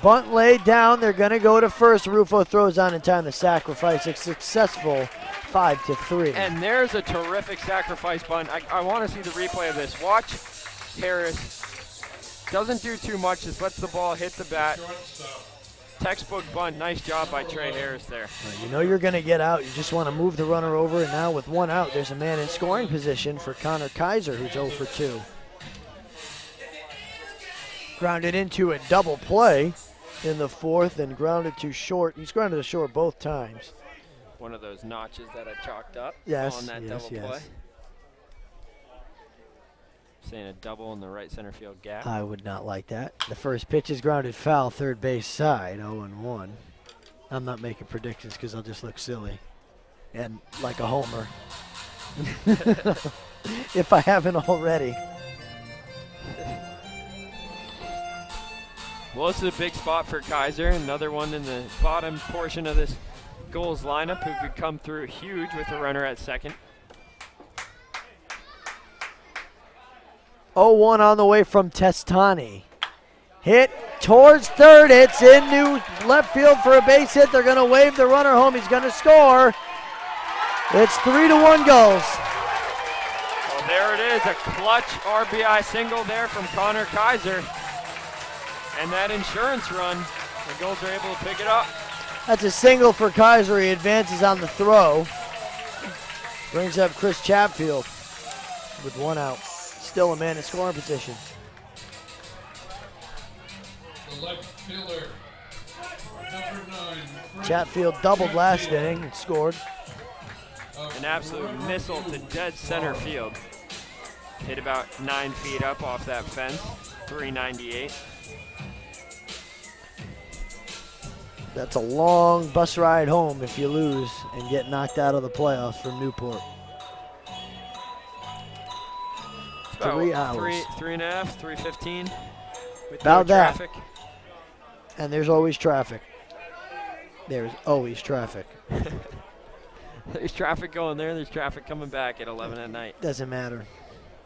bunt laid down, they're going to go to first. Rufo throws on in time to sacrifice. A successful 5-3. And there's a terrific sacrifice bunt. I want to see the replay of this. Watch Harris. Doesn't do too much, just lets the ball hit the bat. Textbook bunt. Nice job by Trey Harris there. Well, you know you're going to get out. You just want to move the runner over. And now with 1 out, there's a man in scoring position for Connor Kaiser, who's 0 for 2. Grounded into a double play in the 4th and grounded to short. He's grounded to short both times. One of those notches that I chalked up Yes, on that yes, double yes. play. Saying a double in the right center field gap. I would not like that. The first pitch is grounded foul, third base side, 0-1. I'm not making predictions because I'll just look silly and like a homer. If I haven't already. Well, this is a big spot for Kaiser. Another one in the bottom portion of this Gulls lineup who could come through huge with a runner at second. 0-1 on the way from Testani. Hit towards third. It's in new left field for a base hit. They're going to wave the runner home. He's going to score. It's 3-1 Gulls. Well, there it is, a clutch RBI single there from Connor Kaiser. And that insurance run, the Gulls are able to pick it up. That's a single for Kaiser. He advances on the throw. Brings up Chris Chatfield with 1 out. Still a man in scoring position. The left fielder, number 9. Chatfield doubled last inning and scored. An absolute missile to dead center field. Hit about 9 feet up off that fence, 398. That's a long bus ride home if you lose and get knocked out of the playoffs from Newport. 3 hours. 3.5, 3:15. With About no that. traffic. And there's always traffic. There's always traffic. There's traffic going there, there's traffic coming back at 11 at night. Doesn't matter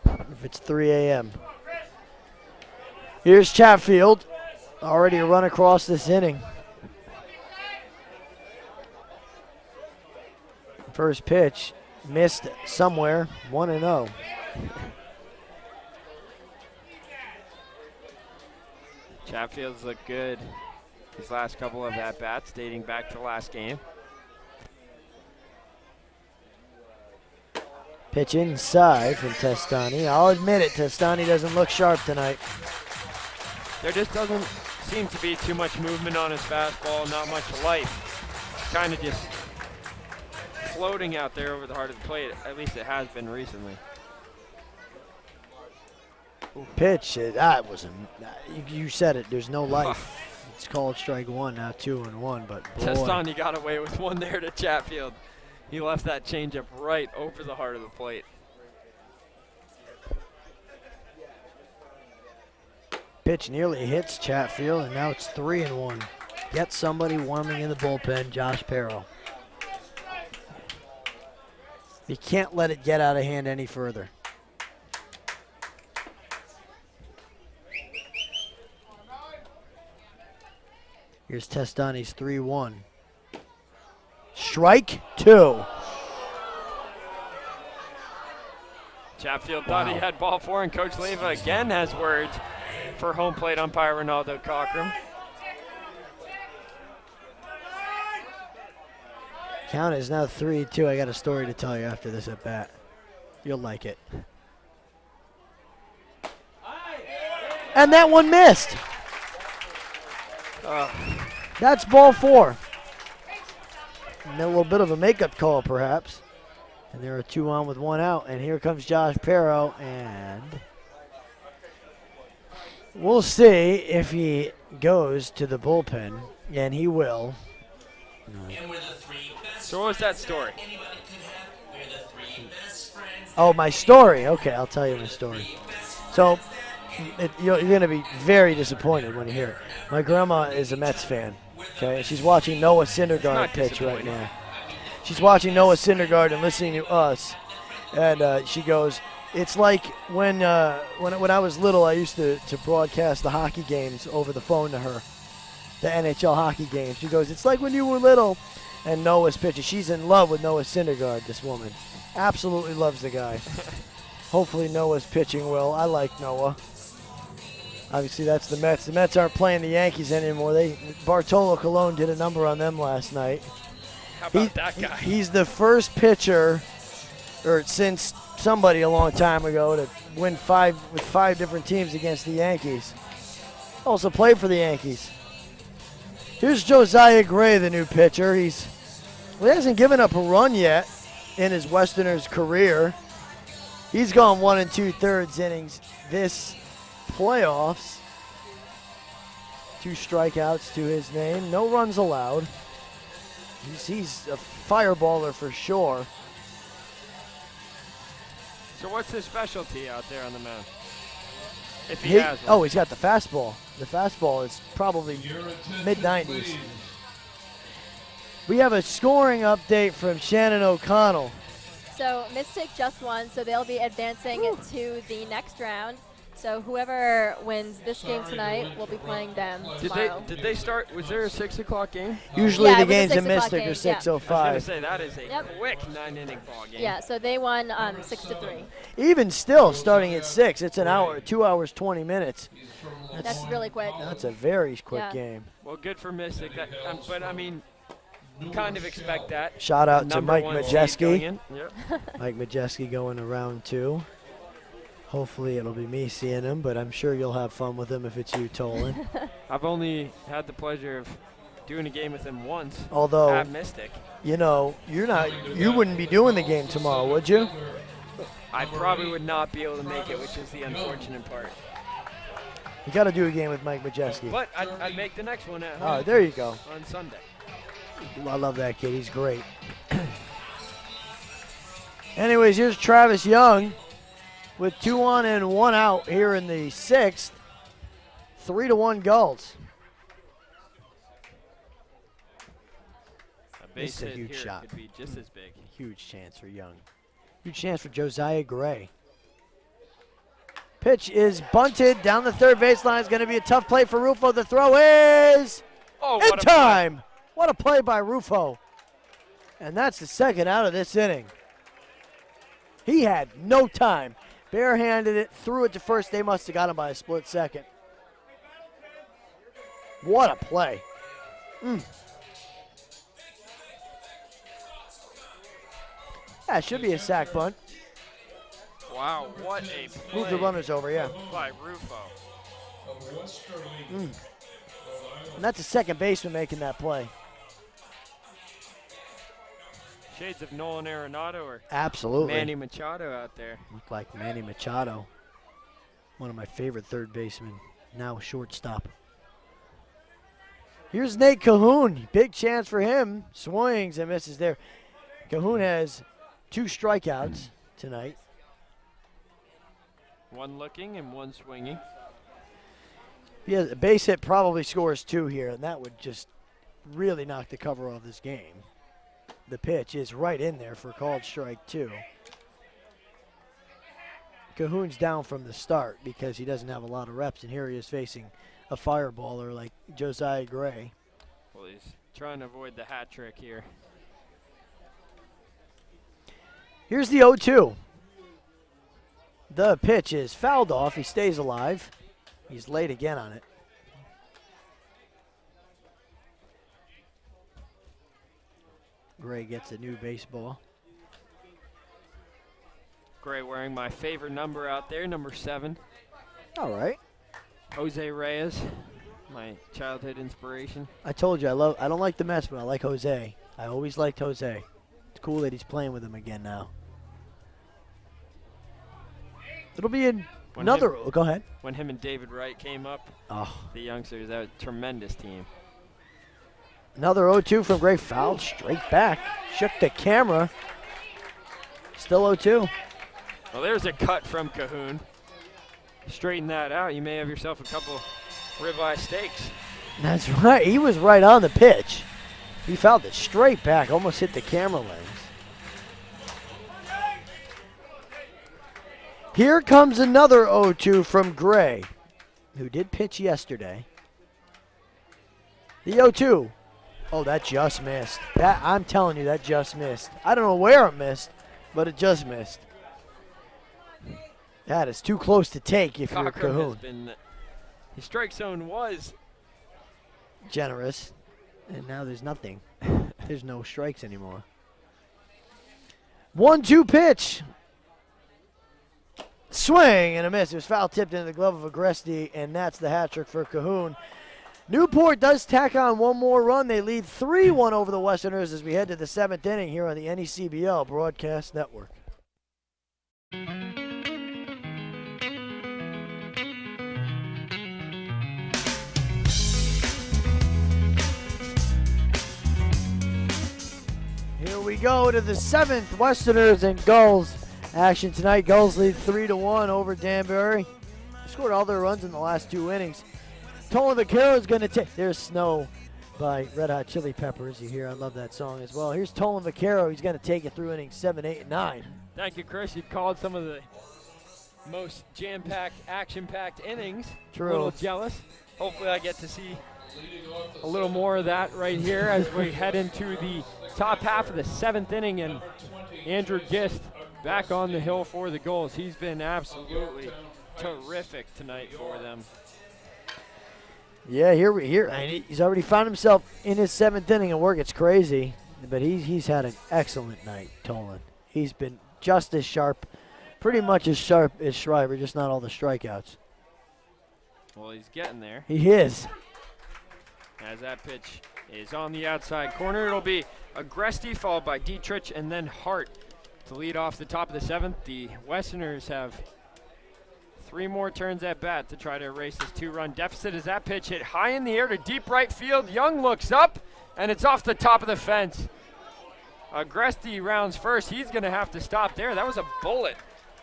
if it's 3 a.m. Here's Chatfield. Already a run across this inning. First pitch missed somewhere, 1-0. Chatfield's looked good his last couple of at-bats dating back to last game. Pitch inside from Testani. I'll admit it, Testani doesn't look sharp tonight. There just doesn't seem to be too much movement on his fastball, not much life. Kind of just floating out there over the heart of the plate. At least it has been recently. Pitch, that was you said it, there's no life. It's called strike one, now 2-1, but boy. Testani got away with one there to Chatfield. He left that changeup right over the heart of the plate. Pitch nearly hits Chatfield, and now it's 3-1. Get somebody warming in the bullpen, Josh Perro. You can't let it get out of hand any further. Here's Testani's 3-1. Strike 2. Chatfield thought he had ball 4, and Coach Leva again has words for home plate umpire Ronaldo Cockrum. Count is now 3-2. I got a story to tell you after this at bat. You'll like it. And that one missed. That's ball 4. And a little bit of a makeup call, perhaps. And there are 2 on with 1 out. And here comes Josh Perro. And we'll see if he goes to the bullpen. And he will. So what was that story? Oh, my story. Okay, I'll tell you my story. So you're going to be very disappointed when you hear it. My grandma is a Mets fan. Okay, and she's watching Noah Syndergaard pitch right now. She's watching Noah Syndergaard and listening to us, and she goes, "It's like when I was little, I used to broadcast the hockey games over the phone to her, the NHL hockey games." She goes, "It's like when you were little, and Noah's pitching." She's in love with Noah Syndergaard. This woman absolutely loves the guy. Hopefully Noah's pitching well. I like Noah. Obviously, that's the Mets. The Mets aren't playing the Yankees anymore. Bartolo Colon did a number on them last night. How about that guy? He's the first pitcher, or since somebody a long time ago, to win 5 with 5 different teams against the Yankees. Also played for the Yankees. Here's Josiah Gray, the new pitcher. He hasn't given up a run yet in his Westerners career. He's gone 1 2/3 innings this playoffs. 2 strikeouts to his name. No runs allowed. He's a fireballer for sure. So what's his specialty out there on the mound? If he has one. Oh, he's got the fastball. The fastball is probably mid-90s. We have a scoring update from Shannon O'Connell. So Mystic just won, so they'll be advancing to the next round. So whoever wins this game tonight will be playing them tomorrow. Did they start? Was there a 6 o'clock game? Usually Yeah, the it was a games 6 in Mystic o'clock are game, 6:05. I was going to say, that is a Yep. quick 9-inning ball game. Yeah, so they won 6-3. Even still, starting at 6, it's an hour, 2 hours, 20 minutes. That's really quick. That's a very quick Yeah. game. Well, good for Mystic. But, I mean, you kind of expect that. Shout out to Number Mike 1 seed going Majeski. in. Yep. Mike Majeski going to round 2. Hopefully it'll be me seeing him, but I'm sure you'll have fun with him if it's you, Tolan. I've only had the pleasure of doing a game with him once. Although, at Mystic. you know, you wouldn't be doing the game tomorrow, would you? I probably would not be able to make it, which is the unfortunate part. You got to do a game with Mike Majeski. But I'd make the next one at home. Oh, there you go. On Sunday. I love that kid. He's great. Anyways, here's Travis Young with 2 on and 1 out here in the 6th. 3-1 Gulls. A base This is a hit huge here shot. could be just as big. Huge chance for Young. Huge chance for Josiah Gray. Pitch is bunted down the third baseline. It's going to be a tough play for Rufo. The throw is in time. What a play by Rufo. And that's the second out of this inning. He had no time. Barehanded it, threw it to first. They must have got him by a split second. What a play. That should be a sack bunt. Wow, what a play. Move the runners over, yeah. By Rufo. And that's a second baseman making that play. Shades of Nolan Arenado or Absolutely. Manny Machado out there. Looked like Manny Machado. One of my favorite third basemen. Now a shortstop. Here's Nate Cahoon. Big chance for him. Swings and misses there. Cahoon has 2 strikeouts tonight. 1 looking and 1 swinging. He has a base hit, probably scores 2 here, and that would just really knock the cover off this game. The pitch is right in there for called strike 2. Cahoon's down from the start because he doesn't have a lot of reps, and here he is facing a fireballer like Josiah Gray. Well, he's trying to avoid the hat trick here. Here's the 0-2. The pitch is fouled off. He stays alive. He's late again on it. Gray gets a new baseball. Gray wearing my favorite number out there, number 7. All right. Jose Reyes, my childhood inspiration. I told you I don't like the Mets, but I like Jose. I always liked Jose. It's cool that he's playing with him again now. It'll be another. Go ahead. When him and David Wright came up, the youngsters, that was a tremendous team. Another 0-2 from Gray. Fouled straight back. Shook the camera. Still 0-2. Well, there's a cut from Cahoon. Straighten that out. You may have yourself a couple ribeye steaks. That's right. He was right on the pitch. He fouled it straight back. Almost hit the camera lens. Here comes another 0-2 from Gray, who did pitch yesterday. The 0-2. Oh, that just missed. I'm telling you, that just missed. I don't know where it missed, but it just missed. That is too close to take if you're Cahoon. His strike zone was generous, and now there's nothing. There's no strikes anymore. 1-2 pitch. Swing and a miss. It was foul tipped into the glove of Agresti, and that's the hat trick for Cahoon. Newport does tack on one more run. They lead 3-1 over the Westerners as we head to the 7th inning here on the NECBL Broadcast Network. Here we go to the 7th, Westerners and Gulls action tonight. Gulls lead 3-1 over Danbury. Scored all their runs in the last 2 innings. Tolan Vaquero is going to take. There's Snow by Red Hot Chili Peppers. You hear, I love that song as well. Here's Tolan Vaquero. He's going to take it through innings 7, 8, and 9. Thank you, Chris. You called some of the most jam-packed, action-packed innings. True. A little jealous. Hopefully I get to see a little more of that right here as we head into the top half of the 7th inning, and Andrew Gist back on the hill for the Gulls. He's been absolutely terrific tonight for them. Yeah, and he's already found himself in his 7th inning, and where it gets crazy, but he's had an excellent night, Tolan. He's been just as sharp, pretty much as sharp as Shriver, just not all the strikeouts. Well, he's getting there. He is. As that pitch is on the outside corner, it'll be Agresti followed by Dietrich and then Hart to lead off the top of the 7th. The Westerners have 3 more turns at bat to try to erase this 2-run deficit as that pitch hit high in the air to deep right field. Young looks up, and it's off the top of the fence. Agresti rounds first. He's going to have to stop there. That was a bullet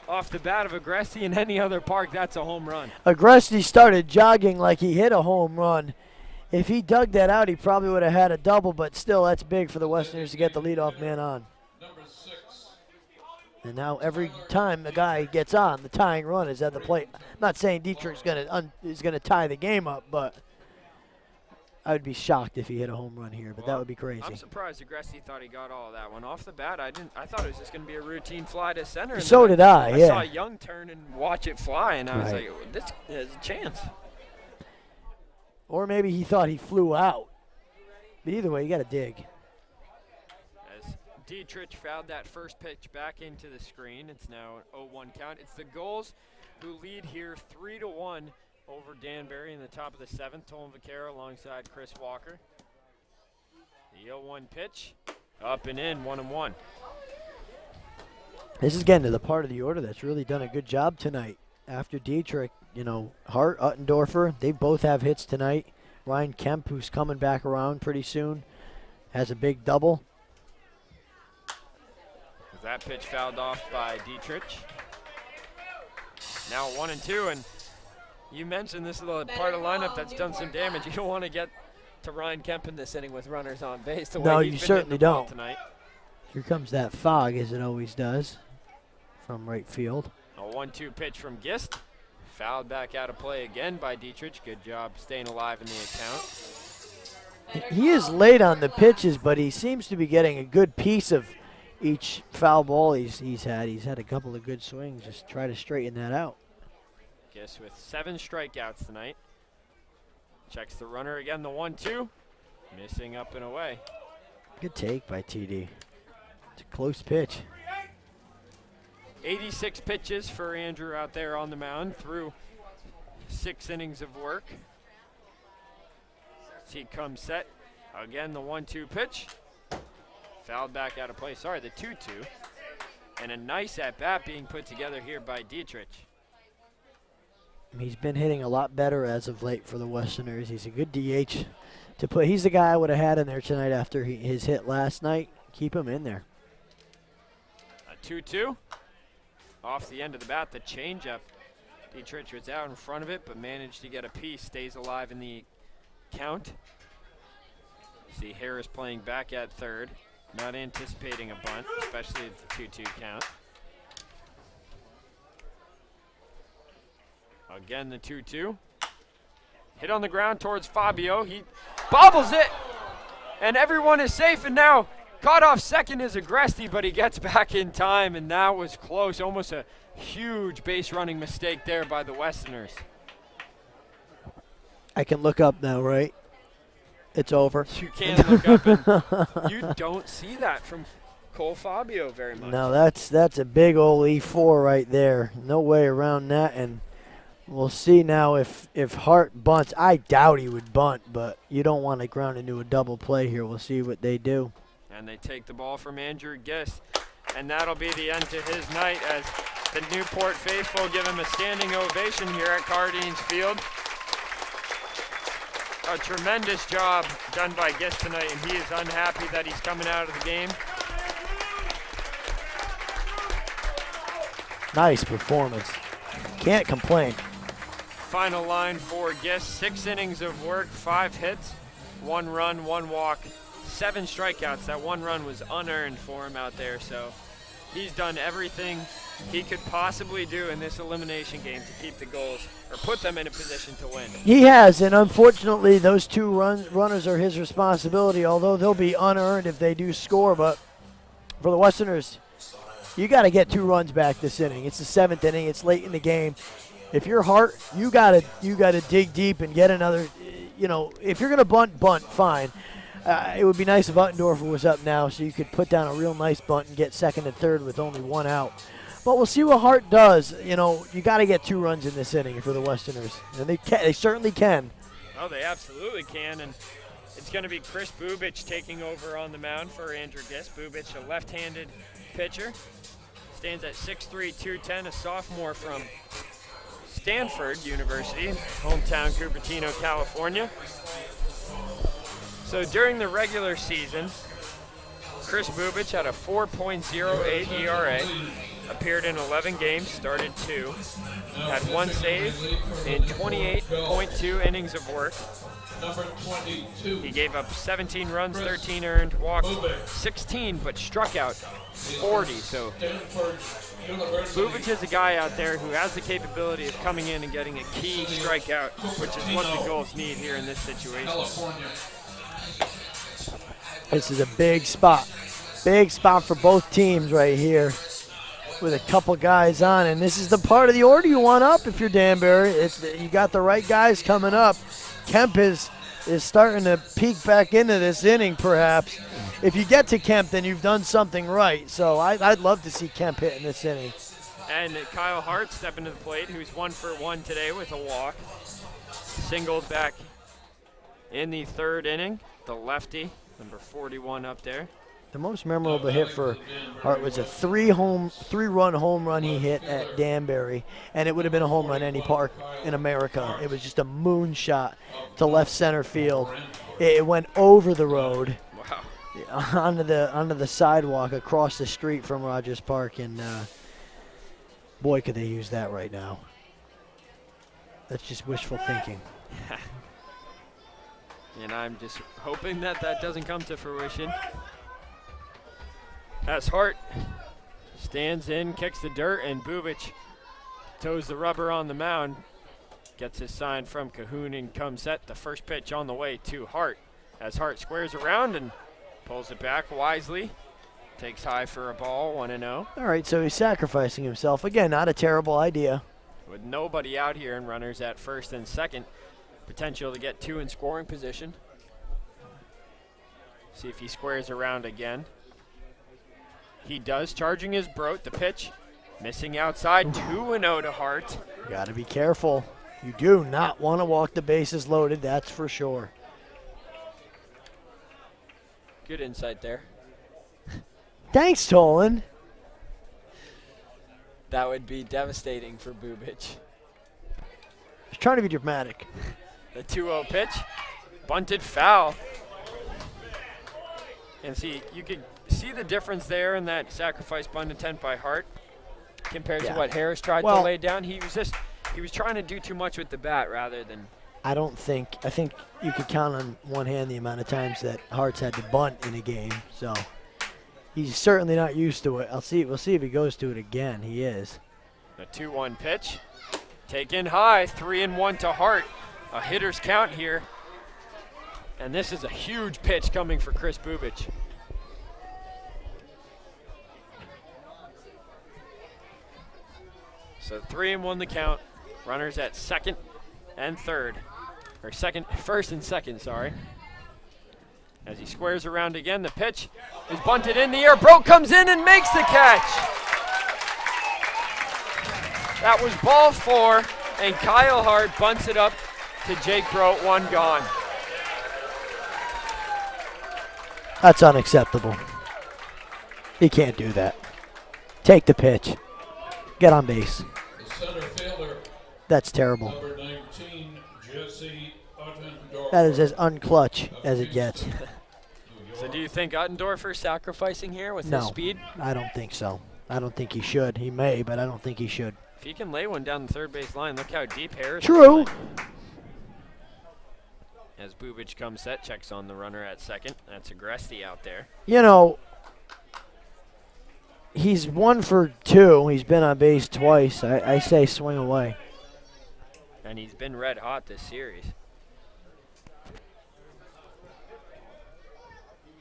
off the bat of Agresti. In any other park, that's a home run. Agresti started jogging like he hit a home run. If he dug that out, he probably would have had a double, but still, that's big for the Westerners to get the leadoff man on. And now every time the guy gets on, the tying run is at the plate. I'm not saying Dietrich's is gonna tie the game up, but I would be shocked if he hit a home run here. But that would be crazy. I'm surprised Agresti thought he got all of that one off the bat. I thought it was just gonna be a routine fly to center. And so did I. Yeah. I saw Young turn and watch it fly, and I was like, "This has a chance." Or maybe he thought he flew out. But either way, you got to dig. As Dietrich fouled that first pitch back into the screen, it's now an 0-1 count. It's the Gulls who lead here 3-1 over Danbury in the top of the 7th. Tolan Vaquero alongside Chris Walker. The 0-1 pitch, up and in, 1-1. This is getting to the part of the order that's really done a good job tonight. After Dietrich, Hart, Uttendorfer, they both have hits tonight. Ryan Kemp, who's coming back around pretty soon, has a big double. That pitch fouled off by Dietrich. Now 1-2, and you mentioned this is the part of the lineup that's done some damage. You don't want to get to Ryan Kemp in this inning with runners on base. No, you certainly don't. Tonight. Here comes that fog, as it always does, from right field. A 1-2 pitch from Gist. Fouled back out of play again by Dietrich. Good job staying alive in the account. He is late on the pitches, but he seems to be getting a good piece of each foul ball he's had a couple of good swings. Just try to straighten that out. Guess with 7 strikeouts tonight. Checks the runner again, the 1-2. Missing up and away. Good take by TD. It's a close pitch. 86 pitches for Andrew out there on the mound through 6 innings of work. As he comes set. Again, the 1-2 pitch. Fouled back out of play. Sorry, the 2-2. And a nice at-bat being put together here by Dietrich. He's been hitting a lot better as of late for the Westerners. He's a good DH to put. He's the guy I would have had in there tonight after his hit last night. Keep him in there. A 2-2. Off the end of the bat, the changeup. Dietrich was out in front of it, but managed to get a piece. Stays alive in the count. See Harris playing back at third. Not anticipating a bunt, especially at the 2-2 count. Again, the 2-2. Hit on the ground towards Fabio. He bobbles it, and everyone is safe. And now caught off second is Agresti, but he gets back in time, and that was close. Almost a huge base running mistake there by the Westerners. I can look up now, right? It's over. You can look up, and you don't see that from Cole Fabio very much. No, that's a big old E4 right there. No way around that, and we'll see now if Hart bunts. I doubt he would bunt, but you don't want to ground into a double play here. We'll see what they do. And they take the ball from Andrew Gist, and that'll be the end to his night as the Newport faithful give him a standing ovation here at Cardines Field. A tremendous job done by Gist tonight, and he is unhappy that he's coming out of the game. Nice performance. Can't complain. Final line for Gist, 6 innings of work, 5 hits, 1 run, 1 walk, 7 strikeouts. That 1 run was unearned for him out there, so he's done everything he could possibly do in this elimination game to keep the Gulls, or put them in a position to win. He has, and unfortunately those 2 runners are his responsibility, although they'll be unearned if they do score. But for the Westerners, you got to get 2 runs back this inning. It's the 7th inning. It's late in the game. If you're Hart, you gotta dig deep and get another. You know, if you're gonna bunt, fine. It would be nice if Uttendorfer was up now, so you could put down a real nice bunt and get second and third with only 1 out. But we'll see what Hart does. You know, you got to get 2 runs in this inning for the Westerners, and they certainly can. Oh, they absolutely can, and it's going to be Chris Bubich taking over on the mound for Andrew Gist. Bubich, a left-handed pitcher, stands at 6'3", 210, a sophomore from Stanford University, hometown Cupertino, California. So during the regular season, Chris Bubich had a 4.08 ERA, appeared in 11 games, started 2, had 1 save in 28.2 innings of work. He gave up 17 runs, 13 earned, walked 16, but struck out 40. So Bubich is a guy out there who has the capability of coming in and getting a key strikeout, which is what the Gulls need here in this situation. This is a big spot. Big spot for both teams right here with a couple guys on. And this is the part of the order you want up if you're Danbury. You got the right guys coming up. Kemp is starting to peek back into this inning, perhaps. If you get to Kemp, then you've done something right. So I'd love to see Kemp hit in this inning. And Kyle Hart stepping to the plate, who's 1 for 1 today with a walk. Singled back in the 3rd inning. The lefty, number 41 up there. The most memorable hit for Hart was a 3-run home run he hit at Danbury, and it would have been a home run any park in America. It was just a moonshot to left center field. It went over the road, onto the sidewalk across the street from Rogers Park, and boy, could they use that right now. That's just wishful thinking. And I'm just hoping that doesn't come to fruition. As Hart stands in, kicks the dirt, and Bubich toes the rubber on the mound. Gets his sign from Cahoon and comes set. The first pitch on the way to Hart. As Hart squares around and pulls it back wisely. Takes high for a ball, 1-0. All right, so he's sacrificing himself. Again, not a terrible idea. With nobody out here and runners at first and second. Potential to get 2 in scoring position. See if he squares around again. He does, charging his broat. The pitch, missing outside, 2-0 to Hart. You got to be careful. You do not want to walk the bases loaded, that's for sure. Good insight there. Thanks, Tolan. That would be devastating for Bubic. He's trying to be dramatic. The 2-0 pitch, bunted foul. And see, you can see the difference there in that sacrifice bunt attempt by Hart compared to what Harris tried to lay down. He was trying to do too much with the bat rather than. I think you could count on one hand the amount of times that Hart's had to bunt in a game. So he's certainly not used to it. We'll see if he goes to it again. He is. The 2-1 pitch, taken high, 3-1 to Hart. A hitter's count here. And this is a huge pitch coming for Chris Bubic. So 3-1 the count. Runners at second and third. Or first and second, sorry. As he squares around again, the pitch is bunted in the air. Broke comes in and makes the catch. That was ball 4, and Kyle Hart bunts it up to Jake Brote, 1 gone. That's unacceptable. You can't do that. Take the pitch. Get on base. The center fielder, That's terrible. number 19, Jesse Uttendorfer. That is as unclutch as it gets. So do you think Uttendorfer's sacrificing here with his speed? I don't think so. I don't think he should. He may, but I don't think he should. If he can lay one down the third base line, look how deep Harris is True. playing. As Bubic comes set, checks on the runner at second. That's Agresti out there. You know, he's 1 for 2. He's been on base twice. I say swing away. And he's been red hot this series.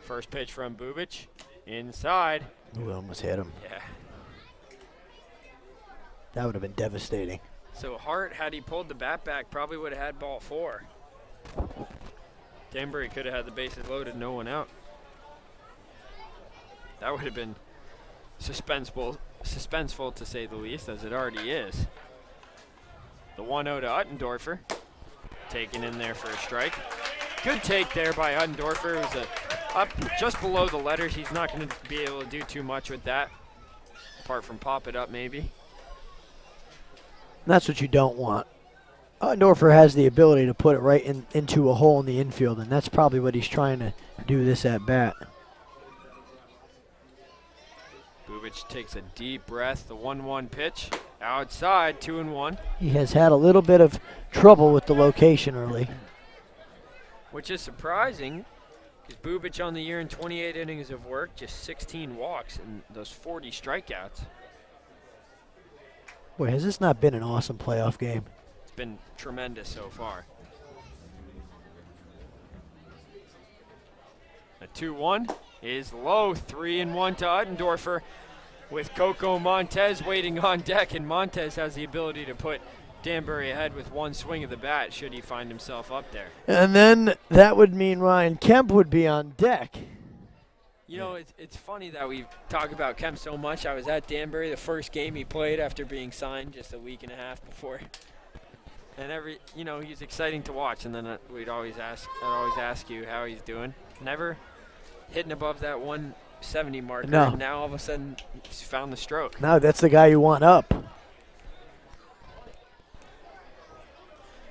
First pitch from Bubic. Inside. Ooh, almost hit him. Yeah. That would have been devastating. So Hart, had he pulled the bat back, probably would have had ball 4. Danbury could have had the bases loaded, no one out. That would have been suspenseful to say the least, as it already is. The 1-0 to Uttendorfer, taken in there for a strike. Good take there by Uttendorfer. It was up just below the letters. He's not going to be able to do too much with that, apart from pop it up maybe. That's what you don't want. Uttendorfer has the ability to put it right into a hole in the infield, and that's probably what he's trying to do this at bat. Bubic takes a deep breath. The 1-1 pitch outside, 2-1. He has had a little bit of trouble with the location early. Which is surprising, because Bubic on the year in 28 innings of work, just 16 walks and those 40 strikeouts. Boy, has this not been an awesome playoff game? It's been tremendous so far. A 2-1 is low, 3-1 to Uttendorfer, with Coco Montez waiting on deck, and Montez has the ability to put Danbury ahead with one swing of the bat should he find himself up there. And then that would mean Ryan Kemp would be on deck. You know, it's funny that we talk about Kemp so much. I was at Danbury, the first game he played after being signed just a week and a half before. And he's exciting to watch. And then I'd always ask you how he's doing. Never hitting above that 170 marker. No. And now all of a sudden he's found the stroke. No, that's the guy you want up.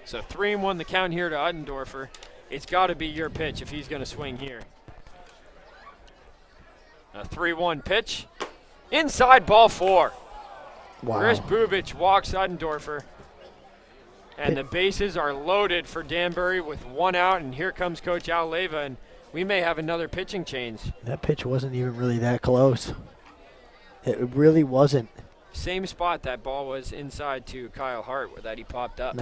So 3-1 the count here to Uttendorfer. It's got to be your pitch if he's going to swing here. A 3-1 pitch. Inside, ball 4. Wow. Chris Bubic walks Uttendorfer. And the bases are loaded for Danbury with 1 out. And here comes Coach Al Leyva. And we may have another pitching change. That pitch wasn't even really that close. It really wasn't. Same spot that ball was inside to Kyle Hart where that he popped up.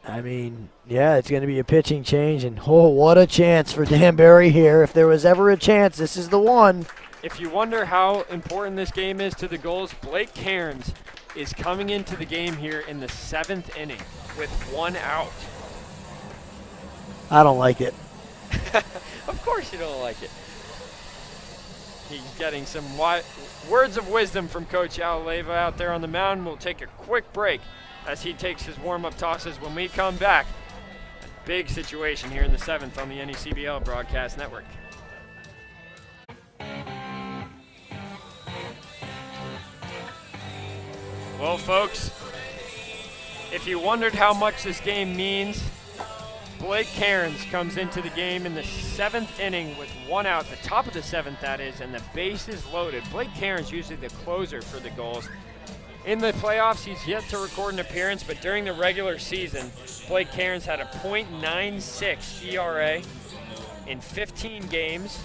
I mean, yeah, it's going to be a pitching change. And, oh, what a chance for Danbury here. If there was ever a chance, this is the one. If you wonder how important this game is to the Gulls, Blake Cairns is coming into the game here in the 7th inning with 1 out. I don't like it. Of course you don't like it. He's getting some words of wisdom from Coach Aleva out there on the mound. We'll take a quick break as he takes his warm-up tosses. When we come back, a big situation here in the 7th on the NECBL Broadcast Network. Well, folks, if you wondered how much this game means, Blake Cairns comes into the game in the 7th inning with 1 out, the top of the 7th that is, and the bases loaded. Blake Cairns usually the closer for the Gulls. In the playoffs, he's yet to record an appearance, but during the regular season, Blake Cairns had a .96 ERA in 15 games.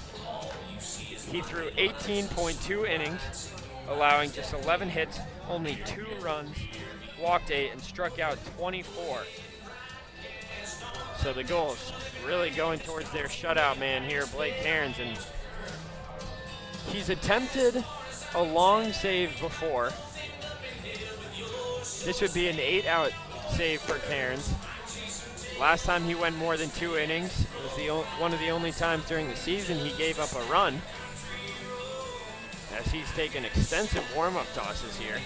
He threw 18.2 innings, allowing just 11 hits, only 2 runs, walked 8, and struck out 24. So the Gulls really going towards their shutout man here, Blake Cairns, and he's attempted a long save before. This would be an 8-out save for Cairns. Last time he went more than 2 innings. It was one of the only times during the season he gave up a run, as he's taken extensive warm-up tosses here.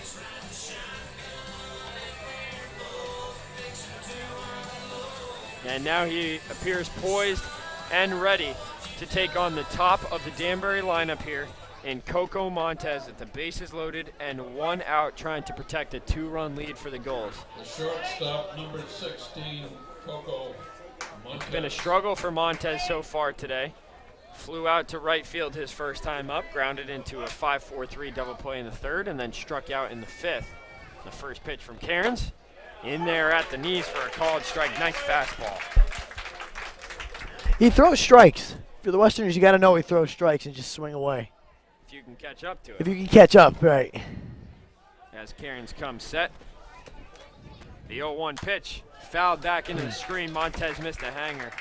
And now he appears poised and ready to take on the top of the Danbury lineup here in Coco Montez at the bases loaded and 1 out, trying to protect a 2-run lead for the Gulls. The shortstop, number 16, Coco Montez. It's been a struggle for Montez so far today. Flew out to right field his first time up, grounded into a 5-4-3 double play in the 3rd, and then struck out in the 5th. The first pitch from Cairns. In there at the knees for a called strike. Nice fastball. He throws strikes. For the Westerners, you got to know he throws strikes and just swing away. If you can catch up to it. If you can catch up, right. As Cairns comes set. The 0-1 pitch. Fouled back into the screen. Montez missed a hanger.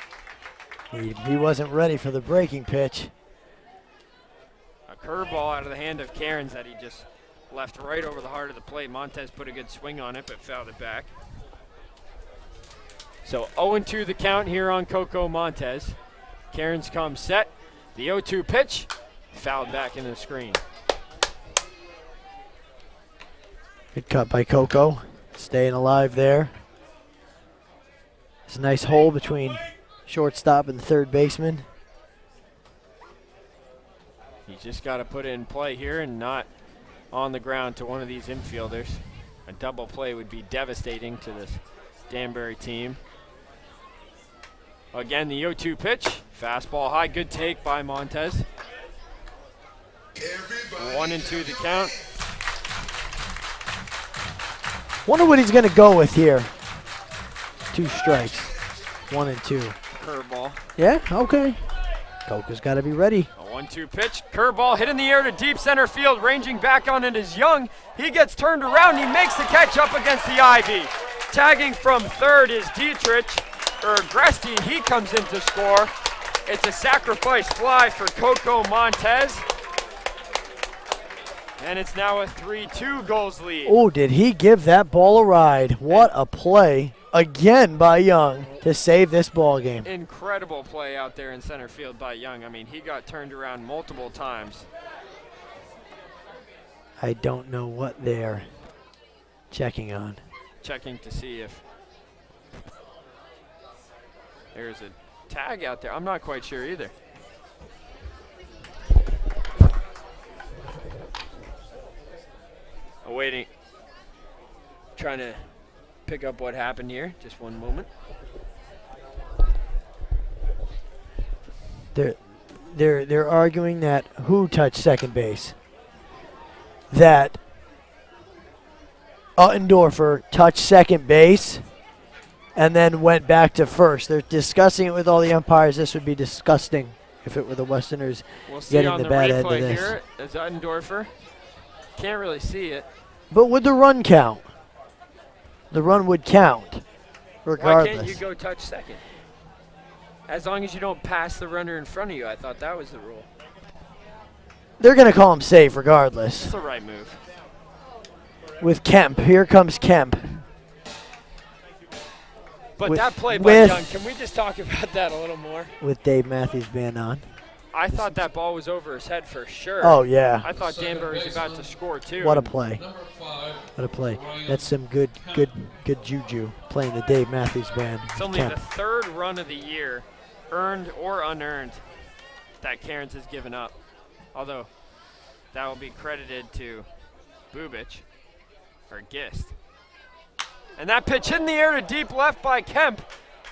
He wasn't ready for the breaking pitch. A curveball out of the hand of Cairns that he just left right over the heart of the plate. Montez put a good swing on it, but fouled it back. So 0-2 the count here on Coco Montez. Cairns comes set. The 0-2 pitch, fouled back into the screen. Good cut by Coco, staying alive there. It's a nice hole between shortstop and the 3rd baseman. He's just got to put it in play here and not on the ground to one of these infielders. A double play would be devastating to this Danbury team. Again, the 0-2 pitch, fastball high, good take by Montez. 1-2 the count. Wonder what he's going to go with here. 2 strikes, 1-2. Curveball. Yeah, okay. Coco's got to be ready. A 1-2 pitch, curveball hit in the air to deep center field, ranging back on it is Young. He gets turned around, he makes the catch up against the ivy. Tagging from 3rd is Gresti, he comes in to score. It's a sacrifice fly for Coco Montez. And it's now a 3-2 Gulls lead. Oh, did he give that ball a ride? What a play again by Young to save this ball game. Incredible play out there in center field by Young. I mean, he got turned around multiple times. I don't know what they're checking on. Checking to see if there's a tag out there. I'm not quite sure either. Awaiting, trying to pick up what happened here. Just one moment. They're arguing that who touched second base. That Uttendorfer touched second base and then went back to first. They're discussing it with all the umpires. This would be disgusting if it were the Westerners getting the bad end of this. Here is Uttendorfer. Can't really see it. But would the run count? The run would count, regardless. Why can't you go touch second? As long as you don't pass the runner in front of you. I thought that was the rule. They're going to call him safe regardless. It's the right move. With Kemp. Here comes Kemp. But With- that play by with- Young, can we just talk about that a little more? With Dave Matthews band on. I thought that ball was over his head for sure. Oh, yeah. I thought Danbury was about to score too. What a play. What a play. That's some good juju playing the Dave Matthews band. It's only Kemp. the third run of the year, earned or unearned, that Cairns has given up. Although that will be credited to Bubic or Gist. And that pitch in the air to deep left by Kemp,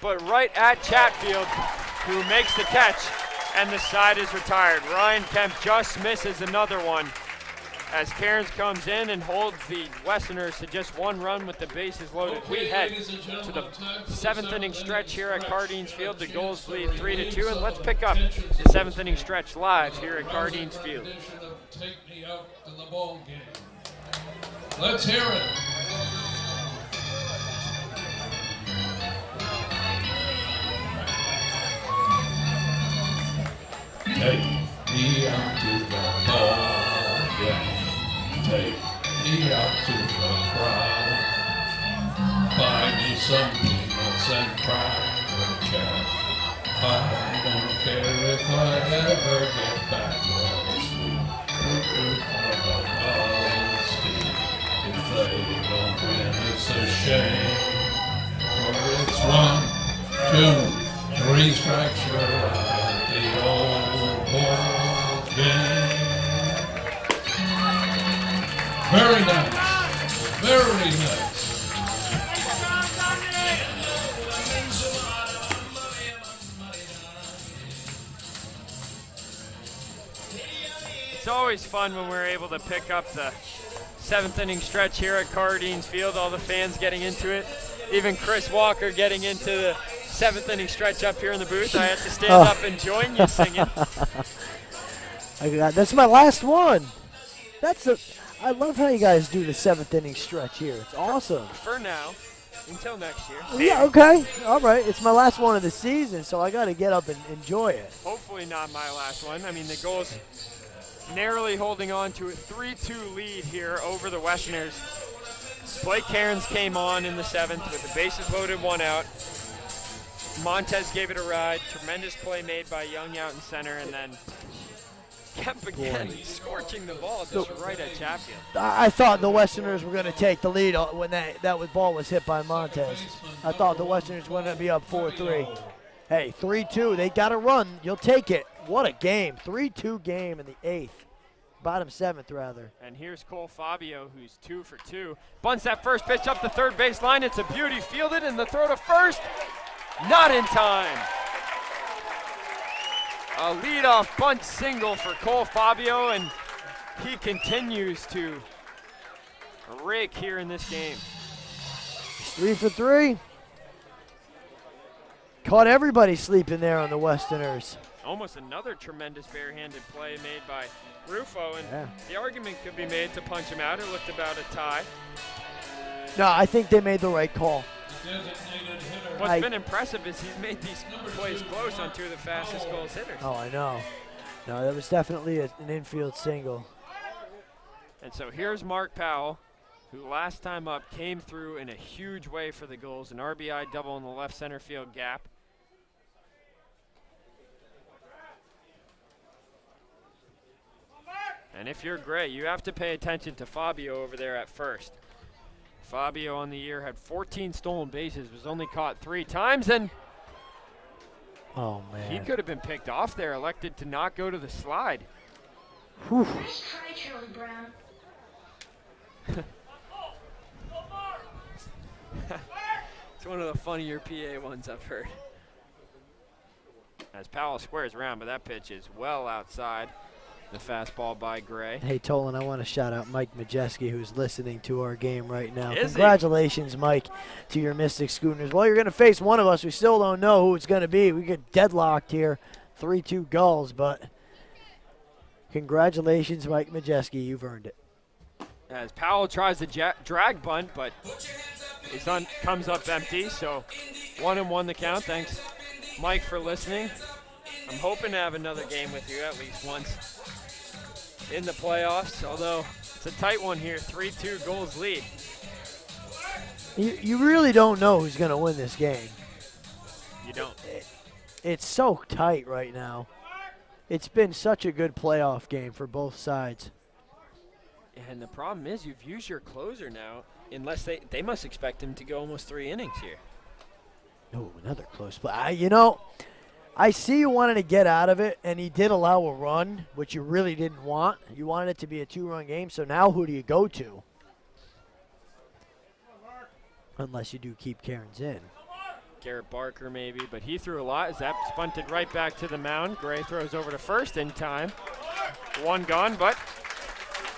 but right at Chatfield, who makes the catch, and the side is retired. Ryan Kemp just misses another one as Cairns comes in and holds the Westerners to just one run with the bases loaded. We head to the 7th inning stretch here at Cardines Field. The Gulls lead 3-2, and let's pick up the 7th inning stretch live here at Cardines Field. Take me out to the ball game. Let's hear it. Take me out to the ball game. Take me out to the crowd. Buy me some peanuts and cracker jack. I don't care if I ever get back to sweet cuckoo for the honesty. If they don't win, it's a shame. For it's 1, 2, 3 strikes, you're out the old ball game. Very nice. Very nice. It's always fun when we're able to pick up the 7th inning stretch here at Cardines Field. All the fans getting into it. Even Chris Walker getting into the 7th inning stretch up here in the booth. I had to stand up and join you singing. That's my last one. I love how you guys do the 7th inning stretch here. It's awesome. For now, until next year. Yeah, okay. All right. It's my last one of the season, so I got to get up and enjoy it. Hopefully not my last one. I mean, the Gulls narrowly holding on to a 3-2 lead here over the Westerners. Blake Cairns came on in the 7th with the bases loaded, 1 out. Montez gave it a ride. Tremendous play made by Young out in center, and then Kemp again scorching the ball just right at Chatfield. I thought the Westerners were going to take the lead when that ball was hit by Montez. I thought the Westerners were going to be up 4-3. Hey, 3-2. They got to run. You'll take it. What a game. 3-2 game in the 8th. Bottom 7th, rather. And here's Cole Fabio, who's 2 for 2. Bunts that first pitch up the third baseline. It's a beauty, fielded, and the throw to first. Not in time. A leadoff bunt single for Cole Fabio, and he continues to rake here in this game. 3 for 3. Caught everybody sleeping there on the Westerners. Almost another tremendous barehanded play made by Rufo, and the argument could be made to punch him out. It looked about a tie. No, I think they made the right call. What's been impressive is he's made these plays close on 2 of the fastest Gulls hitters. Oh, I know. No, that was definitely an infield single. And so here's Mark Powell, who last time up came through in a huge way for the Gulls, an RBI double in the left center field gap. And if you're Gray, you have to pay attention to Fabio over there at first. Fabio on the year had 14 stolen bases, was only caught 3 times, and oh man, he could have been picked off there, elected to not go to the slide. Whew. Nice try, Charlie Brown. It's one of the funnier PA ones I've heard. As Powell squares around, but that pitch is well outside the fastball by Gray. Hey, Tolan, I want to shout out Mike Majeski, who's listening to our game right now. Is he? Congratulations, Mike, to your Mystic Schooners. Well, you're going to face one of us. We still don't know who it's going to be. We get deadlocked here, 3-2 Gulls, but congratulations, Mike Majeski. You've earned it. As Powell tries to drag bunt, but his bunt comes up empty, so 1-1 the count. Thanks, Mike, for listening. I'm hoping to have another game with you at least once. in the playoffs, although it's a tight one here, 3-2 Gulls lead. You really don't know who's going to win this game. You don't. It's so tight right now. It's been such a good playoff game for both sides. And the problem is you've used your closer now, unless they must expect him to go almost 3 innings here. Oh, another close play. I see you wanted to get out of it, and he did allow a run, which you really didn't want. You wanted it to be a 2-run game, so now who do you go to? Unless you do keep Cairns in. Garrett Barker maybe, but he threw a lot as that bunted right back to the mound. Gray throws over to first in time. 1 gone, but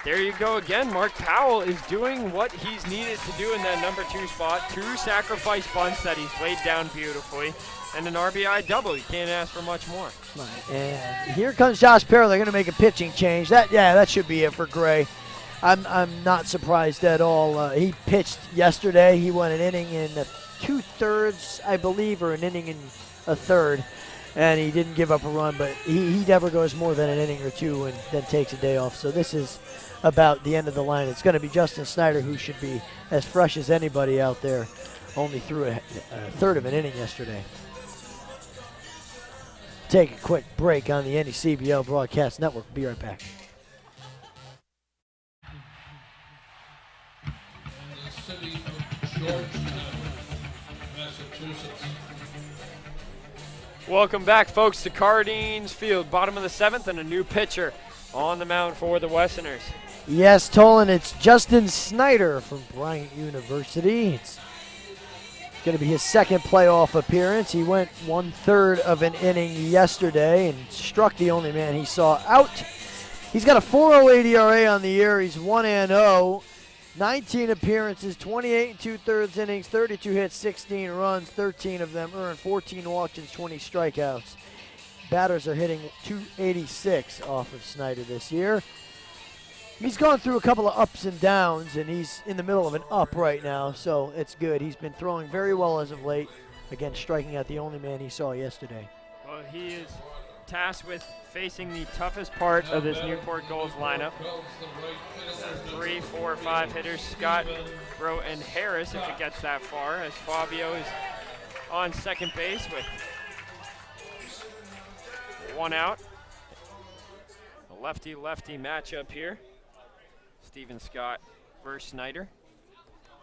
there you go again. Mark Powell is doing what he's needed to do in that number 2 spot. 2 sacrifice bunts that he's laid down beautifully, and an RBI double. You can't ask for much more. And here comes Josh Perry. They're going to make a pitching change. That should be it for Gray. I'm not surprised at all. He pitched yesterday. He won an inning in 2/3, I believe, or an inning in a third, and he didn't give up a run, but he never goes more than an inning or 2 and then takes a day off. So this is about the end of the line. It's going to be Justin Snyder, who should be as fresh as anybody out there. Only threw a third of an inning yesterday. Take a quick break on the NECBL Broadcast Network. Be right back. The city of Georgetown, Massachusetts. Welcome back, folks, to Cardines Field. Bottom of the 7th, and a new pitcher on the mound for the Westerners. Yes, Tolan, it's Justin Snyder from Bryant University. It's going to be his second playoff appearance. He went 1/3 of an inning yesterday and struck the only man he saw out. He's got a 4.08 ERA on the year. He's 1-0. 19 appearances, 28 2/3 innings, 32 hits, 16 runs, 13 of them earned, 14 walks and 20 strikeouts. Batters are hitting 286 off of Snyder this year. He's gone through a couple of ups and downs, and he's in the middle of an up right now, so it's good. He's been throwing very well as of late, again striking out the only man he saw yesterday. Well, he is tasked with facing the toughest part of this Newport Gulls lineup. 3, 4, 5 hitters, Scott, Bro, and Harris, if it gets that far, as Fabio is on second base with 1 out. A lefty-lefty matchup here. Stephen Scott versus Snyder.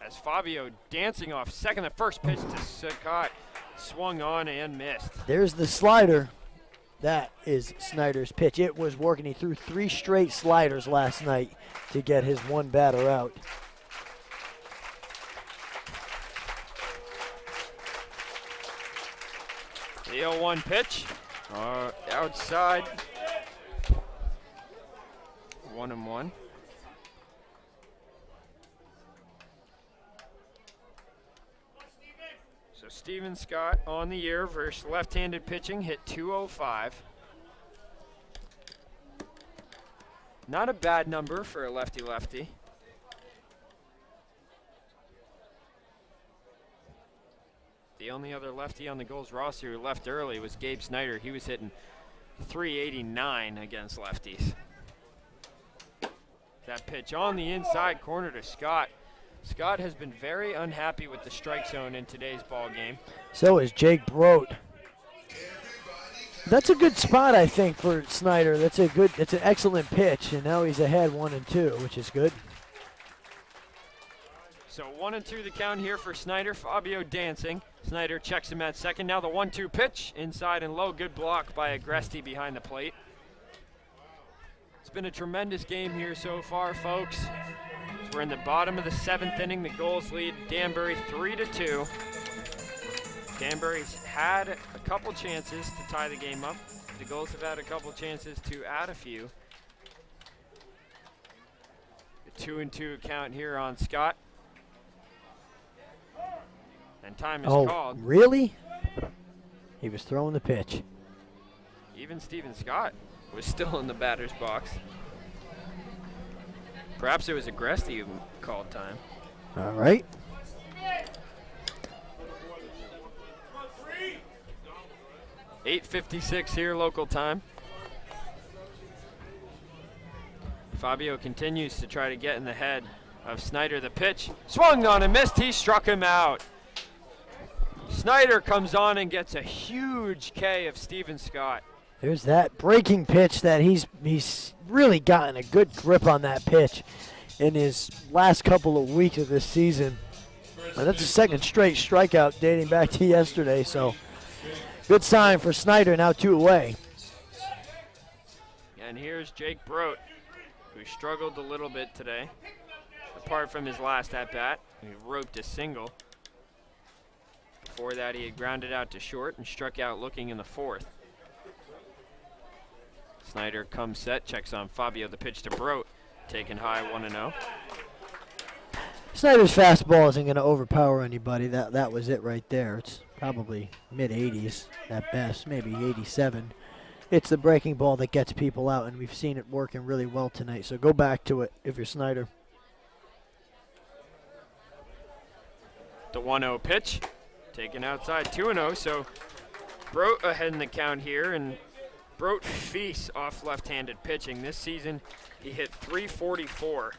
As Fabio dancing off second, the first pitch to Scott swung on and missed. There's the slider. That is Snyder's pitch. It was working. He threw 3 straight sliders last night to get his 1 batter out. The 0-1 pitch. Outside. 1-1. So Stephen Scott on the year versus left-handed pitching, hit 205. Not a bad number for a lefty-lefty. The only other lefty on the Gulls roster who left early was Gabe Snyder. He was hitting 389 against lefties. That pitch on the inside corner to Scott. Scott has been very unhappy with the strike zone in today's ball game. So is Jake Brote. That's a good spot, I think, for Snyder. That's an excellent pitch, and now he's ahead 1-2, which is good. So 1-2 the count here for Snyder. Fabio dancing. Snyder checks him at second. Now the 1-2 pitch inside and low. Good block by Agresti behind the plate. It's been a tremendous game here so far, folks. We're in the bottom of the 7th inning. The Gulls lead Danbury 3-2. Danbury's had a couple chances to tie the game up. The Gulls have had a couple chances to add a few. The 2-2 count here on Scott. And time is called. Really? He was throwing the pitch. Even Stephen Scott was still in the batter's box. Perhaps it was Agresti who called time. All right. .8:56 here, local time. Fabio continues to try to get in the head of Snyder. The pitch swung on and missed. He struck him out. Snyder comes on and gets a huge K of Steven Scott. There's that breaking pitch that he's really gotten a good grip on that pitch in his last couple of weeks of this season. And that's a second straight strikeout dating back to yesterday, so good sign for Snyder, now 2 away. And here's Jake Brote, who struggled a little bit today. Apart from his last at-bat, he roped a single. Before that, he had grounded out to short and struck out looking in the 4th. Snyder comes set, checks on Fabio. The pitch to Brote, taken high, 1-0. Snyder's fastball isn't going to overpower anybody. That was it right there. It's probably mid-80s at best, maybe 87. It's the breaking ball that gets people out, and we've seen it working really well tonight. So go back to it if you're Snyder. The 1-0 pitch, taken outside, 2-0. So Brote ahead in the count here, and Brote feasts off left-handed pitching. This season, he hit .344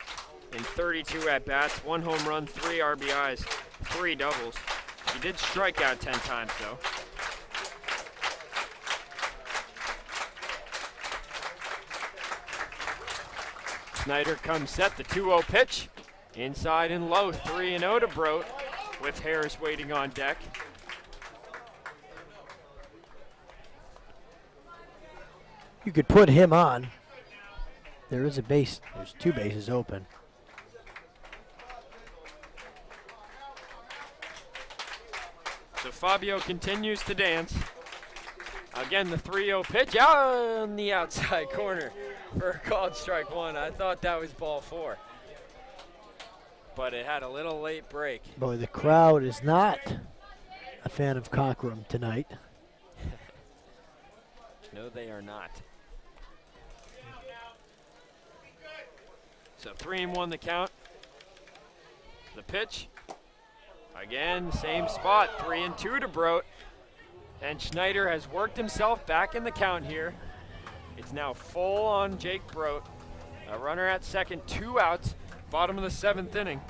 in 32 at-bats, 1 home run, 3 RBIs, 3 doubles. He did strike out 10 times, though. Snyder comes set, the 2-0 pitch. Inside and low, 3-0 to Brote, with Harris waiting on deck. You could put him on. There is a base. There's 2 bases open. So Fabio continues to dance. Again, the 3-0 pitch out on the outside corner for a called strike 1. I thought that was ball 4. But it had a little late break. Boy, the crowd is not a fan of Cockrum tonight. No, they are not. So 3-1 the count. The pitch. Again, same spot, 3-2 to Brote. And Snyder has worked himself back in the count here. It's now full on Jake Brote. A runner at second, 2 outs, bottom of the 7th inning.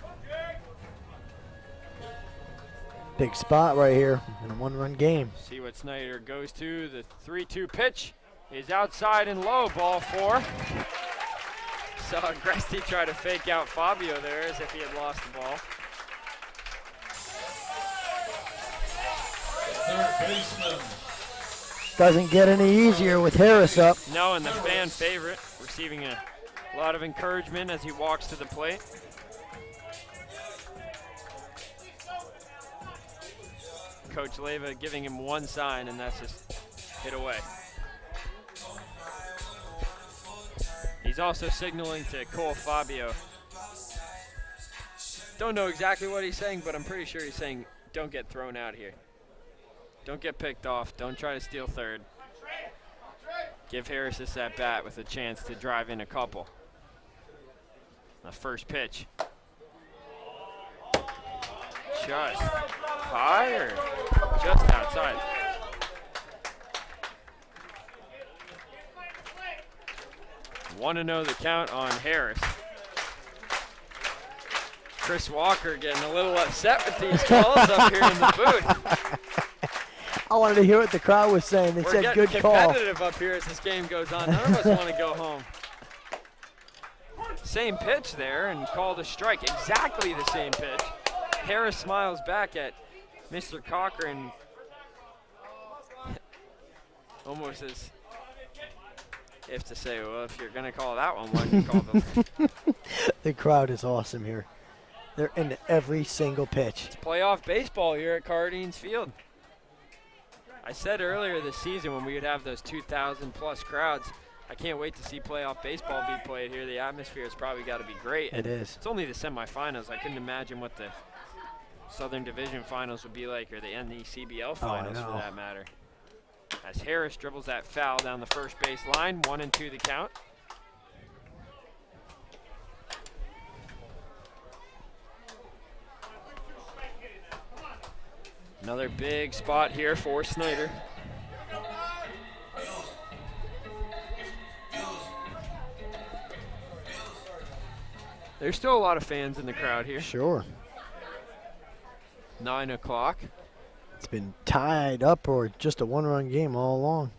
Big spot right here in a 1-run game. See what Snyder goes to. The 3-2 pitch is outside and low, ball 4. Saw Gresty try to fake out Fabio there as if he had lost the ball. Third baseman. Doesn't get any easier with Harris up. No, and the fan favorite receiving a lot of encouragement as he walks to the plate. Coach Leyva giving him 1 sign, and that's just hit away. He's also signaling to Cole Fabio. Don't know exactly what he's saying, but I'm pretty sure he's saying, don't get thrown out here. Don't get picked off. Don't try to steal third. Give Harris this at bat with a chance to drive in a couple. The first pitch. Just high or just outside? Want to know the count on Harris. Chris Walker getting a little upset with these calls up here in the booth. I wanted to hear what the crowd was saying. They said good call. We're getting competitive up here as this game goes on. None of us want to go home. Same pitch there and called a strike. Exactly the same pitch. Harris smiles back at Mr. Cochran. Almost as if to say, well, if you're going to call that one, why don't you call them? The crowd is awesome here. They're into every single pitch. It's playoff baseball here at Cardines Field. I said earlier this season when we would have those 2,000 plus crowds, I can't wait to see playoff baseball be played here. The atmosphere has probably got to be great. It is. It's only the semifinals. I couldn't imagine what the Southern Division Finals would be like, or the NECBL Finals for that matter. As Harris dribbles that foul down the first base line, 1-2 the count. Another big spot here for Snyder. There's still a lot of fans in the crowd here. Sure. 9 o'clock. It's been tied up or just a one-run game all along.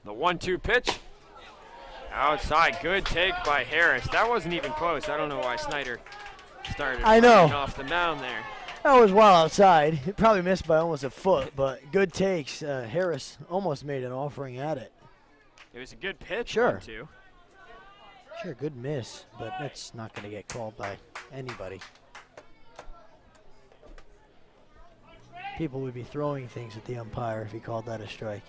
The 1-2 pitch. Outside, good take by Harris. That wasn't even close. I don't know why Snyder started I know. running off the mound there. That was well outside. It probably missed by almost a foot, but good takes. Harris almost made an offering at it. It was a good pitch. Sure. 1-2. Sure, good miss, but that's not going to get called by anybody. People would be throwing things at the umpire if he called that a strike.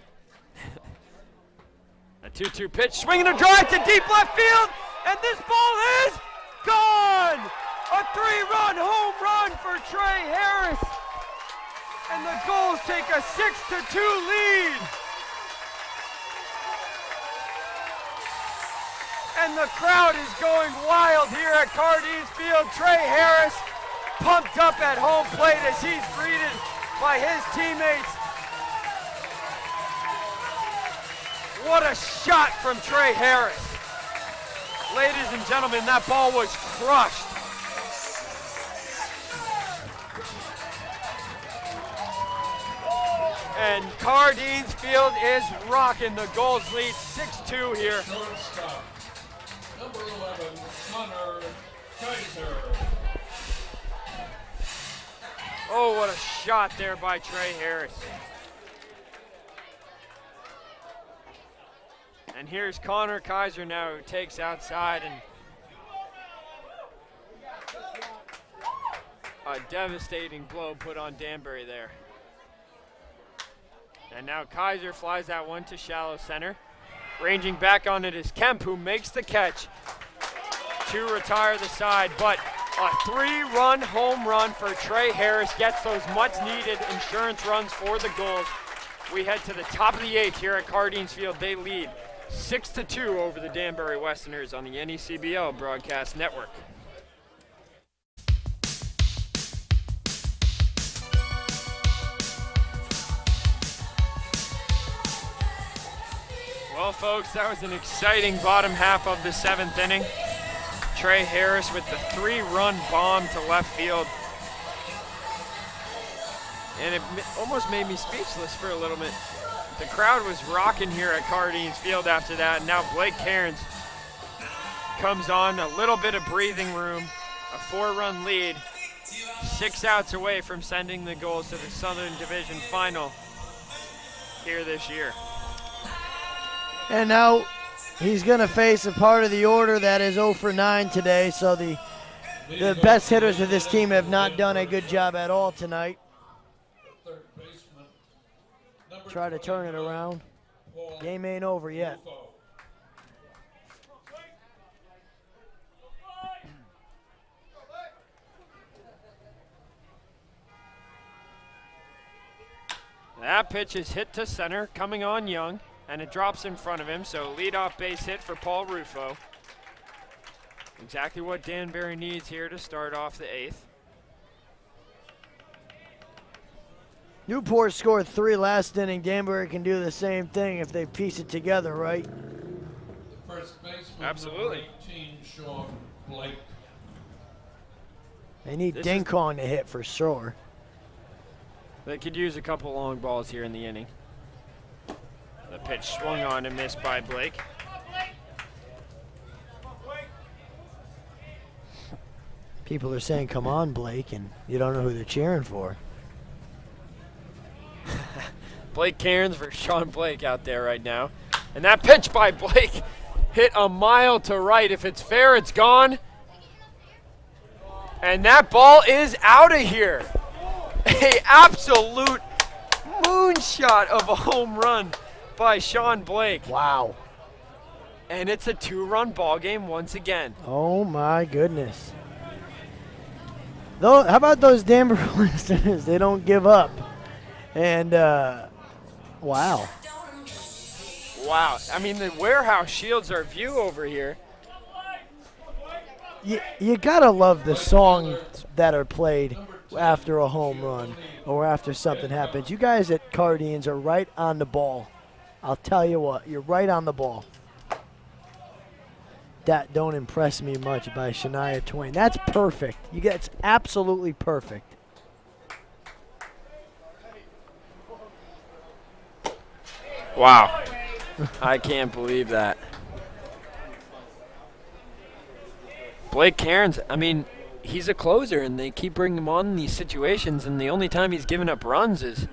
A 2-2 pitch, swinging a drive to deep left field, and this ball is gone! A 3-run home run for Trey Harris, and the Gulls take a 6-2 lead. And the crowd is going wild here at Cardines Field. Trey Harris pumped up at home plate as he's greeted by his teammates. What a shot from Trey Harris. Ladies and gentlemen, that ball was crushed. And Cardines Field is rocking. The Gulls lead 6-2 here. Shortstop, number 11, Connor Kaiser. Oh, what a shot there by Trey Harris. And here's Connor Kaiser now, who takes outside, and a devastating blow put on Danbury there. And now Kaiser flies that one to shallow center. Ranging back on it is Kemp, who makes the catch to retire the side. But a 3-run home run for Trey Harris gets those much-needed insurance runs for the Gulls. We head to the top of the 8th here at Cardines Field. They lead 6-2 over the Danbury Westerners on the NECBL Broadcast Network. Well, folks, that was an exciting bottom half of the 7th inning. Trey Harris with the 3-run bomb to left field. And it almost made me speechless for a little bit. The crowd was rocking here at Cardines Field after that. And now Blake Cairns comes on, a little bit of breathing room, a 4-run lead, 6 outs away from sending the Gulls to the Southern Division Final here this year. And now he's going to face a part of the order that is 0 for 9 today. So the best hitters of this team have not done a good job at all tonight. Try to turn it around. Game ain't over yet. That pitch is hit to center, coming on Young. And it drops in front of him, so leadoff base hit for Paul Rufo. Exactly what Danbury needs here to start off the 8th. Newport scored 3 last inning. Danbury can do the same thing if they piece it together, right? First baseman, absolutely. number 18, Sean Blake. They need Ding Kong to hit for sure. They could use a couple long balls here in the inning. The pitch swung on and missed by Blake. People are saying, come on, Blake, and you don't know who they're cheering for. Blake Cairns for Sean Blake out there right now. And that pitch by Blake hit a mile to right. If it's fair, it's gone. And that ball is out of here. A absolute moonshot of a home run by Sean Blake. Wow. And it's a 2-run ball game once again. Oh my goodness. Though, how about those Danbury listeners? They don't give up. And wow. Wow. I mean, the warehouse shields our view over here. You gotta love the songs that are played after a home run or after something happens. You guys at Cardines are right on the ball. I'll tell you what, you're right on the ball. that don't impress me much by Shania Twain. That's perfect. It's absolutely perfect. Wow. I can't believe that. Blake Cairns, I mean, he's a closer, and they keep bringing him on in these situations, and the only time he's given up runs is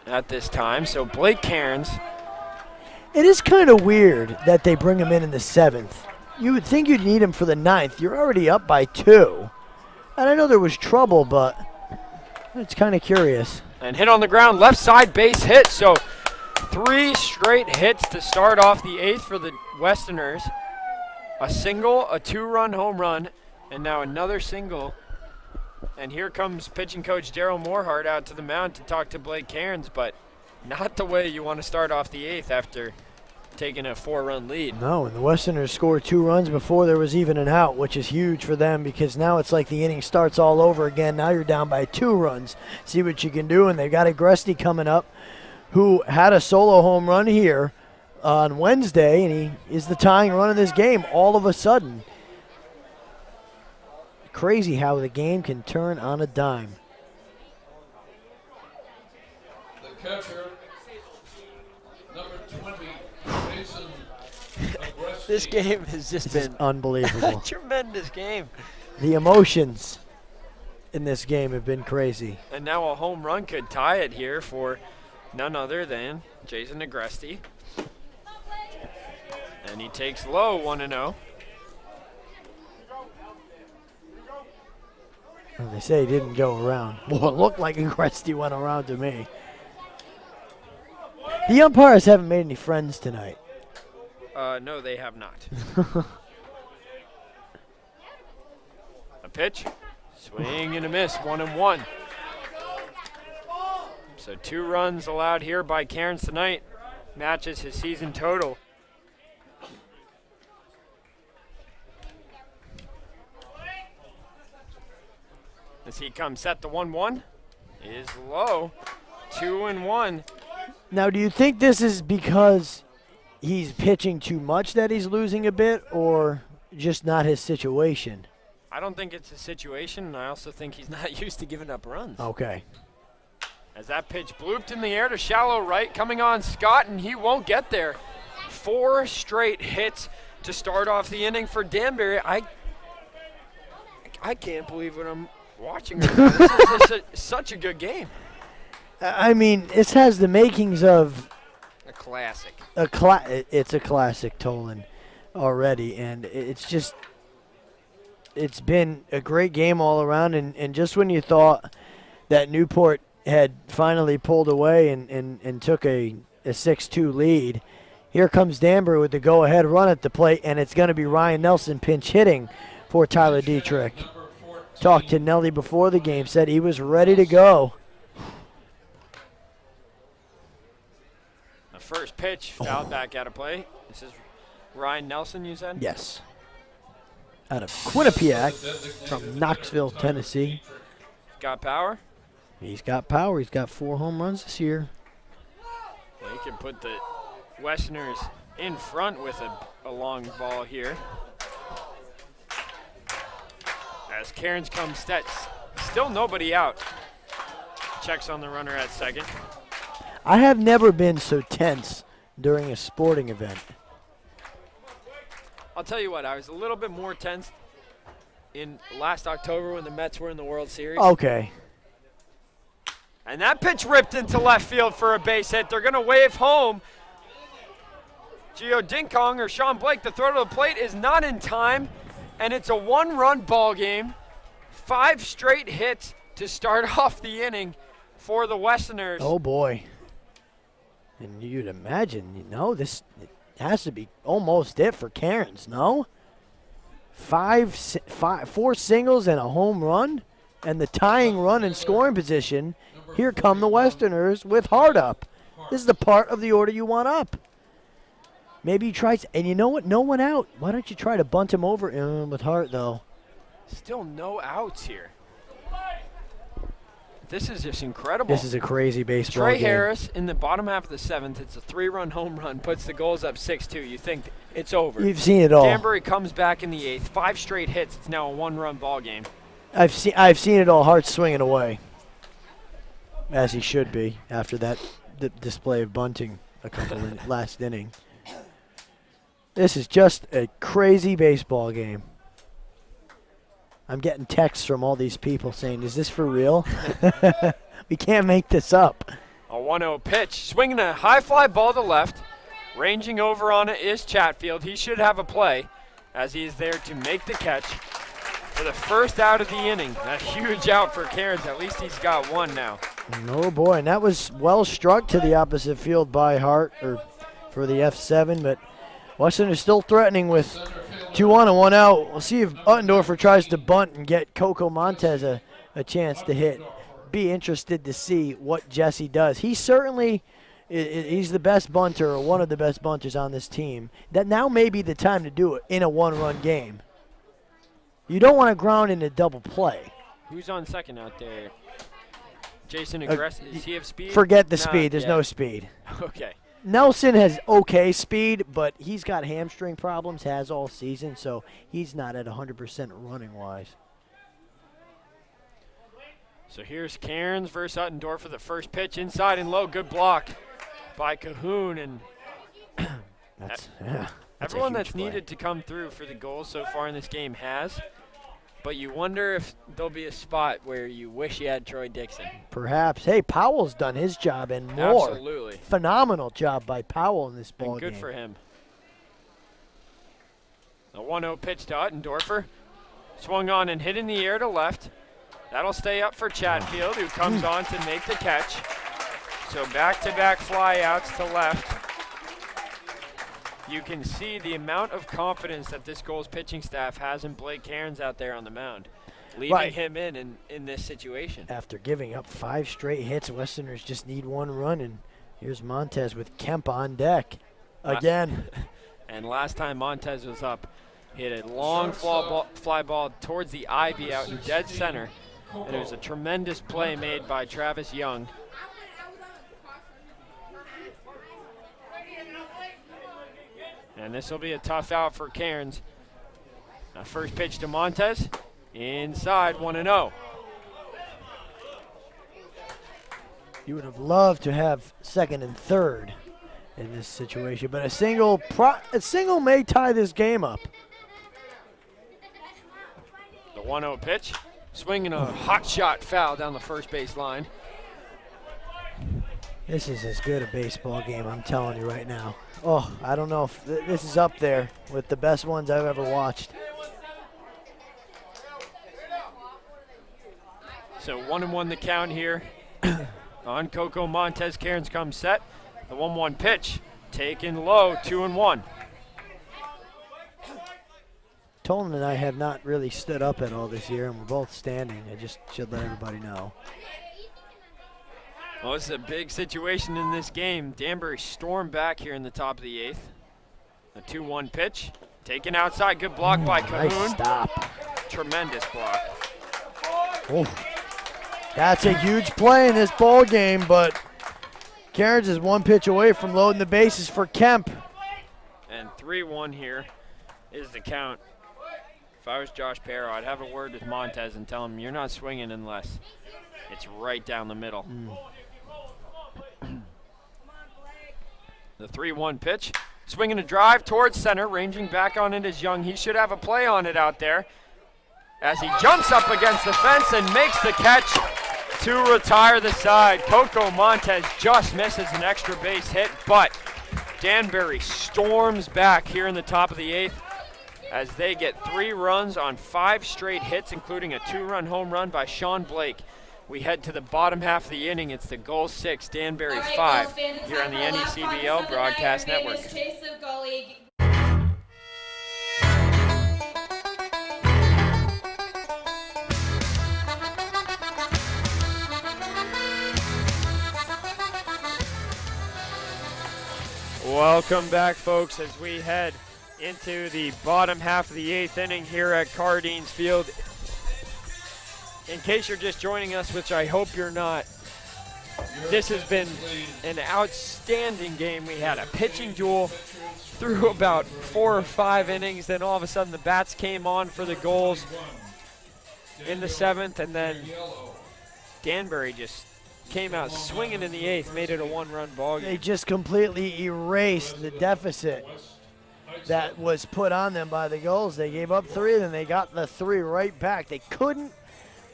at this time. So Blake Cairns. It is kind of weird that they bring him in the 7th. You would think you'd need him for the 9th. You're already up by 2. And I know there was trouble, but it's kind of curious. And hit on the ground, left side base hit. So 3 straight hits to start off the 8th for the Westerners. A single, a 2-run home run, and now another single. And here comes pitching coach Daryl Morehart out to the mound to talk to Blake Cairns, but not the way you want to start off the 8th after taking a 4-run lead. No, and the Westerners scored 2 runs before there was even an out, which is huge for them because now it's like the inning starts all over again. Now you're down by 2 runs. See what you can do, and they've got Agresti coming up who had a solo home run here on Wednesday, and he is the tying run in this game all of a sudden. Crazy how the game can turn on a dime. The catcher, number 20, Jason Agresti. This game has just been unbelievable. a tremendous game. The emotions in this game have been crazy. And now a home run could tie it here for none other than Jason Agresti. And he takes low 1-0. Well, they say he didn't go around. Well, it looked like Agresti went around to me. The umpires haven't made any friends tonight. No, they have not. A pitch, swing and a miss, 1-1. So 2 runs allowed here by Cairns tonight, matches his season total. As he comes set the 1-1, is low, 2-1. Now, do you think this is because he's pitching too much that he's losing a bit, or just not his situation? I don't think it's a situation, and I also think he's not used to giving up runs. Okay. As that pitch blooped in the air to shallow right, coming on Scott, and he won't get there. 4 straight hits to start off the inning for Danbury. I can't believe what I'm watching right now. This is such a good game. I mean, this has the makings of a classic. It's a classic, Tolan, already, and it's been a great game all around, and just when you thought that Newport had finally pulled away and took a 6-2 lead, here comes Danbury with the go-ahead run at the plate, and it's going to be Ryan Nelson pinch hitting for Tyler Dietrich. Talked to Nelly before the game, said he was ready to go. The first pitch fouled back out of play. This is Ryan Nelson, you said? Yes. Out of Quinnipiac from Knoxville, Tennessee. Got power? He's got power. He's got 4 home runs this year. Well, he can put the Westerners in front with a long ball here. As Cairns comes set, still nobody out. Checks on the runner at second. I have never been so tense during a sporting event. I'll tell you what, I was a little bit more tense in last October when the Mets were in the World Series. Okay. And that pitch ripped into left field for a base hit. They're going to wave home. Gio Dinkong or Sean Blake, the throw to the plate is not in time, and it's a 1-run ball game. 5 straight hits to start off the inning for the Westerners. Oh, boy. And you'd imagine, this has to be almost it for Cairns, no? 4 singles and a home run, and the tying run in scoring position. Here come the Westerners with Hart up. This is the part of the order you want up. Maybe you try, and you know what? No one out. Why don't you try to bunt him over with Hart, though? Still no outs here. This is just incredible. This is a crazy baseball Trey game. Harris in the bottom half of the 7th. It's a 3-run home run, puts the Gulls up 6-2. You think it's over. You've seen it all. Danbury comes back in the 8th. 5 straight hits. It's now a 1-run ball game. I've seen it all. Hart swinging away, as he should be after that display of bunting a couple last inning. This is just a crazy baseball game. I'm getting texts from all these people saying, "Is this for real?" We can't make this up. A 1-0 pitch. Swinging a high fly ball to left. Ranging over on it is Chatfield. He should have a play as he is there to make the catch for the first out of the inning. A huge out for Cairns. At least he's got one now. Oh, boy, and that was well struck to the opposite field by Hart for the F7, but Western is still threatening with 2 on and 1 out. We'll see if Uttendorfer tries to bunt and get Coco Montez a chance to hit. Be interested to see what Jesse does. He certainly he's the best bunter, or one of the best bunters on this team. That now may be the time to do it in a 1-run game. You don't want to ground into double play. Who's on second out there? Jason Aggressive. Does he have speed? Forget the speed. There's no speed. Okay. Nelson has okay speed, but he's got hamstring problems, has all season, so he's not at 100% running-wise. So here's Cairns versus Uttendorf for the first pitch. Inside and low. Good block by Cahoon. And everyone that's needed to come through for the goals so far in this game has. But you wonder if there'll be a spot where you wish you had Troy Dixon. Perhaps. Hey, Powell's done his job and more. Absolutely. Phenomenal job by Powell in this ball game. Good for him. A 1-0 pitch to Uttendorfer. Swung on and hit in the air to left. That'll stay up for Chatfield, who comes on to make the catch. So back-to-back flyouts to left. You can see the amount of confidence that this Gulls pitching staff has in Blake Cairns out there on the mound, leaving him in this situation. After giving up 5 straight hits, Westerners just need 1 run, and here's Montez with Kemp on deck again. And last time Montez was up, he hit a long fly ball towards the ivy out in dead center, and it was a tremendous play made by Travis Young. And this will be a tough out for Cairns. Now first pitch to Montez. Inside, 1-0. You would have loved to have second and third in this situation, but a single may tie this game up. The 1-0 pitch. Swinging a hot shot foul down the first base line. This is as good a baseball game, I'm telling you right now. Oh, I don't know if this is up there with the best ones I've ever watched. So 1-1 the count here on Coco Montez. Cairns comes set. The 1-1 pitch taken low, 2-1. Tolan and I have not really stood up at all this year, and we're both standing. I just should let everybody know. Well, this is a big situation in this game. Danbury stormed back here in the top of the 8th. A 2-1 pitch. Taken outside. Good block by Cahoon. Nice stop. Tremendous block. Oh, that's a huge play in this ball game, but Cairns is 1 pitch away from loading the bases for Kemp. And 3-1 here is the count. If I was Josh Parrow, I'd have a word with Montez and tell him you're not swinging unless it's right down the middle. The 3-1 pitch. Swinging a drive towards center. Ranging back on it is Young. He should have a play on it out there as he jumps up against the fence and makes the catch to retire the side. Coco Montez just misses an extra base hit, but Danbury storms back here in the top of the 8th as they get 3 runs on 5 straight hits, including a 2-run home run by Sean Blake. We head to the bottom half of the inning. It's the Gulls 6, Danbury 5 here on the NECBL Broadcast Network. Welcome back, folks, as we head into the bottom half of the 8th inning here at Cardines Field. In case you're just joining us, which I hope you're not, this has been an outstanding game. We had a pitching duel through about 4 or 5 innings. Then all of a sudden the bats came on for the Gulls in the 7th, and then Danbury just came out swinging in the 8th, made it a 1-run ball game. They just completely erased the deficit that was put on them by the Gulls. They gave up 3, then they got the 3 right back. They couldn't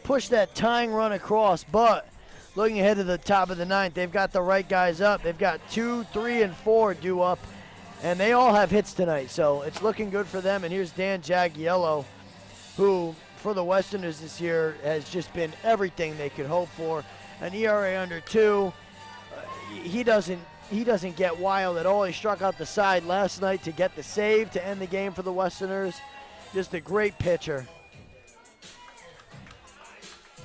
push that tying run across, but looking ahead to the top of the 9th, they've got the right guys up. They've got 2, 3, and 4 due up, and they all have hits tonight, so it's looking good for them. And here's Dan Jaggiello, who for the Westerners this year has just been everything they could hope for. An ERA under 2. He doesn't get wild at all. He struck out the side last night to get the save to end the game for the Westerners. Just a great pitcher.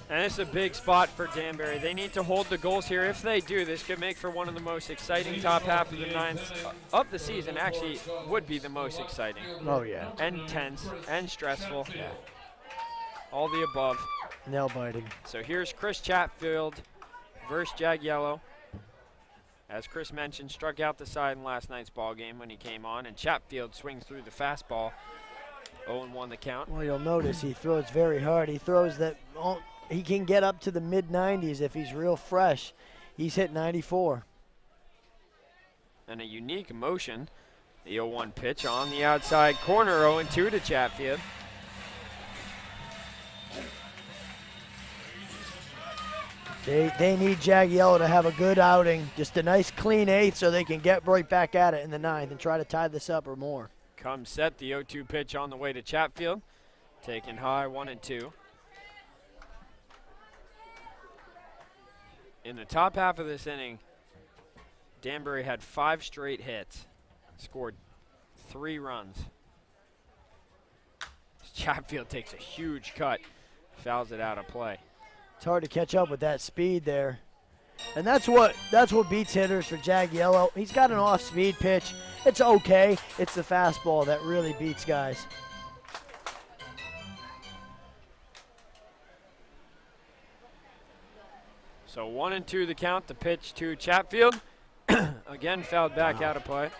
And it's a big spot for Danbury. They need to hold the Gulls here. If they do, this could make for one of the most exciting top half of the 9th of the season. Actually, would be the most exciting. Oh, yeah. And tense and stressful. Yeah. All the above. Nail biting. So here's Chris Chatfield versus Jaggiello. As Chris mentioned, struck out the side in last night's ball game when he came on, and Chatfield swings through the fastball. 0-1 the count. Well, you'll notice he throws very hard. He throws that he can get up to the mid-90s if he's real fresh. He's hit 94. And a unique motion. The 0-1 pitch on the outside corner, 0-2 to Chatfield. They need Jaggiello to have a good outing, just a nice clean 8th so they can get right back at it in the 9th and try to tie this up or more. Comes set, the 0-2 pitch on the way to Chatfield. Taken high, 1-2. In the top half of this inning, Danbury had 5 straight hits, scored 3 runs. Chatfield takes a huge cut, fouls it out of play. It's hard to catch up with that speed there. And that's what beats hitters for Jaggiello. He's got an off-speed pitch. It's okay. It's the fastball that really beats guys. So 1-2 the count, the pitch to Chatfield. Again, fouled back out of play.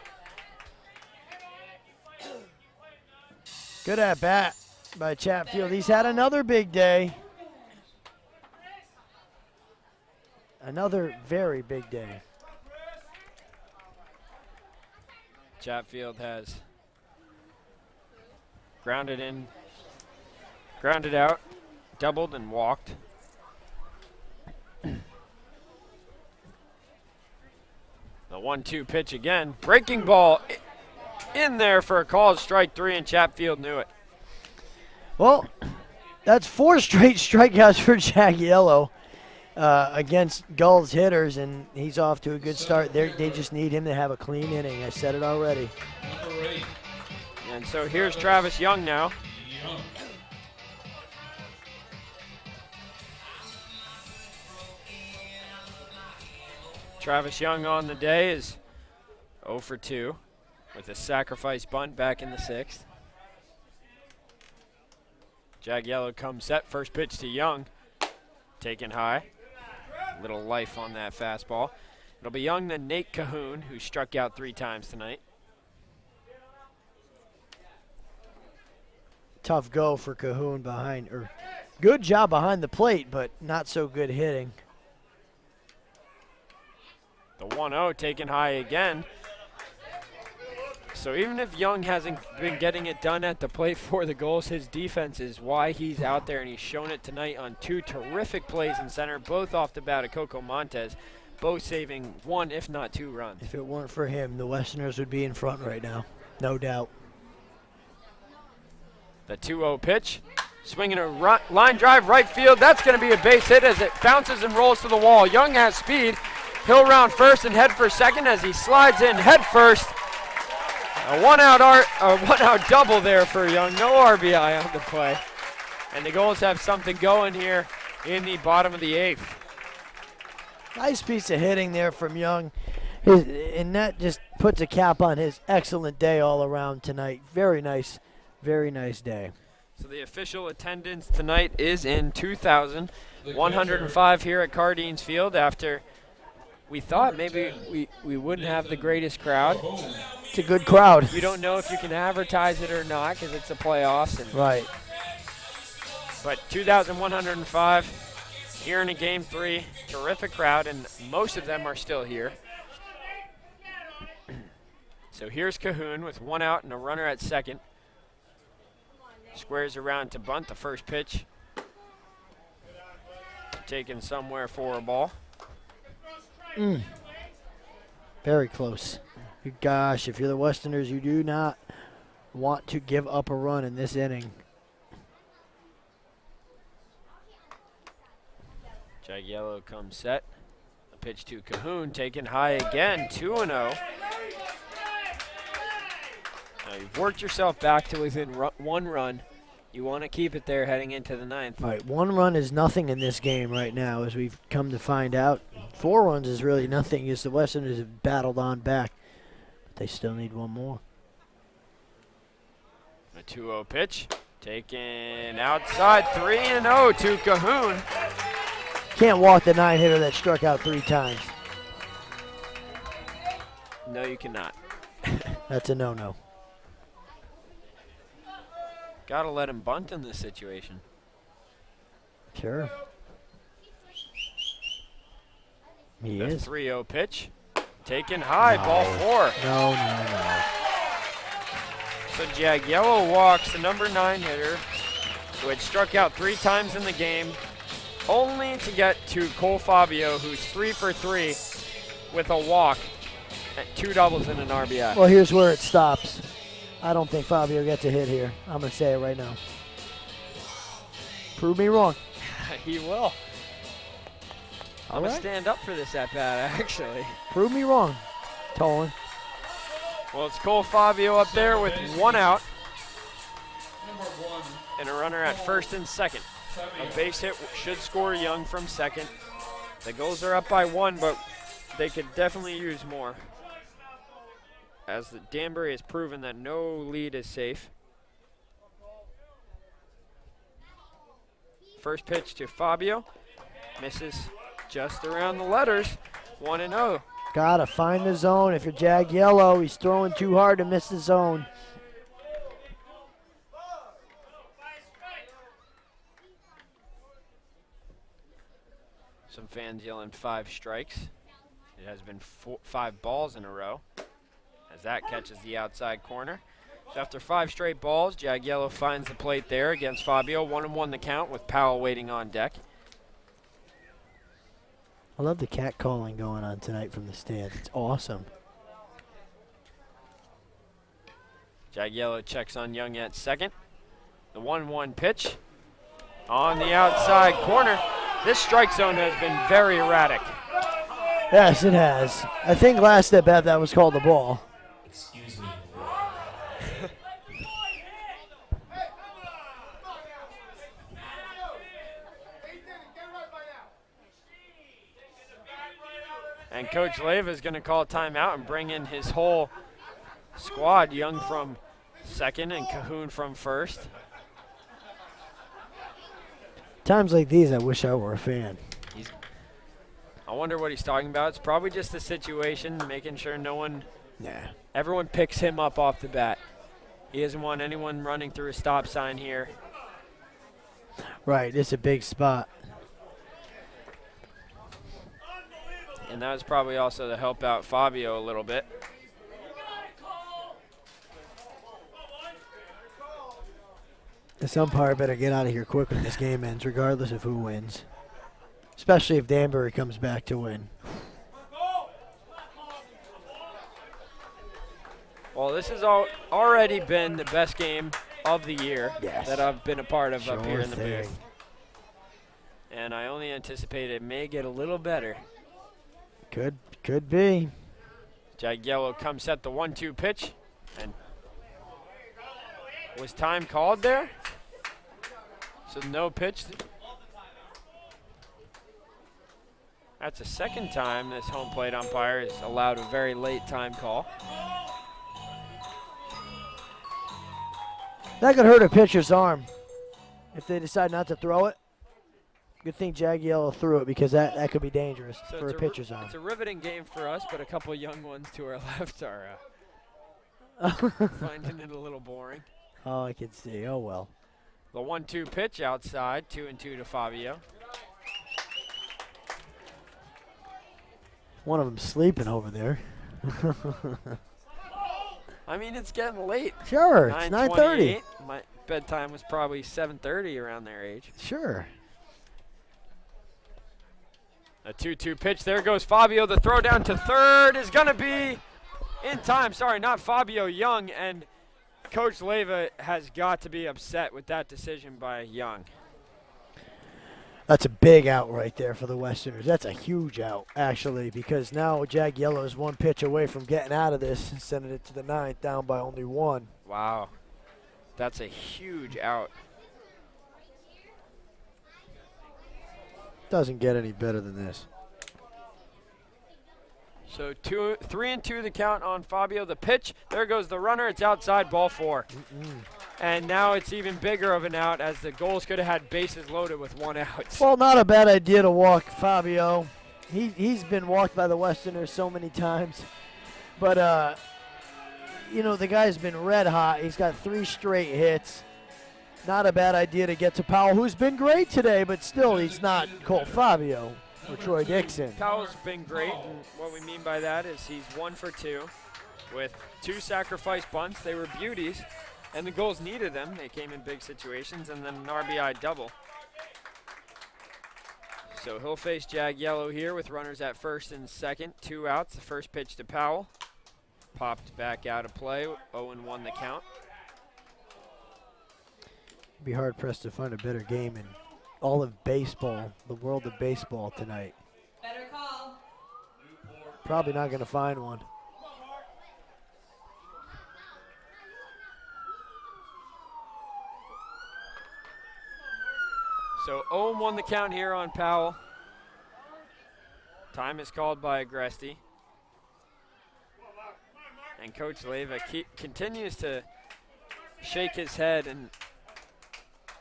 Good at bat by Chatfield. He's had another big day. Another very big day. Chatfield has grounded out, doubled, and walked. The 1-2 pitch again. Breaking ball in there for a called strike 3, and Chatfield knew it. Well, that's 4 straight strikeouts for Jaggiello against Gulls hitters, and he's off to a good start. They just need him to have a clean inning. I said it already. And so here's Travis Young now. Travis Young on the day is 0 for 2 with a sacrifice bunt back in the 6th. Jaggiello comes set, first pitch to Young, taken high. Little life on that fastball. It'll be Young, then Nate Cahoon, who struck out 3 times tonight. Tough go for Cahoon behind, or good job behind the plate, but not so good hitting. The 1-0 taken high again. So even if Young hasn't been getting it done at the plate for the Gulls, his defense is why he's out there, and he's shown it tonight on 2 terrific plays in center, both off the bat of Coco Montes, both saving 1, if not 2 runs. If it weren't for him, the Westerners would be in front right now, no doubt. The 2-0 pitch, swinging a line drive right field. That's going to be a base hit as it bounces and rolls to the wall. Young has speed. He'll round first and head for second as he slides in head first. A one-out double there for Young. No RBI on the play. And the Gulls have something going here in the bottom of the 8th. Nice piece of hitting there from Young. And that just puts a cap on his excellent day all around tonight. Very nice day. So the official attendance tonight is in 2,105 here at Cardines Field after we thought maybe we wouldn't have the greatest crowd. It's a good crowd. You don't know if you can advertise it or not because it's the playoffs. And Right. But 2,105 here in a game 3. Terrific crowd, and most of them are still here. So here's Cahoon with 1 out and a runner at second. Squares around to bunt the first pitch. Taken somewhere for a ball. Very close. Gosh, if you're the Westerners, you do not want to give up a run in this inning. Jag Yellow comes set. A pitch to Cahoon, taken high again, 2-0. Now you've worked yourself back to within 1 run. You want to keep it there heading into the 9th. All right, 1 run is nothing in this game right now, as we've come to find out. 4 runs is really nothing, as the Westerners have battled on back. But they still need 1 more. A 2-0 pitch, taken outside, 3-0 to Cahoon. Can't walk the 9-hitter that struck out 3 times. No, you cannot. That's a no-no. Gotta let him bunt in this situation. Sure. He The is. 3-0 pitch, taken high, ball 4. No. So Jag Yellow walks the number 9 hitter, who had struck out 3 times in the game, only to get to Cole Fabio, who's 3 for 3 with a walk and 2 doubles and an RBI. Well, here's where it stops. I don't think Fabio gets a hit here. I'm going to say it right now. Prove me wrong. He will. I'm going right. to stand up for this at-bat, actually. Prove me wrong, Tolan. Well, it's Cole Fabio up there with 1 out and a runner at first and second. A base hit should score Young from second. The Gulls are up by 1, but they could definitely use more, as the Danbury has proven that no lead is safe. First pitch to Fabio, misses just around the letters, 1-0. Gotta find the zone. If you're Jag Yellow, he's throwing too hard to miss the zone. Some fans yelling 5 strikes. It has been 5 balls in a row, as that catches the outside corner. So after 5 straight balls, Jag Yellow finds the plate there against Fabio. 1-1 the count with Powell waiting on deck. I love the cat calling going on tonight from the stands. It's awesome. Jag Yellow checks on Young at second. The 1-1 pitch on the outside corner. This strike zone has been very erratic. Yes, it has. I think last at bat that was called a ball. Excuse me. And Coach Leyva is going to call a timeout and bring in his whole squad. Young from second and Cahoon from first. Times like these, I wish I were a fan. I wonder what he's talking about. It's probably just the situation, making sure everyone picks him up off the bat. He doesn't want anyone running through a stop sign here. Right, it's a big spot. And that was probably also to help out Fabio a little bit. This umpire better get out of here quick when this game ends, regardless of who wins. Especially if Danbury comes back to win. Well, this has already been the best game of the year that I've been a part of up here in the booth. And I only anticipate it may get a little better. Could be. Jag Yellow comes at the 1-2 pitch. And was time called there? So no pitch. That's the second time this home plate umpire has allowed a very late time call. That could hurt a pitcher's arm. if they decide not to throw it. Good thing Jagiello threw it because that could be dangerous So for a pitcher's arm. It's a riveting game for us, but a couple of young ones to our left are finding it a little boring. Oh, I can see. Oh, well. The 1-2 pitch outside, 2-2 to Fabio. One of them sleeping over there. I mean, it's getting late. Sure, it's 9:30. My bedtime was probably 7:30 around their age. Sure. A 2-2 pitch. There goes Fabio. The throw down to third is going to be in time. Sorry, not Fabio, Young. And Coach Leyva has got to be upset with that decision by Young. That's a big out right there for the Westerners. That's a huge out, actually, because now Jagiello is one pitch away from getting out of this and sending it to the ninth, down by only one. Wow. That's a huge out. Doesn't get any better than this. So 3-2 the count on Fabio. The pitch, there goes the runner. It's outside, ball 4. And now it's even bigger of an out as the Gulls could have had bases loaded with one out. Well, not a bad idea to walk Fabio. He's been walked by the Westerners so many times. But, you know, the guy's been red hot. He's got 3 straight hits. Not a bad idea to get to Powell, who's been great today, but still he's not Colt Fabio or Troy Dixon. Powell's been great, and what we mean by that is he's 1 for 2 with 2 sacrifice bunts. They were beauties, and the Gulls needed them. They came in big situations, and then an RBI double. So he'll face Jagiello here with runners at first and second. 2 outs. The first pitch to Powell. Popped back out of play. 0-1 the count. Be hard pressed to find a better game in all of baseball, the world of baseball tonight. Better call. Probably not going to find one. So 0-1 the count here on Powell. Time is called by Agresti. And Coach Leyva continues to shake his head, and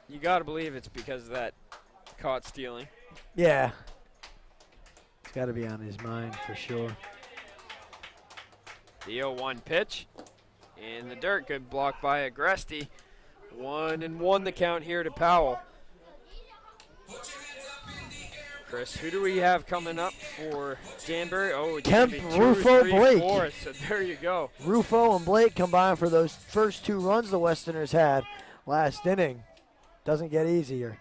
you got to believe it's because of that caught stealing. Yeah. It's got to be on his mind for sure. The 0-1 pitch in the dirt. Good block by Agresti. 1-1 the count here to Powell. Chris, who do we have coming up for Danbury? Oh, it's Kemp, gonna be Rufo, 2, 3, Blake. 4. So there you go. Rufo and Blake combined for those first 2 runs the Westerners had last inning. Doesn't get easier.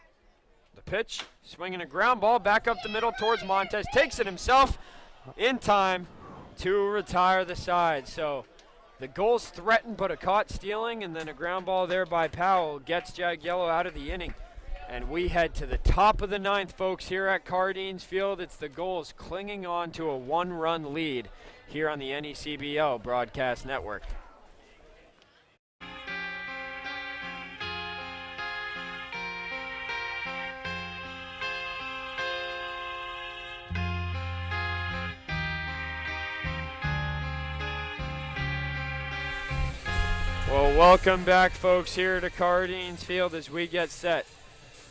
The pitch, swinging a ground ball back up the middle towards Montez. Takes it himself in time to retire the side. So the Gulls threatened, but a caught stealing, and then a ground ball there by Powell gets Jagiello out of the inning. And we head to the top of the 9th, folks, here at Cardines Field. It's the Gulls clinging on to a 1-run lead here on the NECBL Broadcast Network. Well, welcome back, folks, here to Cardines Field as we get set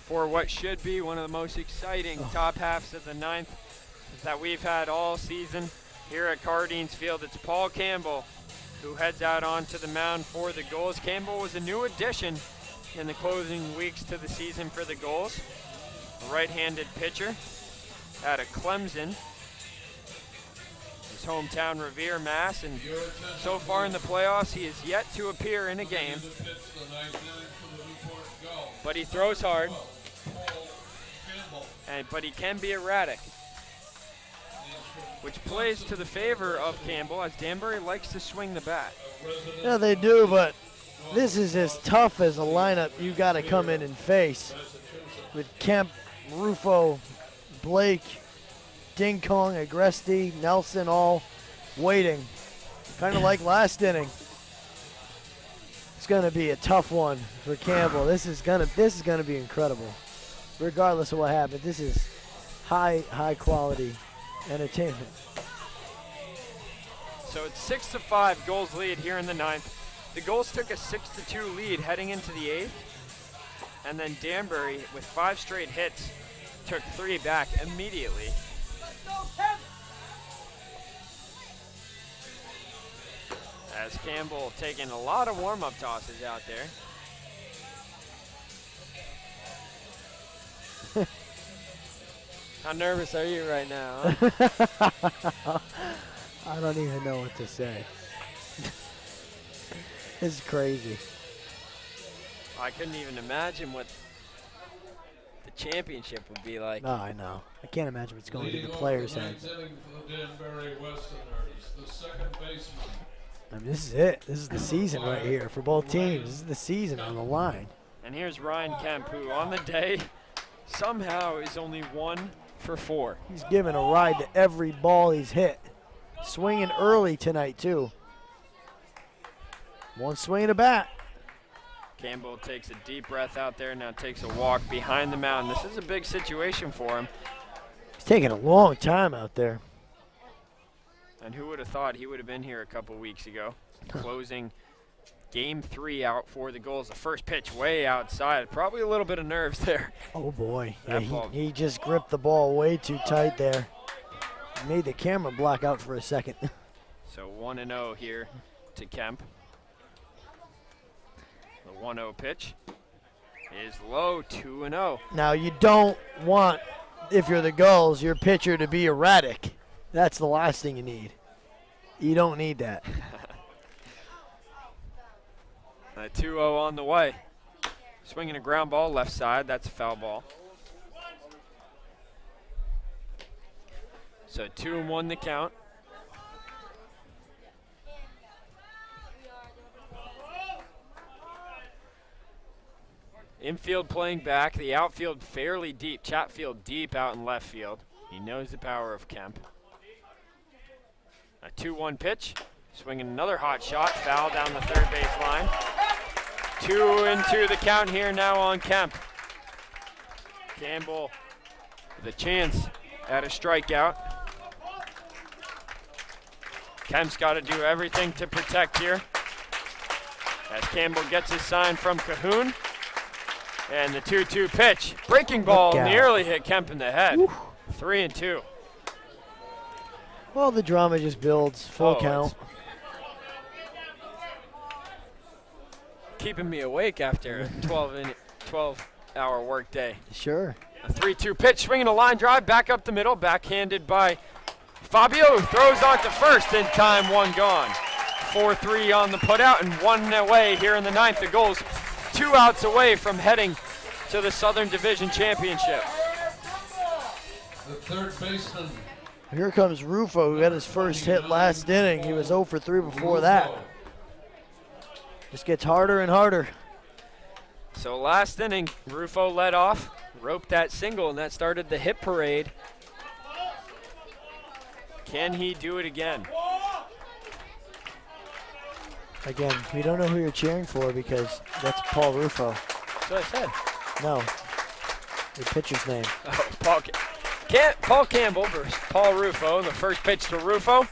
for what should be one of the most exciting top halves of the 9th that we've had all season here at Cardines Field. It's Paul Campbell who heads out onto the mound for the Gulls. Campbell was a new addition in the closing weeks to the season for the Gulls. A right-handed pitcher out of Clemson, his hometown Revere, Mass, and so far in the playoffs he has yet to appear in a game. But he throws hard, but he can be erratic, which plays to the favor of Campbell as Danbury likes to swing the bat. Yeah, they do, but this is as tough as a lineup you got to come in and face with Kemp, Rufo, Blake, Ding Kong, Agresti, Nelson all waiting, kind of like last inning. It's going to be a tough one for Campbell. This is going to be incredible. Regardless of what happens, this is high quality entertainment. So it's 6-5 Gulls lead here in the 9th. The Gulls took a 6-2 lead heading into the 8th. And then Danbury, with 5 straight hits, took 3 back immediately. As Campbell taking a lot of warm-up tosses out there. How nervous are you right now? Huh? I don't even know what to say. This is crazy. I couldn't even imagine what the championship would be like. No, I know. I can't imagine what's going through the players' heads. Danbury Westerners, the second baseman. I mean, this is it. This is the season right here for both teams. This is the season on the line. And here's Ryan Kemp, who on the day somehow is only 1 for 4. He's giving a ride to every ball he's hit. Swinging early tonight, too. One swing of a bat. Campbell takes a deep breath out there, now takes a walk behind the mound. This is a big situation for him. He's taking a long time out there. And who would have thought he would have been here a couple weeks ago, closing game 3 out for the Gulls. The first pitch way outside. Probably a little bit of nerves there. Oh, boy. Yeah, he just gripped the ball way too tight there. Made the camera black out for a second. So 1-0 here to Kemp. The 1-0 pitch is low, 2-0. Now, you don't want, if you're the Gulls, your pitcher to be erratic. That's the last thing you need. You don't need that. A 2-0 on the way. Swinging a ground ball left side. That's a foul ball. So 2-1 the count. Infield playing back. The outfield fairly deep. Chatfield deep out in left field. He knows the power of Kemp. A 2-1 pitch. Swinging another hot shot. Foul down the third base line. 2-2 the count here now on Kemp. Campbell with a chance at a strikeout. Kemp's got to do everything to protect here. As Campbell gets his sign from Cahoon. And the 2-2 pitch. Breaking ball nearly hit Kemp in the head. 3-2. Well, the drama just builds. Full count. Keeping me awake after a 12-hour work day. Sure. A 3-2 pitch, swinging a line drive back up the middle, backhanded by Fabio, who throws on to first in time, 1 gone. 4-3 on the putout and 1 away here in the 9th. The Gulls 2 outs away from heading to the Southern Division Championship. The third baseman. Here comes Rufo, who got his first hit last inning. He was 0 for 3 before that. Just gets harder and harder. So last inning, Rufo led off, roped that single, and that started the hit parade. Can he do it again? Again, we don't know who you're cheering for because that's Paul Rufo. That's what I said. No, the pitcher's name. Oh, Paul Campbell versus Paul Rufo. The first pitch to Rufo.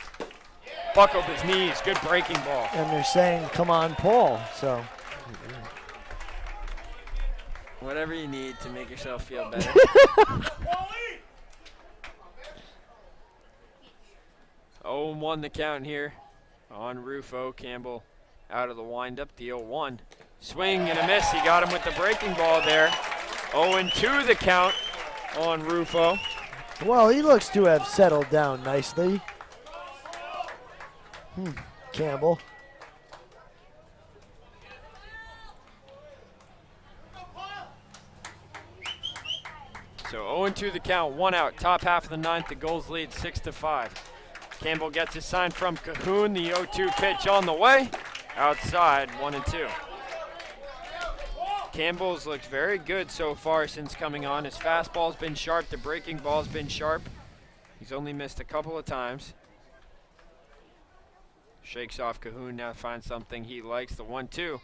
Buckled his knees. Good breaking ball. And they're saying, come on, Paul. So. Whatever you need to make yourself feel better. Oh, 1 the count here on Rufo. Campbell out of the windup. The 0-1. Swing and a miss. He got him with the breaking ball there. 0-2 the count on Rufo. Well, he looks to have settled down nicely. Campbell. So 0-2 the count, 1 out. Top half of the 9th, the Gulls lead 6-5. Campbell gets his sign from Cahoon. The 0-2 pitch on the way. Outside, 1-2. Campbell's looked very good so far since coming on. His fastball's been sharp. The breaking ball's been sharp. He's only missed a couple of times. Shakes off Cahoon, now finds something he likes. The 1-2.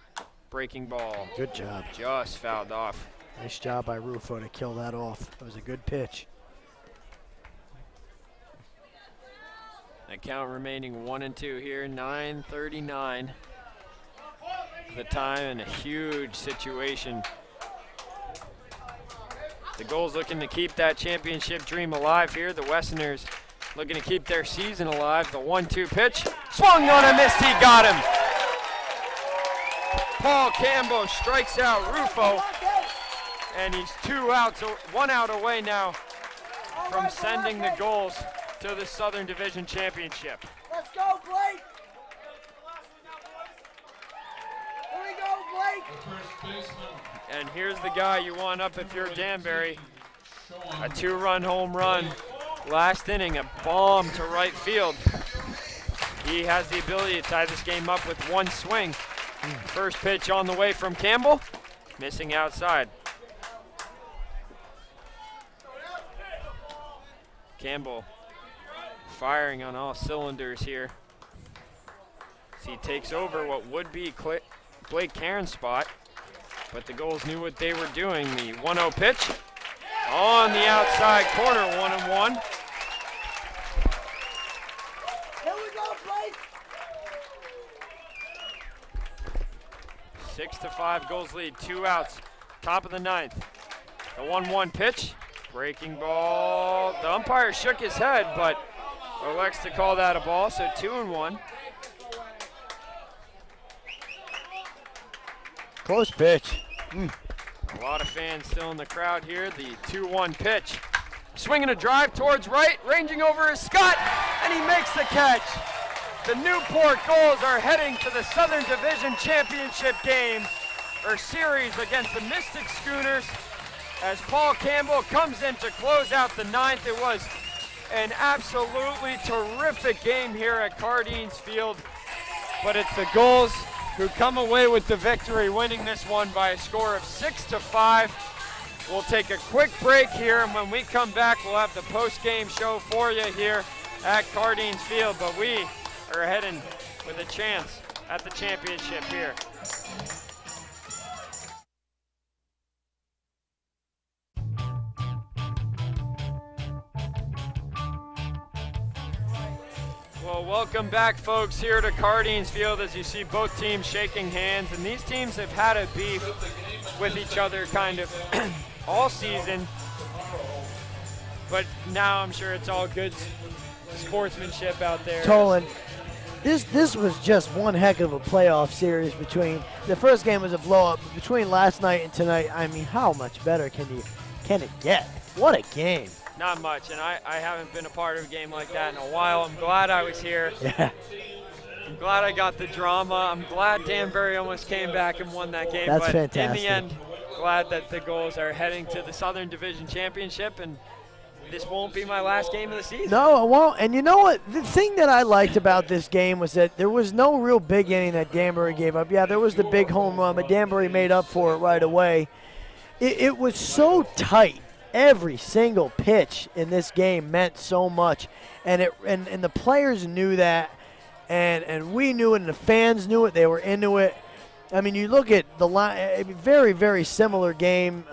Breaking ball. Good job. Just fouled off. Nice job by Rufo to kill that off. That was a good pitch. The count remaining 1-2 here, 9:39. The time and a huge situation The Gulls looking to keep that championship dream alive here. The Westerners looking to keep their season alive. The 1-2 pitch. Swung on a miss, he got him. Paul Campbell strikes out Rufo. And he's 2 outs, 1 out away now from sending the Gulls to the Southern Division Championship. Let's go, Blake! Here we go, Blake! And here's the guy you want up if you're Danbury. A 2-run home run. Last inning, a bomb to right field. He has the ability to tie this game up with 1 swing. First pitch on the way from Campbell, missing outside. Campbell firing on all cylinders here. As he takes over what would be Blake Cairn's spot, but the Gulls knew what they were doing. The 1-0 pitch on the outside corner, 1-1. Here we go, Blake! 6-5 Gulls lead, 2 outs, top of the 9th. The 1-1 pitch, breaking ball. The umpire shook his head, but elects to call that a ball, so 2-1. Close pitch. A lot of fans still in the crowd here. The 2-1 pitch. Swinging a drive towards right, ranging over is Scott, and he makes the catch. The Newport Gulls are heading to the Southern Division Championship game, or series, against the Mystic Schooners. As Paul Campbell comes in to close out the 9th. It was an absolutely terrific game here at Cardines Field, but it's the Gulls who come away with the victory, winning this one by a score of 6-5. We'll take a quick break here, and when we come back, we'll have the post-game show for you here at Cardines Field, but we are heading with a chance at the championship here. Well, welcome back, folks, here to Cardines Field. As you see, both teams shaking hands, and these teams have had a beef with each other kind of all season, but now I'm sure it's all good sportsmanship out there. Tolan, this was just one heck of a playoff series. Between the first game was a blow-up, but between last night and tonight, I mean, how much better can it get? What a game. Not much, and I haven't been a part of a game like that in a while. I'm glad I was here. Yeah. I'm glad I got the drama. I'm glad Danbury almost came back and won that game. That's but fantastic. In the end, glad that the Gulls are heading to the Southern Division Championship, and this won't be my last game of the season. No, it won't. And you know what? The thing that I liked about this game was that there was no real big inning that Danbury gave up. Yeah, there was the big home run, but Danbury made up for it right away. It was so tight. Every single pitch in this game meant so much, and the players knew that, and we knew it, and the fans knew it. They were into it. I mean, you look at the line, very, very similar games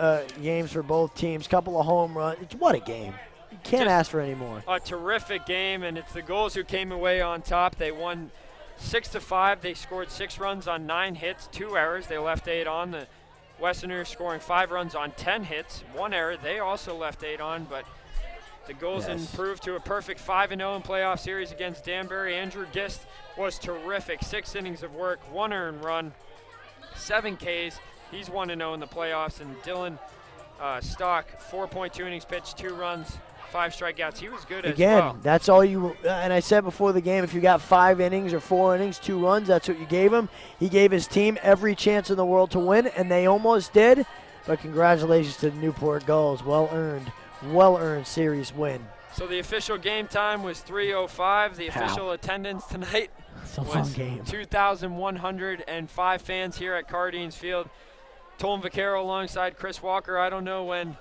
for both teams. Couple of home runs. What a game! You can't ask for any more. A terrific game, and it's the Gulls who came away on top. They won 6-5. They scored 6 runs on 9 hits, 2 errors. They left 8 on. The Westerners scoring 5 runs on 10 hits, 1 error. They also left 8 on, but the Gulls improved to a perfect 5-0 in playoff series against Danbury. Andrew Gist was terrific. 6 innings of work, 1 earned run, 7 Ks. He's 1-0 in the playoffs. And Dylan Stock, 4.2 innings pitched, 2 runs, 5 strikeouts. He was good as well. Again, that's all you and I said before the game, if you got 5 innings or 4 innings, 2 runs, that's what you gave him. He gave his team every chance in the world to win, and they almost did. But congratulations to the Newport Gulls. Well-earned series win. So the official game time was 3:05. The official attendance tonight was 2,105 fans here at Cardines Field. Tolan Vaccaro alongside Chris Walker. I don't know when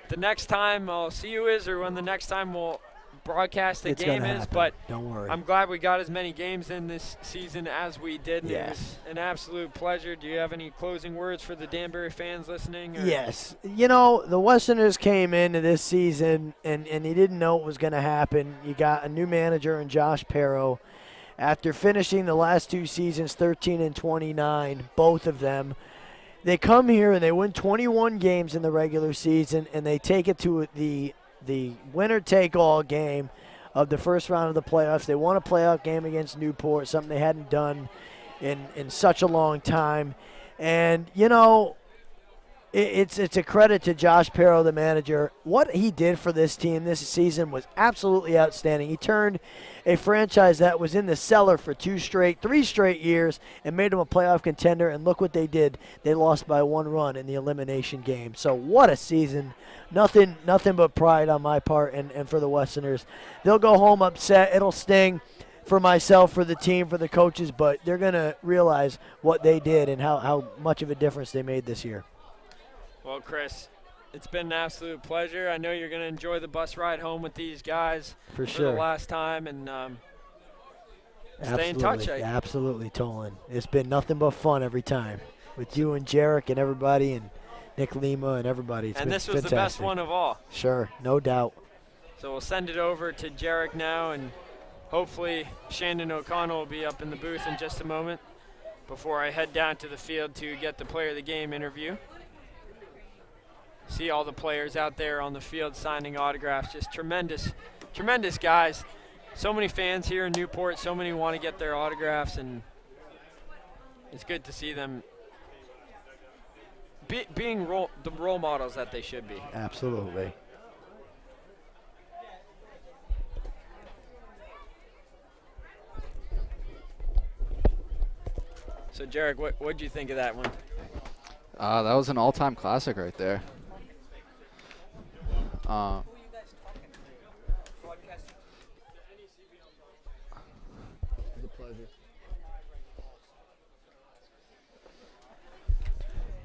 the next time I'll see you is, or when the next time we'll broadcast the game is, but don't worry. I'm glad we got as many games in this season as we did. Yes. It was an absolute pleasure. Do you have any closing words for the Danbury fans listening? Or? Yes. You know, the Westerners came into this season and they didn't know what was going to happen. You got a new manager in Josh Perro. After finishing the last 2 seasons 13 and 29, both of them, they come here and they win 21 games in the regular season, and they take it to the winner-take-all game of the first round of the playoffs. They won a playoff game against Newport, something they hadn't done in such a long time. And, you know, it's a credit to Josh Perro, the manager. What he did for this team this season was absolutely outstanding. He turned a franchise that was in the cellar for 3 straight years and made them a playoff contender, and look what they did. They lost by 1 run in the elimination game. So what a season. Nothing but pride on my part and for the Westerners. They'll go home upset. It'll sting for myself, for the team, for the coaches, but they're going to realize what they did and how much of a difference they made this year. Well, Chris, it's been an absolute pleasure. I know you're going to enjoy the bus ride home with these guys For the sure. last time, and stay in touch. Absolutely, Tolan. It's been nothing but fun every time with you and Jarek and everybody and Nick Lima and everybody. It's and been this was fantastic. the best one of all. Sure, no doubt. So we'll send it over to Jarek now, and hopefully Shandon O'Connell will be up in the booth in just a moment before I head down to the field to get the player of the game interview. See all the players out there on the field signing autographs. Just tremendous guys. So many fans here in Newport. So many want to get their autographs, and it's good to see them being the role models that they should be. Absolutely. So, Jarek, what do you think of that one? That was an all-time classic right there. It's a pleasure.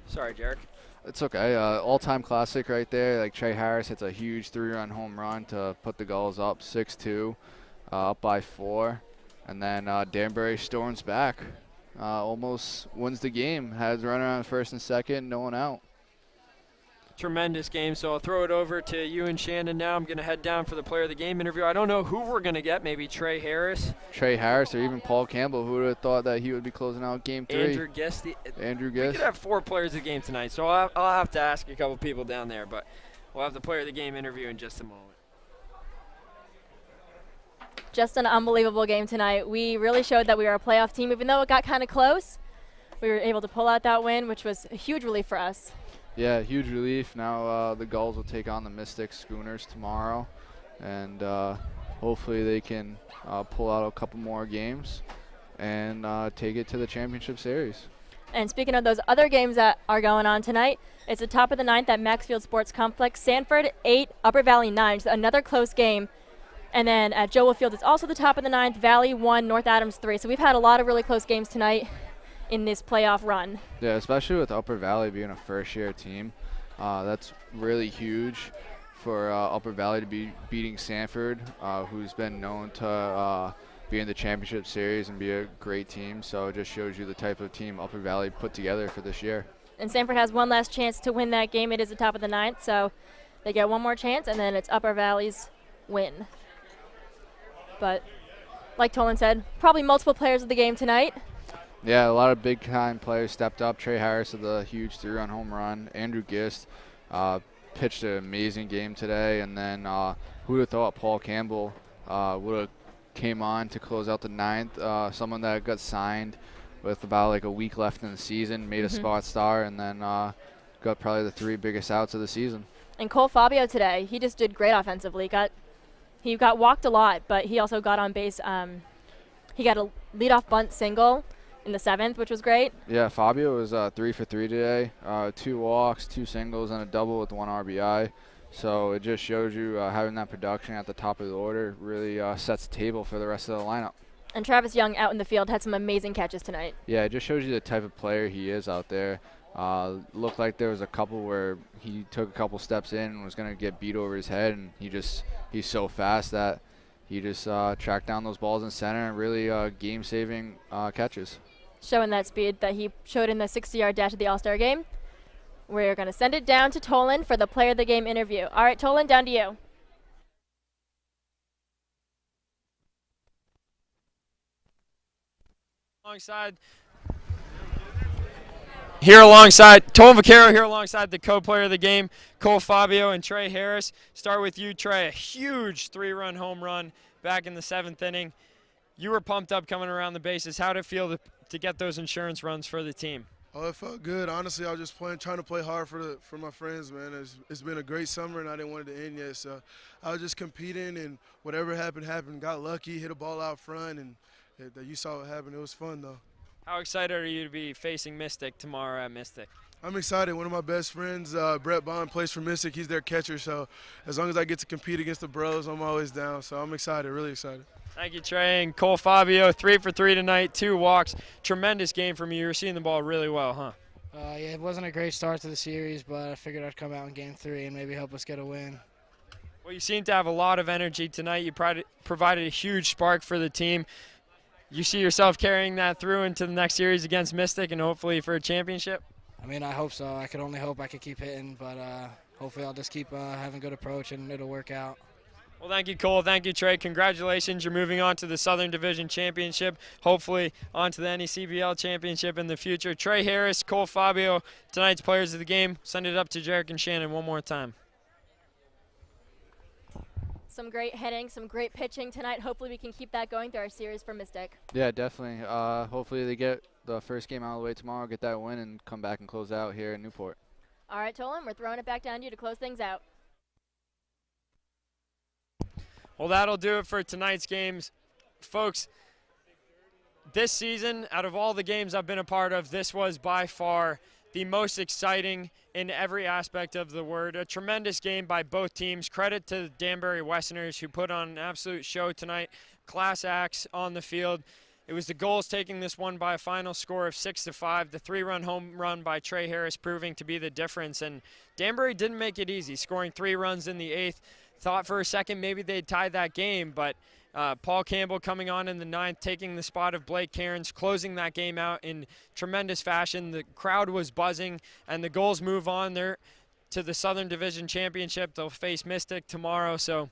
Sorry, Jarek. It's okay. All-time classic right there. Like Trey Harris hits a huge 3-run home run to put the Gulls up 6-2, up by 4, and then Danbury storms back, almost wins the game. Has runner on first and second, no one out. Tremendous game. So I'll throw it over to you and Shannon now. I'm going to head down for the player of the game interview. I don't know who we're going to get. Maybe Trey Harris. Trey Harris or even Paul Campbell. Who would have thought that he would be closing out game 3? Andrew Gist. Andrew We Gist. could have 4 players of the game tonight, so I'll have to ask a couple people down there, but we'll have the player of the game interview in just a moment. Just an unbelievable game tonight. We really showed that we were a playoff team, even though it got kind of close. We were able to pull out that win, which was a huge relief for us. Yeah, huge relief. Now the Gulls will take on the Mystics Schooners tomorrow, and hopefully they can pull out a couple more games and take it to the championship series. And speaking of those other games that are going on tonight, it's the top of the 9th at Maxfield Sports Complex. Sanford 8, Upper Valley 9, so another close game. And then at Joel Field, it's also the top of the 9th, Valley 1, North Adams 3. So we've had a lot of really close games tonight in this playoff run. Yeah, especially with Upper Valley being a first-year team. That's really huge for Upper Valley to be beating Sanford, who's been known to be in the championship series and be a great team. So it just shows you the type of team Upper Valley put together for this year. And Sanford has one last chance to win that game. It is the top of the 9th, so they get one more chance, and then it's Upper Valley's win. But like Tolan said, probably multiple players of the game tonight. Yeah, a lot of big-time players stepped up. Trey Harris with a huge 3-run home run. Andrew Gist pitched an amazing game today. And then who would have thought Paul Campbell would have came on to close out the 9th. Someone that got signed with about like a week left in the season, made a spot star, and then got probably the 3 biggest outs of the season. And Cole Fabio today, he just did great offensively. He got walked a lot, but he also got on base. He got a leadoff bunt single in the 7th, which was great. Yeah, Fabio was 3 for 3 today. 2 walks, 2 singles, and a double with 1 RBI. So it just shows you having that production at the top of the order really sets the table for the rest of the lineup. And Travis Young out in the field had some amazing catches tonight. Yeah, it just shows you the type of player he is out there. Looked like there was a couple where he took a couple steps in and was going to get beat over his head, and he's so fast that he just tracked down those balls in center and really game-saving catches. Showing that speed that he showed in the 60-yard dash at the All-Star game. We're going to send it down to Tolan for the player of the game interview. All right, Tolan, down to you. Alongside here alongside Tom Vaccaro here alongside the co-player of the game, Cole Fabio and Trey Harris. Start with you, Trey. A huge 3-run home run back in the 7th inning. You were pumped up coming around the bases. How did it feel to get those insurance runs for the team? Oh, it felt good. Honestly, I was just trying to play hard for my friends, man. It's been a great summer, and I didn't want it to end yet. So I was just competing, and whatever happened. Got lucky, hit a ball out front, and you saw what happened. It was fun, though. How excited are you to be facing Mystic tomorrow at Mystic? I'm excited. One of my best friends, Brett Bond, plays for Mystic. He's their catcher, so as long as I get to compete against the bros, I'm always down. So I'm excited, really excited. Thank you, Trey. And Cole Fabio, 3 for 3 tonight, 2 walks. Tremendous game from you. You were seeing the ball really well, huh? Yeah, it wasn't a great start to the series, but I figured I'd come out in Game 3 and maybe help us get a win. Well, you seem to have a lot of energy tonight. You provided a huge spark for the team. You see yourself carrying that through into the next series against Mystic and hopefully for a championship? I mean, I hope so. I could only hope I could keep hitting, but hopefully I'll just keep having good approach and it'll work out. Well, thank you, Cole. Thank you, Trey. Congratulations. You're moving on to the Southern Division Championship, hopefully on to the NECBL Championship in the future. Trey Harris, Cole Fabio, tonight's players of the game. Send it up to Jarek and Shannon one more time. Some great hitting, some great pitching tonight. Hopefully we can keep that going through our series for Mystic. Yeah, definitely. Hopefully they get the first game out of the way tomorrow, get that win, and come back and close out here in Newport. All right, Tolan, we're throwing it back down to you to close things out. Well, that'll do it for tonight's games. Folks, this season, out of all the games I've been a part of, this was by far the most exciting in every aspect of the word. A tremendous game by both teams. Credit to the Danbury Westerners who put on an absolute show tonight. Class acts on the field. It was the Gulls taking this one by a final score of 6-5. The 3-run home run by Trey Harris proving to be the difference. And Danbury didn't make it easy, scoring 3 runs in the 8th. Thought for a second maybe they'd tie that game, but Paul Campbell coming on in the 9th, taking the spot of Blake Cairns, closing that game out in tremendous fashion. The crowd was buzzing, and the Gulls move on there to the Southern Division Championship. They'll face Mystic tomorrow. So,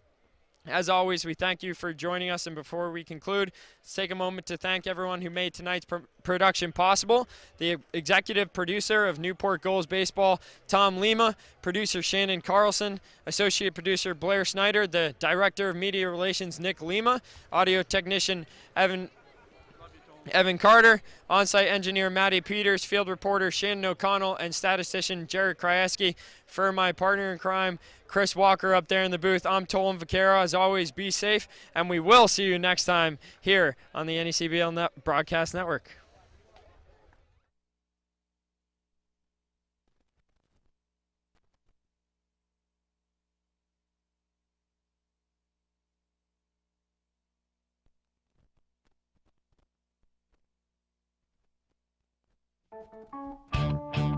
as always, we thank you for joining us, and before we conclude, let's take a moment to thank everyone who made tonight's production possible. The executive producer of Newport Gulls Baseball, Tom Lima, producer Shannon Carlson, associate producer Blair Snyder, the director of media relations Nick Lima, audio technician Evan Carter, on-site engineer Matty Peters, field reporter Shannon O'Connell, and statistician Jared Krajewski. For my partner in crime, Chris Walker up there in the booth, I'm Tolan Vaccaro. As always, be safe, and we will see you next time here on the NECBL Broadcast Network. Thank you.